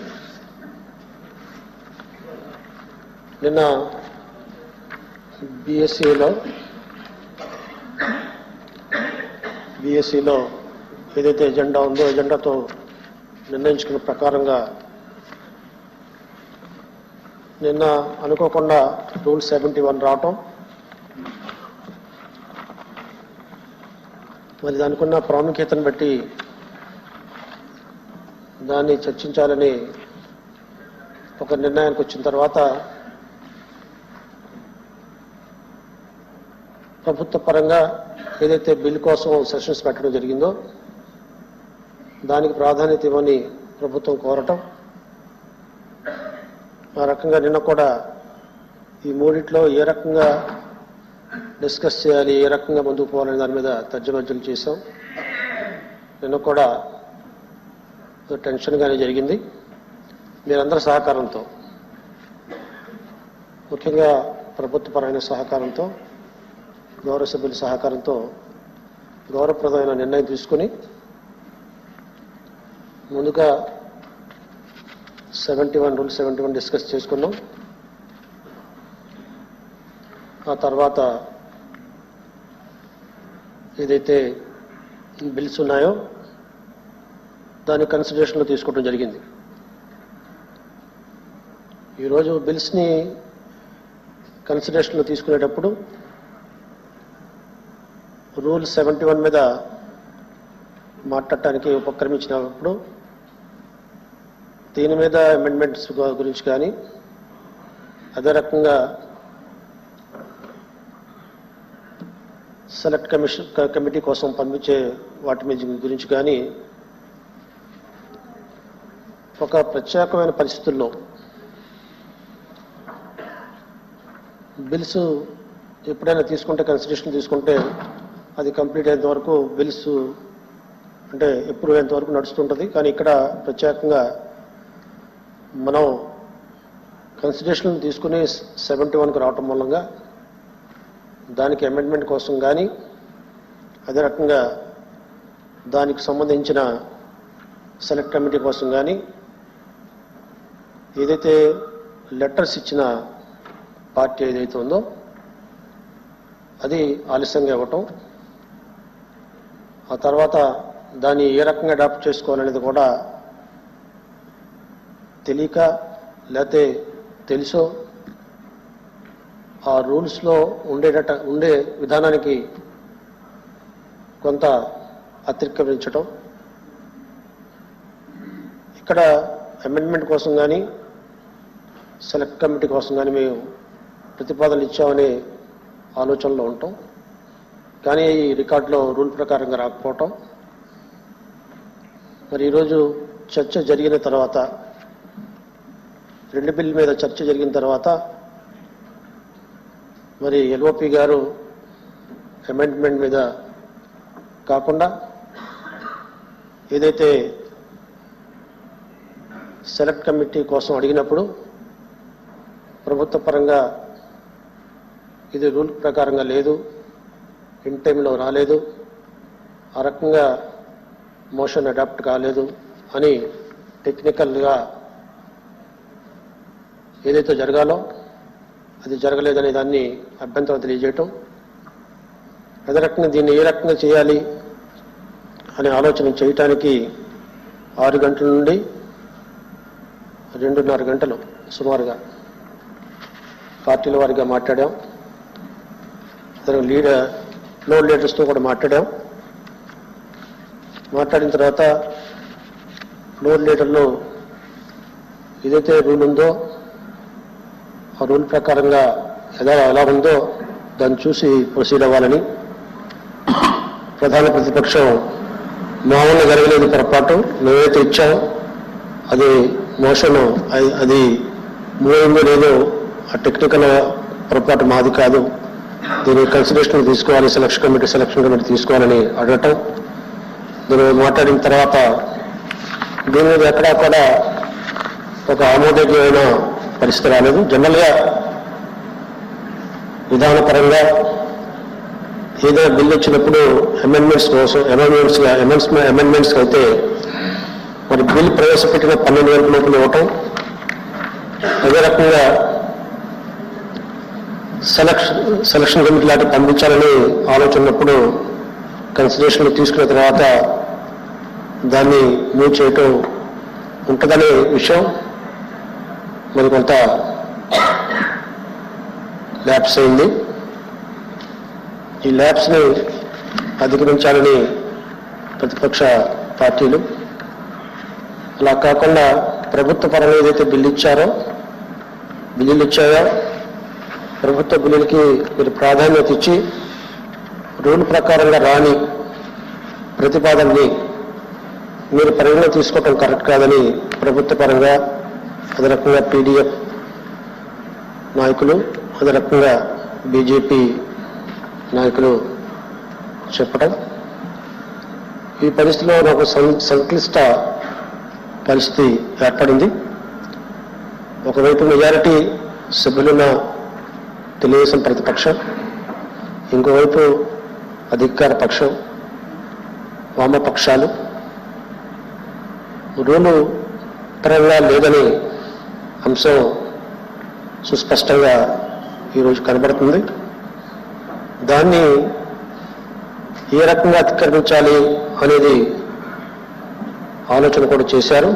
నిన్న బీఎస్సీలో ఏదైతే ఎజెండా ఉందో ఎజెండాతో నిర్ణయించుకున్న ప్రకారంగా నిన్న అనుకోకుండా రూల్ 71 రావటం, మరి దానికి ఉన్న ప్రాముఖ్యతను బట్టి దాన్ని చర్చించాలని ఒక నిర్ణయానికి వచ్చిన తర్వాత ప్రభుత్వ పరంగా ఏదైతే బిల్ కోసం సెషన్స్ పెట్టడం జరిగిందో దానికి ప్రాధాన్యత ఇవ్వని ప్రభుత్వం కోరటం, ఆ రకంగా నిన్న కూడా ఈ మూడిట్లో ఏ రకంగా డిస్కస్ చేయాలి, ఏ రకంగా ముందుకు పోవాలనే దాని మీద తర్జుమర్జులు చేశాం. నిన్న కూడా టెన్షన్గానే జరిగింది. మీరందరి సహకారంతో, ముఖ్యంగా ప్రభుత్వపరమైన సహకారంతో, గౌరవ సభ్యుల సహకారంతో గౌరవప్రదమైన నిర్ణయం తీసుకుని ముందుగా 71 రూల్ 71 డిస్కస్ చేసుకున్నాం. ఆ తర్వాత ఏదైతే బిల్స్ ఉన్నాయో దాని కన్సిడరేషన్లో తీసుకోవడం జరిగింది. ఈరోజు బిల్స్ని కన్సిడరేషన్లో తీసుకునేటప్పుడు రూల్ 71 మీద మాట్లాడటానికి ఉపక్రమించినప్పుడు దీని మీద అమెండ్మెంట్స్ గురించి కానీ అదే రకంగా సెలెక్ట్ కమిటీ కోసం పంపించే వాటి మీద గురించి కానీ ఒక ప్రత్యేకమైన పరిస్థితుల్లో బిల్స్ ఎప్పుడైనా తీసుకుంటే కన్సిడరేషన్ తీసుకుంటే అది కంప్లీట్ అయ్యేంత వరకు బిల్స్ అంటే అప్రూవ్ అయ్యేంత వరకు నడుస్తుంటుంది. కానీ ఇక్కడ ప్రత్యేకంగా మనం కన్సిడరేషన్ తీసుకుని 71కు రావటం మూలంగా దానికి అమెండ్మెంట్ కోసం కానీ అదే రకంగా దానికి సంబంధించిన సెలెక్ట్ కమిటీ కోసం కానీ ఏదైతే లెటర్స్ ఇచ్చిన పార్టీ ఏదైతే ఉందో అది ఆలస్యంగా ఇవ్వటం, ఆ తర్వాత దాన్ని ఏ రకంగా అడాప్ట్ చేసుకోవాలనేది కూడా తెలియక లేకపోతే తెలుసో ఆ రూల్స్లో ఉండే విధానానికి కొంత అతిక్రమించటం, ఇక్కడ అమెండ్మెంట్ కోసం కానీ సెలెక్ట్ కమిటీ కోసం కానీ మేము ప్రతిపాదనలు ఇచ్చామనే ఆలోచనలో ఉంటాం. కానీ ఈ రికార్డులో రూల్ ప్రకారంగా రాకపోవటం, మరి ఈరోజు చర్చ జరిగిన తర్వాత రెండు బిల్ మీద చర్చ జరిగిన తర్వాత మరి ఎల్ఓపి గారు అమెండ్మెంట్ మీద కాకుండా ఏదైతే సెలెక్ట్ కమిటీ కోసం అడిగినప్పుడు ప్రభుత్వ పరంగా ఇది రూల్ ప్రకారంగా లేదు, ఇన్ టైంలో రాలేదు, ఆ రకంగా మోషన్ అడాప్ట్ కాలేదు అని టెక్నికల్గా ఏదైతే జరగాలో అది జరగలేదనే దాన్ని అభ్యంతరం తెలియజేయటం, అదే రకంగా దీన్ని ఏ రకంగా చేయాలి అనే ఆలోచన చేయటానికి 6 గంటల నుండి 2.5 గంటలు సుమారుగా పార్టీల వారిగా మాట్లాడాం. ఫ్లోర్ లీడర్స్తో కూడా మాట్లాడిన తర్వాత ఫ్లోర్ లీడర్లు ఏదైతే రూల్ ఉందో ఆ రూల్ ప్రకారంగా ఎలా ఉందో దాన్ని చూసి ప్రొసీడ్ అవ్వాలని, ప్రధాన ప్రతిపక్షం మామూలుగా జరగలేదు పొరపాటు, మేమైతే ఇచ్చాం అది మోషన్ అది మూడిందో లేదో ఆ టెక్నికల్ పొరపాటు మాది కాదు, దీన్ని కన్సిడరేషన్ తీసుకోవాలి, సెలక్షన్ కమిటీ తీసుకోవాలని అడగటం. దీన్ని మాట్లాడిన తర్వాత దీని మీద ఎక్కడా కూడా ఒక ఆమోదయోగ్యమైన పరిస్థితి రాలేదు. జనరల్గా విధానపరంగా ఏదైనా బిల్లు వచ్చినప్పుడు అమెండ్మెంట్స్ అయితే మరి బిల్ ప్రవేశపెట్టిన 12 గంటల లోపల ఇవ్వటం, అదే రకంగా సెలక్షన్ కమిటీ లాంటి పంపించాలని ఆలోచనప్పుడు కన్సిడరేషన్లో తీసుకున్న తర్వాత దాన్ని మూవ్ చేయటం ఉంటుందనే విషయం మరి కొంత ల్యాప్స్ అయింది. ఈ ల్యాప్స్ని అధిగమించాలని ప్రతిపక్ష పార్టీలు, అలా కాకుండా ప్రభుత్వ పరంగా ఏదైతే బిల్లులు ఇచ్చాయో ప్రభుత్వ బిల్లులకి మీరు ప్రాధాన్యత ఇచ్చి రూల్ ప్రకారంగా రాని ప్రతిపాదనని మీరు పరిగణలో తీసుకోవటం కరెక్ట్ కాదని ప్రభుత్వ పరంగా అదే రకంగా పీడీఎఫ్ నాయకులు అదే రకంగా బీజేపీ నాయకులు చెప్పడం, ఈ పరిస్థితిలో ఒక సంక్లిష్ట పరిస్థితి ఏర్పడింది. ఒకవైపు మెజారిటీ సభ్యులున్న తెలుగుదేశం ప్రతిపక్షం, ఇంకోవైపు అధికార పక్షం, వామపక్షాలు రూలు పరంగా లేదని అంశం సుస్పష్టంగా ఈరోజు కనబడుతుంది. దాన్ని ఏ రకంగా అతిక్రమించాలి అనేది ఆలోచన కూడా చేశారు.